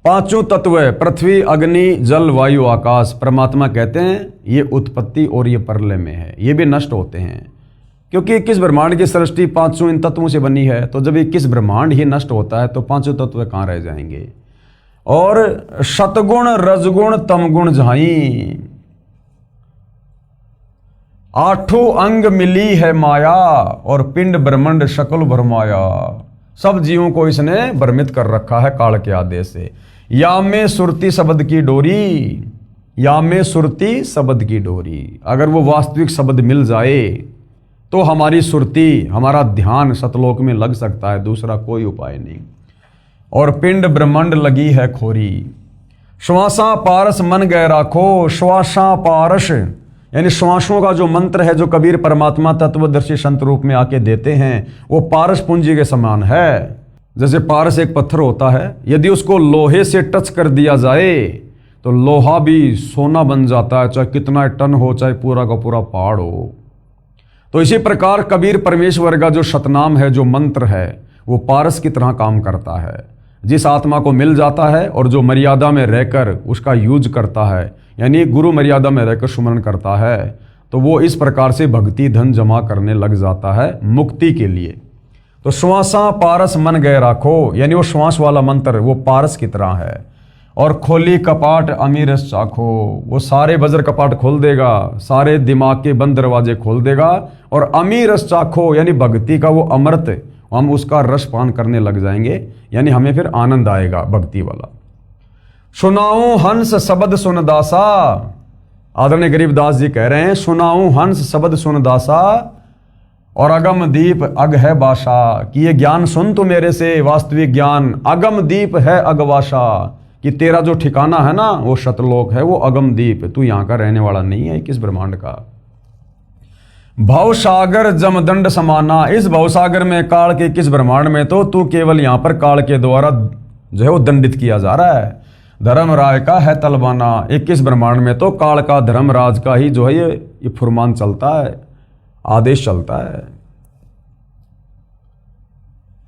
पांचों तत्व पृथ्वी अग्नि जल वायु आकाश, परमात्मा कहते हैं ये उत्पत्ति और ये परलय में है, ये भी नष्ट होते हैं। क्योंकि 21 ब्रह्मांड की सृष्टि पांचों इन तत्वों से बनी है, तो जब 21 ब्रह्मांड ही नष्ट होता है तो पांचों तत्व कहाँ रह जाएंगे। और शतगुण रजगुण तमगुण झाई, 8 अंग मिली है माया और पिंड ब्रह्मांड शकल भरमाया। सब जीवों को इसने भ्रमित कर रखा है काल के आदेश से। या में सुरती शब्द की डोरी, या में सुरती शब्द की डोरी, अगर वो वास्तविक शब्द मिल जाए तो हमारी सुरती हमारा ध्यान सतलोक में लग सकता है, दूसरा कोई उपाय नहीं। और पिंड ब्रह्मांड लगी है खोरी, श्वासा पारस मन गए राखो। श्वासा पारस यानी श्वासों का जो मंत्र है जो कबीर परमात्मा तत्वदर्शी संत रूप में आके देते हैं वो पारस पूंजी के समान है। जैसे पारस एक पत्थर होता है, यदि उसको लोहे से टच कर दिया जाए तो लोहा भी सोना बन जाता है, चाहे कितना टन हो, चाहे पूरा का पूरा पहाड़ हो। तो इसी प्रकार कबीर परमेश्वर का जो शतनाम है, जो मंत्र है, वो पारस की तरह काम करता है। जिस आत्मा को मिल जाता है और जो मर्यादा में रहकर उसका यूज करता है, यानी गुरु मर्यादा में रहकर सुमरण करता है, तो वो इस प्रकार से भक्ति धन जमा करने लग जाता है मुक्ति के लिए। तो श्वासा पारस मन गए राखो, यानी वो श्वास वाला मंत्र वो पारस की तरह है। और खोली कपाट अमीरस चाखो, वो सारे वज्र कपाट खोल देगा, सारे दिमाग के बंद दरवाजे खोल देगा। और अमीरस चाखो यानी भक्ति का वो अमृत, हम उसका रस पान करने लग जाएंगे, यानी हमें फिर आनंद आएगा भक्ति वाला। सुनाऊं हंस शब्द सुन दासा, आदरणीय गरीबदास जी कह रहे हैं सुनाऊं हंस शब्द सुन दासा और अगम दीप अग है बाशा, कि ये ज्ञान सुन तो मेरे से वास्तविक ज्ञान। अगम दीप है अगवाशा, कि तेरा जो ठिकाना है ना वो शतलोक है, वो अगम दीप, तू यहाँ का रहने वाला नहीं है 21 ब्रह्मांड का। भवसागर जमदंड समाना, इस भवसागर में काल के 21 ब्रह्मांड में तो तू केवल यहाँ पर काल के द्वारा जो है वो दंडित किया जा रहा है। धर्मराय का है तलबाना, 21 ब्रह्मांड में तो काल का धर्मराज का ही जो है ये फुरमान चलता है, आदेश चलता है।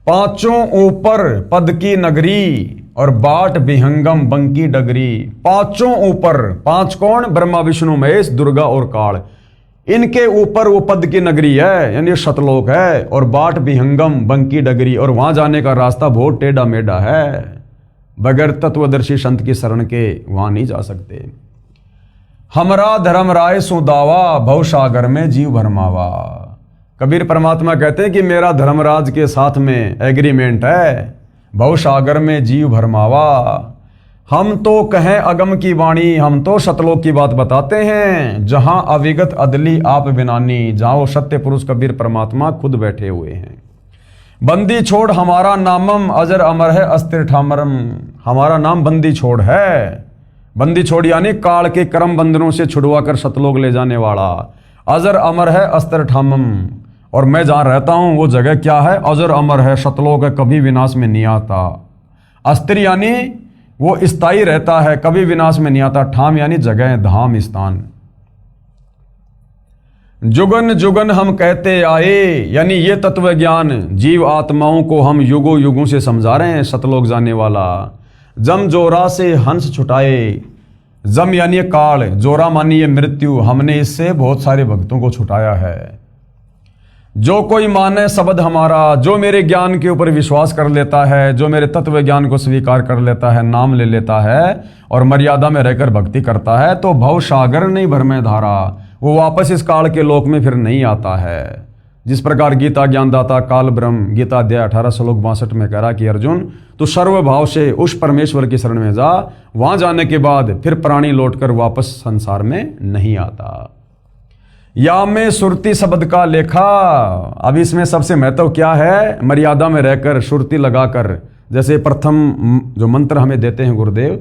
पांचों ऊपर पद की नगरी और बाट विहंगम बंकी डगरी। पांचों ऊपर, पांच कौन? ब्रह्मा विष्णु महेश दुर्गा और काल, इनके ऊपर वो पद की नगरी है, यानी शतलोक है। और बाट विहंगम बंकी डगरी, और वहां जाने का रास्ता बहुत टेढ़ा मेढ़ा है, बगैर तत्वदर्शी संत की शरण के वहां नहीं जा सकते। हमरा धर्म राय सुदावा भवसागर में जीव भरमावा, कबीर परमात्मा कहते हैं कि मेरा धर्मराज के साथ में एग्रीमेंट है, भवसागर में जीव भरमावा। हम तो कहें अगम की वाणी, हम तो सतलोक की बात बताते हैं, जहां अविगत अदली आप बिनानी, जहां वो सत्य पुरुष कबीर परमात्मा खुद बैठे हुए हैं। बंदी छोड़ हमारा नामम अजर अमर है अस्थिर ठामरम, हमारा नाम बंदी छोड़ है। बंदी छोड़ यानी काल के कर्म बंधनों से छुड़वा कर सतलोक ले जाने वाला। अजर अमर है अस्थिर ठामम, और मैं जहां रहता हूं वो जगह क्या है? अजर अमर है, सतलोक है, कभी विनाश में नहीं आता। अस्थिर यानी वो स्थायी रहता है, कभी विनाश में नहीं आता। ठाम यानी जगह, धाम, स्थान। जुगन जुगन हम कहते आए, यानी ये तत्व ज्ञान जीव आत्माओं को हम युगों युगों से समझा रहे हैं सतलोक जाने वाला। जम जोरा से हंस छुटाए, जम यानी काल, जोरा मानी ये मृत्यु, हमने इससे बहुत सारे भक्तों को छुटाया है। जो कोई माने शब्द हमारा, जो मेरे ज्ञान के ऊपर विश्वास कर लेता है, जो मेरे तत्व ज्ञान को स्वीकार कर लेता है, नाम ले लेता है और मर्यादा में रहकर भक्ति करता है, तो भव सागर नहीं भर में धारा, वो वापस इस काल के लोक में फिर नहीं आता है। जिस प्रकार गीता ज्ञानदाता काल ब्रह्म गीता अध्याय 18 श्लोक 62 में कह रहा कि अर्जुन तू सर्वभाव से उस परमेश्वर की शरण में जा, वहां जाने के बाद फिर प्राणी लौटकर वापस संसार में नहीं आता। या में सुरती शब्द का लेखा। अब इसमें सबसे महत्व क्या है, मर्यादा में रहकर सुरती लगाकर, जैसे प्रथम जो मंत्र हमें देते हैं गुरुदेव,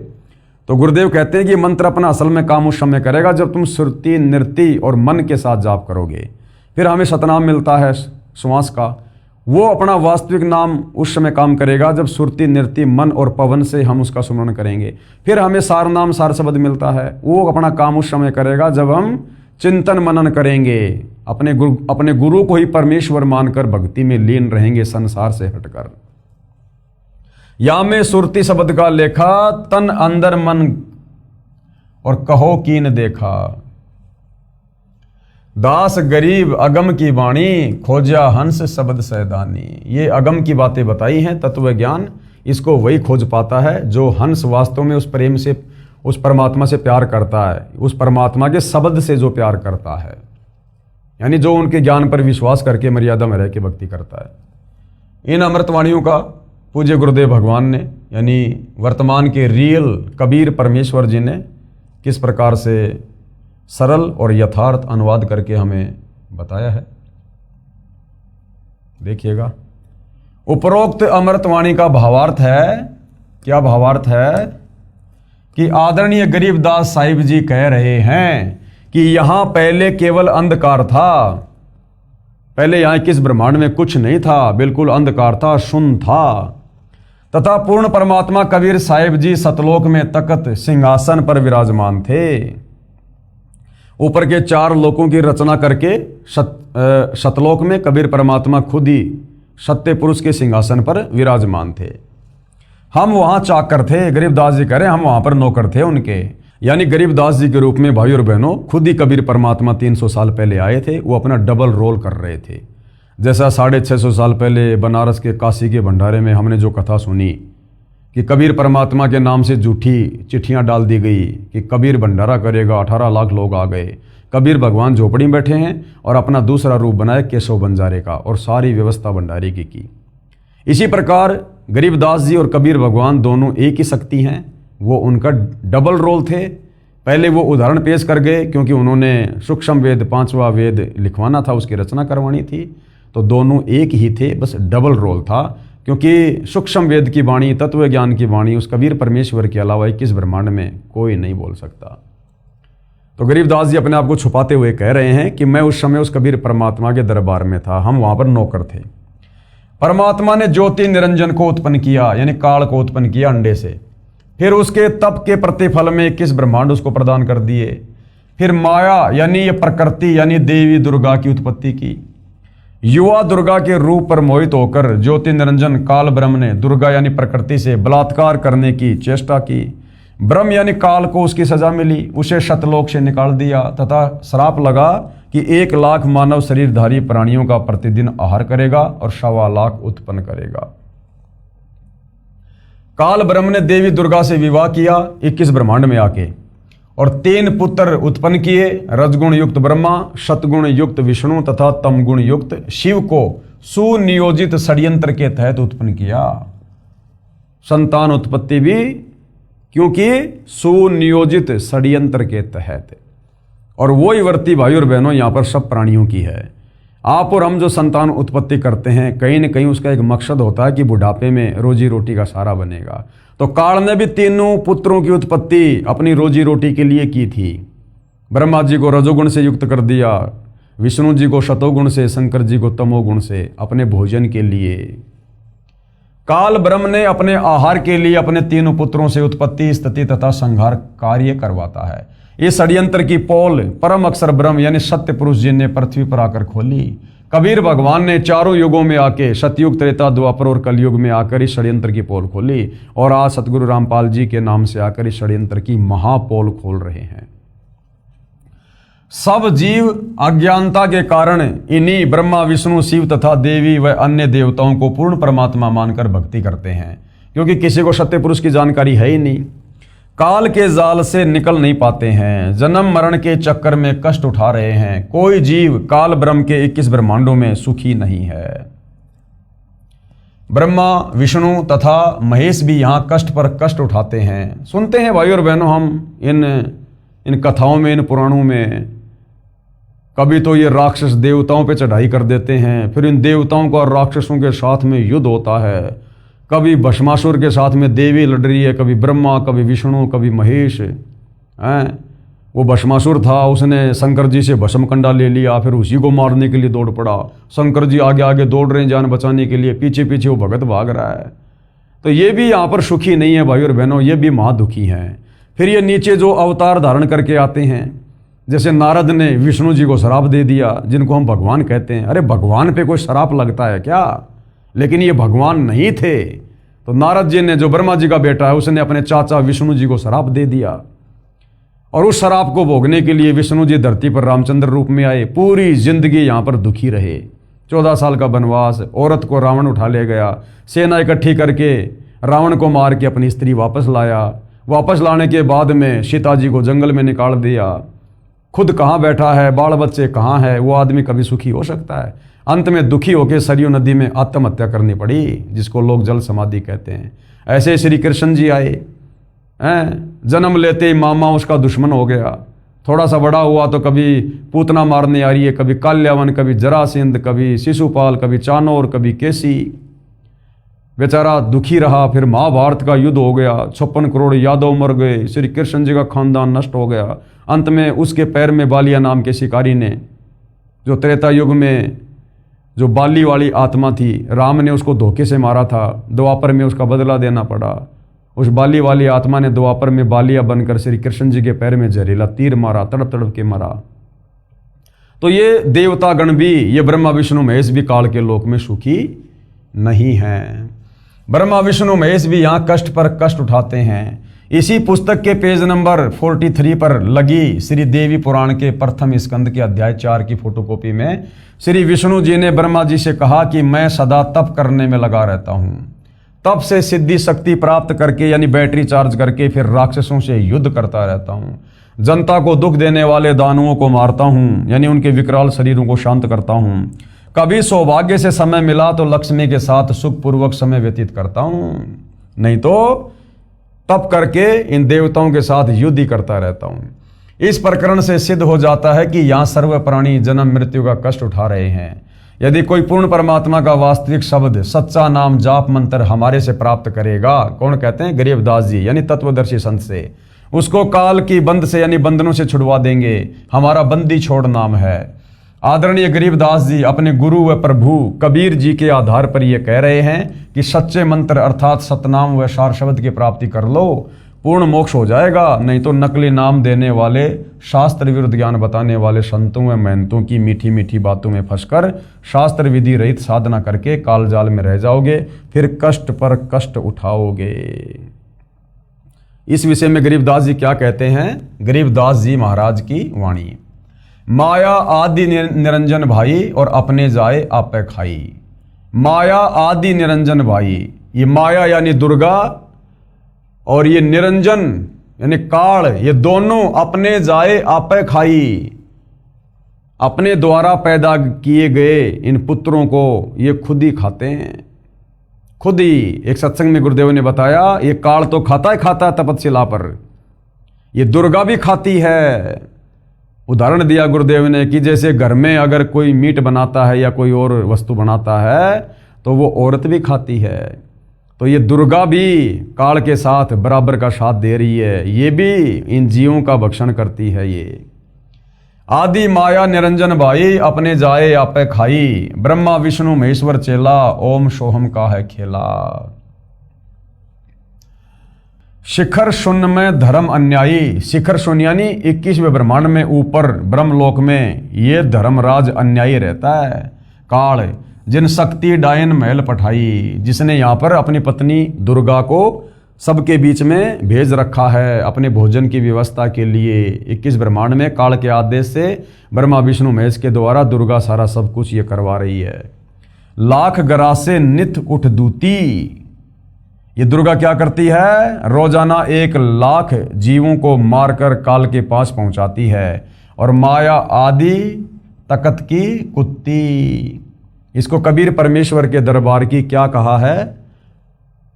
तो गुरुदेव कहते हैं कि मंत्र अपना असल में काम उस समय करेगा जब तुम सुरती, नृत्य और मन के साथ जाप करोगे। फिर हमें सतनाम मिलता है श्वास का, वो अपना वास्तविक नाम उस समय काम करेगा जब सुरती, नृत्य, मन और पवन से हम उसका सुमरण करेंगे। फिर हमें सार नाम, सार शब्द मिलता है, वो अपना काम उस समय करेगा जब हम चिंतन मनन करेंगे, अपने गुरु को ही परमेश्वर मानकर भक्ति में लीन रहेंगे संसार से हटकर। या में सुरती शब्द का लेखा, तन अंदर मन और कहो कीन देखा। दास गरीब अगम की वाणी, खोजा हंस शब्द सैदानी। ये अगम की बातें बताई हैं, तत्व ज्ञान इसको वही खोज पाता है जो हंस वास्तव में उस प्रेम से, उस परमात्मा से प्यार करता है, उस परमात्मा के शब्द से जो प्यार करता है, यानी जो उनके ज्ञान पर विश्वास करके मर्यादा में रह के भक्ति करता है। इन अमृतवाणियों का पूज्य गुरुदेव भगवान ने, यानी वर्तमान के रियल कबीर परमेश्वर जी ने किस प्रकार से सरल और यथार्थ अनुवाद करके हमें बताया है, देखिएगा। उपरोक्त अमृतवाणी का भावार्थ है, क्या भावार्थ है कि आदरणीय गरीबदास साहिब जी कह रहे हैं कि यहां पहले केवल अंधकार था, पहले यहां किस ब्रह्मांड में कुछ नहीं था, बिल्कुल अंधकार था, शून्य था, तथा पूर्ण परमात्मा कबीर साहिब जी सतलोक में तख्त सिंहासन पर विराजमान थे। ऊपर के 4 लोकों की रचना करके सतलोक में कबीर परमात्मा खुद ही सत्य पुरुष के सिंहासन पर विराजमान थे। हम वहां चाकर थे, गरीबदास जी कह रहे हैं, हम वहां पर नौकर थे उनके, यानी गरीबदास जी के रूप में भाई और बहनों खुद ही कबीर परमात्मा 300 साल पहले आए थे। वो अपना डबल रोल कर रहे थे। जैसा 650 साल पहले बनारस के काशी के भंडारे में हमने जो कथा सुनी कि कबीर परमात्मा के नाम से झूठी चिट्ठियां डाल दी गई कि कबीर भंडारा करेगा, 18 लाख लोग आ गए। कबीर भगवान झोपड़ी में बैठे हैं और अपना दूसरा रूप बनाए केशव बंजारे का, और सारी व्यवस्था भंडारे की। इसी प्रकार गरीबदास जी और कबीर भगवान दोनों एक ही शक्ति हैं। वो उनका डबल रोल थे। पहले वो उदाहरण पेश कर गए क्योंकि उन्होंने सूक्ष्म वेद, 5वां वेद लिखवाना था, उसकी रचना करवानी थी, तो दोनों एक ही थे, बस डबल रोल था। क्योंकि सूक्ष्म वेद की वाणी, तत्व ज्ञान की वाणी उस कबीर परमेश्वर के अलावा 21 ब्रह्मांड में कोई नहीं बोल सकता। तो गरीबदास जी अपने आप को छुपाते हुए कह रहे हैं कि मैं उस समय उस कबीर परमात्मा के दरबार में था, हम वहां पर नौकर थे। परमात्मा ने ज्योति निरंजन को उत्पन्न किया, यानी काल को उत्पन्न किया अंडे से। फिर उसके तप के प्रतिफल में 21 ब्रह्मांड उसको प्रदान कर दिए। फिर माया यानी ये प्रकृति यानी देवी दुर्गा की उत्पत्ति की। युवा दुर्गा के रूप पर मोहित होकर ज्योति निरंजन काल ब्रह्म ने दुर्गा यानी प्रकृति से बलात्कार करने की चेष्टा की। ब्रह्म यानी काल को उसकी सजा मिली, उसे शतलोक से निकाल दिया तथा श्राप लगा कि 1 लाख मानव शरीरधारी प्राणियों का प्रतिदिन आहार करेगा और 1.25 लाख उत्पन्न करेगा। काल ब्रह्म ने देवी दुर्गा से विवाह किया 21 ब्रह्मांड में आके और 3 पुत्र उत्पन्न किए। रजगुण युक्त ब्रह्मा, सतगुण युक्त विष्णु तथा तमगुण युक्त शिव को सुनियोजित षड्यंत्र के तहत उत्पन्न किया। संतान उत्पत्ति भी क्योंकि सुनियोजित षड्यंत्र के तहत, और वो ही वर्ती भाई और बहनों यहां पर सब प्राणियों की है। आप और हम जो संतान उत्पत्ति करते हैं कहीं न कहीं उसका एक मकसद होता है कि बुढ़ापे में रोजी रोटी का सहारा बनेगा। तो काल ने भी 3 पुत्रों की उत्पत्ति अपनी रोजी रोटी के लिए की थी। ब्रह्मा जी को रजोगुण से युक्त कर दिया, विष्णु जी को शतोगुण से, शंकर जी को तमोगुण से, अपने भोजन के लिए। काल ब्रह्म ने अपने आहार के लिए अपने 3 पुत्रों से उत्पत्ति, स्थिति तथा संहार कार्य करवाता है। इस षड्यंत्र की पोल परम अक्षर ब्रह्म यानी सत्य पुरुष जी ने पृथ्वी पर आकर खोली। कबीर भगवान ने 4 युगों में आके सतयुग, त्रेता, द्वापर और कलयुग में आकर इस षड्यंत्र की पोल खोली, और आज सतगुरु रामपाल जी के नाम से आकर इस षड्यंत्र की महापोल खोल रहे हैं। सब जीव अज्ञानता के कारण इन्हीं ब्रह्मा, विष्णु, शिव तथा देवी व अन्य देवताओं को पूर्ण परमात्मा मानकर भक्ति करते हैं, क्योंकि किसी को सत्य पुरुष की जानकारी है ही नहीं। काल के जाल से निकल नहीं पाते हैं, जन्म मरण के चक्कर में कष्ट उठा रहे हैं। कोई जीव काल ब्रह्म के 21 ब्रह्मांडों में सुखी नहीं है। ब्रह्मा, विष्णु तथा महेश भी यहां कष्ट पर कष्ट उठाते हैं। सुनते हैं भाई और बहनों हम इन कथाओं में, इन पुराणों में कभी तो ये राक्षस देवताओं पे चढ़ाई कर देते हैं, फिर इन देवताओं का और राक्षसों के साथ में युद्ध होता है। कभी भस्मासुर के साथ में देवी लड़ रही है, कभी ब्रह्मा, कभी विष्णु, कभी महेश हैं। वो भस्मासुर था, उसने शंकर जी से भस्म कंडा ले लिया, फिर उसी को मारने के लिए दौड़ पड़ा। शंकर जी आगे आगे दौड़ रहे हैं जान बचाने के लिए, पीछे पीछे वो भगत भाग रहा है। तो ये भी यहाँ पर सुखी नहीं है भाई और बहनों, ये भी महादुखी हैं। फिर ये नीचे जो अवतार धारण करके आते हैं, जैसे नारद ने विष्णु जी को श्राप दे दिया, जिनको हम भगवान कहते हैं। अरे भगवान पे कोई श्राप लगता है क्या? लेकिन ये भगवान नहीं थे। तो नारद जी ने, जो ब्रह्मा जी का बेटा है, उसने अपने चाचा विष्णु जी को श्राप दे दिया, और उस श्राप को भोगने के लिए विष्णु जी धरती पर रामचंद्र रूप में आए। पूरी जिंदगी यहाँ पर दुखी रहे। 14 साल का वनवास, औरत को रावण उठा ले गया, सेना इकट्ठी करके रावण को मार के अपनी स्त्री वापस लाया। वापस लाने के बाद में सीता जी को जंगल में निकाल दिया। खुद कहाँ बैठा है, बाल बच्चे कहाँ है, वो आदमी कभी सुखी हो सकता है? अंत में दुखी होकर सरयू नदी में आत्महत्या करनी पड़ी, जिसको लोग जल समाधि कहते हैं। ऐसे श्री कृष्ण जी आए हैं, जन्म लेते ही मामा उसका दुश्मन हो गया। थोड़ा सा बड़ा हुआ तो कभी पूतना मारने आ रही है, कभी काल्यावन, कभी जरासिंध, कभी शिशुपाल, कभी चानोर, कभी केसी। बेचारा दुखी रहा। फिर महाभारत का युद्ध हो गया, 56 करोड़ यादव मर गए, श्री कृष्ण जी का खानदान नष्ट हो गया। अंत में उसके पैर में बालिया नाम के शिकारी ने, जो त्रेता युग में जो बाली वाली आत्मा थी, राम ने उसको धोखे से मारा था। द्वापर में उसका बदला देना पड़ा। उस बाली वाली आत्मा ने द्वापर में बालिया बनकर श्री कृष्ण जी के पैर में जहरीला तीर मारा, तड़प तड़प के मरा। तो ये देवता गण भी, ये ब्रह्मा विष्णु महेश भी काल के लोक में सुखी नहीं हैं। ब्रह्मा विष्णु महेश भी यहाँ कष्ट पर कष्ट उठाते हैं। इसी पुस्तक के पेज नंबर 43 पर लगी श्री देवी पुराण के प्रथम स्कंद के अध्याय 4 की फोटोकॉपी में श्री विष्णु जी ने ब्रह्मा जी से कहा कि मैं सदा तप करने में लगा रहता हूँ। तप से सिद्धि शक्ति प्राप्त करके, यानी बैटरी चार्ज करके, फिर राक्षसों से युद्ध करता रहता हूँ। जनता को दुख देने वाले दानवों को मारता हूँ, यानी उनके विकराल शरीरों को शांत करता हूँ। कभी सौभाग्य से समय मिला तो लक्ष्मी के साथ सुखपूर्वक समय व्यतीत करता हूँ, नहीं तो तप करके इन देवताओं के साथ युद्ध ही करता रहता हूँ। इस प्रकरण से सिद्ध हो जाता है कि यहाँ सर्व प्राणी जन्म मृत्यु का कष्ट उठा रहे हैं। यदि कोई पूर्ण परमात्मा का वास्तविक शब्द, सच्चा नाम, जाप मंत्र हमारे से प्राप्त करेगा, कौन कहते हैं? गरीबदास जी, यानी तत्वदर्शी संत से, उसको काल की बंद से, यानी बंधनों से छुड़वा देंगे। हमारा बंदी छोड़ नाम है। आदरणीय गरीबदास जी अपने गुरु व प्रभु कबीर जी के आधार पर यह कह रहे हैं कि सच्चे मंत्र अर्थात सतनाम व सार शब्द की प्राप्ति कर लो, पूर्ण मोक्ष हो जाएगा। नहीं तो नकली नाम देने वाले, शास्त्र विरुद्ध ज्ञान बताने वाले संतों व महंतों की मीठी मीठी बातों में फंसकर शास्त्र विधि रहित साधना करके काल जाल में रह जाओगे, फिर कष्ट पर कष्ट उठाओगे। इस विषय में गरीबदास जी क्या कहते हैं? गरीबदास जी महाराज की वाणी, माया आदि निरंजन भाई और अपने जाए आपे खाई। माया आदि निरंजन भाई, ये माया यानी दुर्गा और ये निरंजन यानी काल, ये दोनों अपने जाए आपे खाई। अपने द्वारा पैदा किए गए इन पुत्रों को ये खुद ही खाते हैं, खुद ही। एक सत्संग में गुरुदेव ने बताया, ये काल तो खाता है तपस्या पर, ये दुर्गा भी खाती है। उदाहरण दिया गुरुदेव ने कि जैसे घर में अगर कोई मीट बनाता है या कोई और वस्तु बनाता है तो वो औरत भी खाती है। तो ये दुर्गा भी काल के साथ बराबर का साथ दे रही है, ये भी इन जीवों का भक्षण करती है। ये आदि माया निरंजन भाई अपने जाए आपे खाई। ब्रह्मा विष्णु महेश्वर चेला, ओम सोहम का है खेला। शिखर शून्य में धर्म अन्यायी। शिखर शून्य यानी 21वें ब्रह्मांड में ऊपर ब्रह्मलोक में ये धर्मराज अन्यायी रहता है। काल जिन शक्ति डायन महल पठाई, जिसने यहाँ पर अपनी पत्नी दुर्गा को सबके बीच में भेज रखा है अपने भोजन की व्यवस्था के लिए। 21 ब्रह्मांड में काल के आदेश से ब्रह्मा विष्णु महेश के द्वारा दुर्गा सारा सब कुछ ये करवा रही है। लाख गरासे नित उठ दूती। ये दुर्गा क्या करती है? रोजाना 1 लाख जीवों को मारकर काल के पास पहुंचाती है। और माया आदि तकत की कुत्ती, इसको कबीर परमेश्वर के दरबार की क्या कहा है?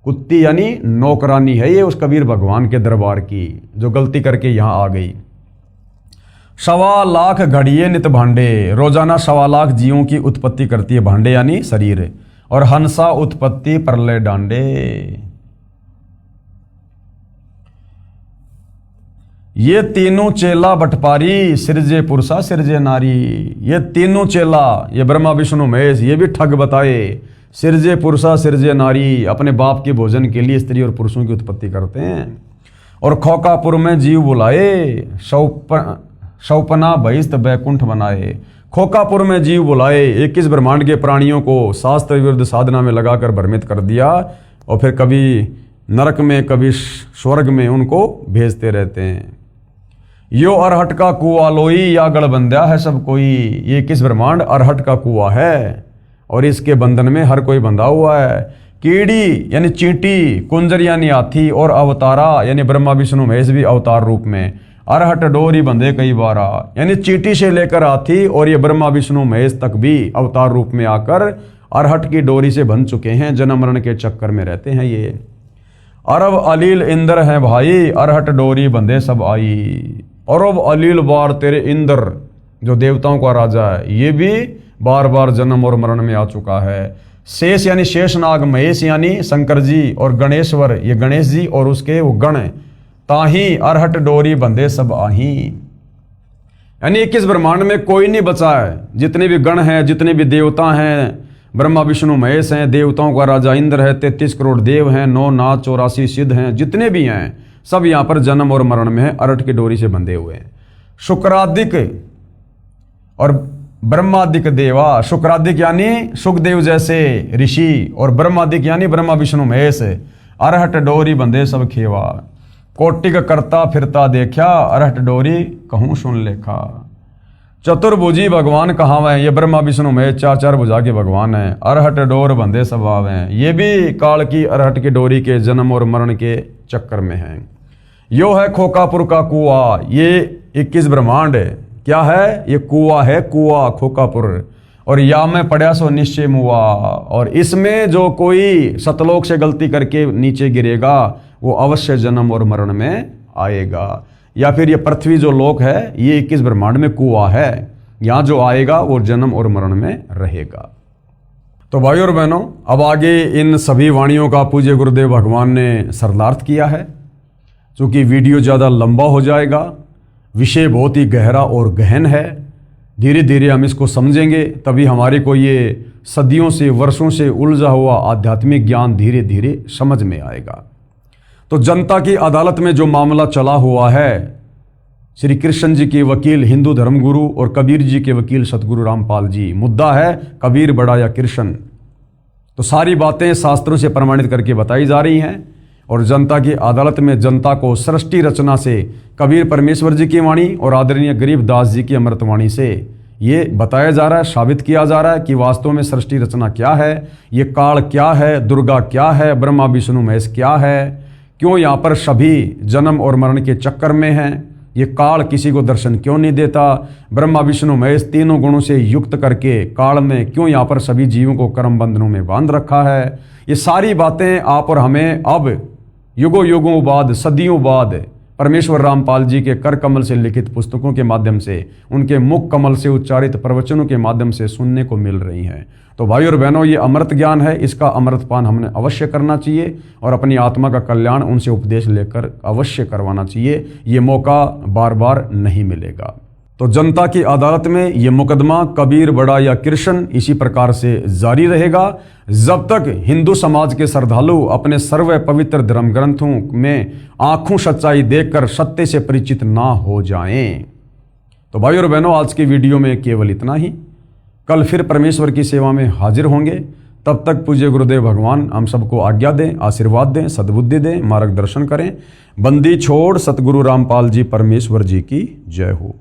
कुत्ती यानी नौकरानी है ये उस कबीर भगवान के दरबार की, जो गलती करके यहां आ गई। सवा लाख घड़िए नित भांडे, रोजाना सवा लाख जीवों की उत्पत्ति करती है भांडे यानी शरीर। और हंसा उत्पत्ति प्रलय डांडे, ये तीनों चेला बटपारी, सिरजे पुरुषा सिरजे नारी। ये तीनों चेला, ये ब्रह्मा विष्णु महेश, ये भी ठग बताए। सिरजे पुरुषा सिरजे नारी, अपने बाप के भोजन के लिए स्त्री और पुरुषों की उत्पत्ति करते हैं। और खोकापुर में जीव बुलाए, शौपना बहिस्त बैकुंठ बनाए। खोकापुर में जीव बुलाए, 21 ब्रह्मांड के प्राणियों को शास्त्र विरुद्ध साधना में लगाकर भ्रमित कर दिया, और फिर कभी नरक में कभी स्वर्ग में उनको भेजते रहते हैं। यो अरहट का कुआ लोई, या गढ़बंध्या है सब कोई। ये 21 ब्रह्मांड अरहट का कुआ है, और इसके बंधन में हर कोई बंधा हुआ है। कीड़ी यानी चींटी, कुंजर यानी हाथी, और अवतारा यानी ब्रह्मा विष्णु महेश भी अवतार रूप में। अरहट डोरी बंधे कई बारा, यानी चींटी से लेकर हाथी और ये ब्रह्मा विष्णु महेश तक भी अवतार रूप में आकर अरहट की डोरी से बंध चुके हैं, जन्म मरण के चक्कर में रहते हैं ये। अरब अलील इंद्र हैं भाई, अरहट डोरी बंधे सब आई। अरब अलील बार तेरे इंद्र, जो देवताओं का राजा है, ये भी बार बार जन्म और मरण में आ चुका है। शेष यानी शेषनाग, महेश यानी शंकर जी, और गणेश्वर ये गणेश जी और उसके वो गण। ताही अरहट डोरी बंधे सब आही, यानी 21 ब्रह्मांड में कोई नहीं बचा है। जितने भी गण हैं, जितने भी देवता हैं, ब्रह्मा विष्णु महेश हैं, देवताओं का राजा इंद्र है, 33 करोड़ देव हैं, 9 नाथ 84 सिद्ध हैं, जितने भी हैं सब यहाँ पर जन्म और मरण में अरहट की डोरी से बंधे हुए हैं। शुक्रादिक और ब्रह्मादिक देवा, शुक्रादिक यानी सुखदेव जैसे ऋषि, और ब्रह्मादिक यानी ब्रह्मा विष्णु महेश। अरहट डोरी बंधे सब खेवा, कोटिक करता फिरता देखा, अरहट डोरी कहूँ सुन लेखा। चतुर्भुजी भगवान कहावे, ये ब्रह्मा विष्णु महेश 4 भुजा के भगवान हैं। अरहट डोर बंधे सब आवे, ये भी काल की अरहट की डोरी के जन्म और मरण के चक्कर में हैं। यो है खोकापुर का कुआ, ये 21 ब्रह्मांड क्या है? ये कुआ है, कुआ खोकापुर। और या में पड़ा सो निश्चय मुआ, और इसमें जो कोई सतलोक से गलती करके नीचे गिरेगा वो अवश्य जन्म और मरण में आएगा। या फिर ये पृथ्वी जो लोक है ये 21 ब्रह्मांड में कुआ है, यहाँ जो आएगा वो जन्म और मरण में रहेगा। तो भाइयों और बहनों, अब आगे इन सभी वाणियों का पूज्य गुरुदेव भगवान ने सरलार्थ किया है। चूँकि वीडियो ज़्यादा लंबा हो जाएगा, विषय बहुत ही गहरा और गहन है, धीरे धीरे हम इसको समझेंगे, तभी हमारे को ये सदियों से वर्षों से उलझा हुआ आध्यात्मिक ज्ञान धीरे धीरे समझ में आएगा। तो जनता की अदालत में जो मामला चला हुआ है, श्री कृष्ण जी के वकील हिंदू धर्मगुरु और कबीर जी के वकील सतगुरु रामपाल जी, मुद्दा है कबीर बड़ा या कृष्ण। तो सारी बातें शास्त्रों से प्रमाणित करके बताई जा रही हैं, और जनता की अदालत में जनता को सृष्टि रचना से कबीर परमेश्वर जी की वाणी और आदरणीय गरीबदास जी की अमृतवाणी से ये बताया जा रहा है, साबित किया जा रहा है कि वास्तव में सृष्टि रचना क्या है, ये काल क्या है, दुर्गा क्या है, ब्रह्मा विष्णु महेश क्या है, क्यों यहाँ पर सभी जन्म और मरण के चक्कर में हैं, ये काल किसी को दर्शन क्यों नहीं देता, ब्रह्मा विष्णु महेश तीनों गुणों से युक्त करके काल में क्यों यहाँ पर सभी जीवों को कर्म बंधनों में बांध रखा है। ये सारी बातें आप और हमें अब युगों युगों बाद, सदियों बाद परमेश्वर रामपाल जी के कर कमल से लिखित पुस्तकों के माध्यम से, उनके मुख कमल से उच्चारित प्रवचनों के माध्यम से सुनने को मिल रही हैं। तो भाइयों और बहनों, ये अमृत ज्ञान है, इसका अमृतपान हमने अवश्य करना चाहिए और अपनी आत्मा का कल्याण उनसे उपदेश लेकर अवश्य करवाना चाहिए। ये मौका बार बार नहीं मिलेगा। तो जनता की अदालत में ये मुकदमा कबीर बड़ा या कृष्ण इसी प्रकार से जारी रहेगा जब तक हिंदू समाज के श्रद्धालु अपने सर्व पवित्र धर्म ग्रंथों में आंखों सच्चाई देखकर सत्य से परिचित ना हो जाएं। तो भाइयों और बहनों, आज की वीडियो में केवल इतना ही। कल फिर परमेश्वर की सेवा में हाजिर होंगे। तब तक पूज्य गुरुदेव भगवान हम सबको आज्ञा दें, आशीर्वाद दें, सद्बुद्धि दें, मार्गदर्शन करें। बंदी छोड़ सतगुरु रामपाल जी परमेश्वर जी की जय हो।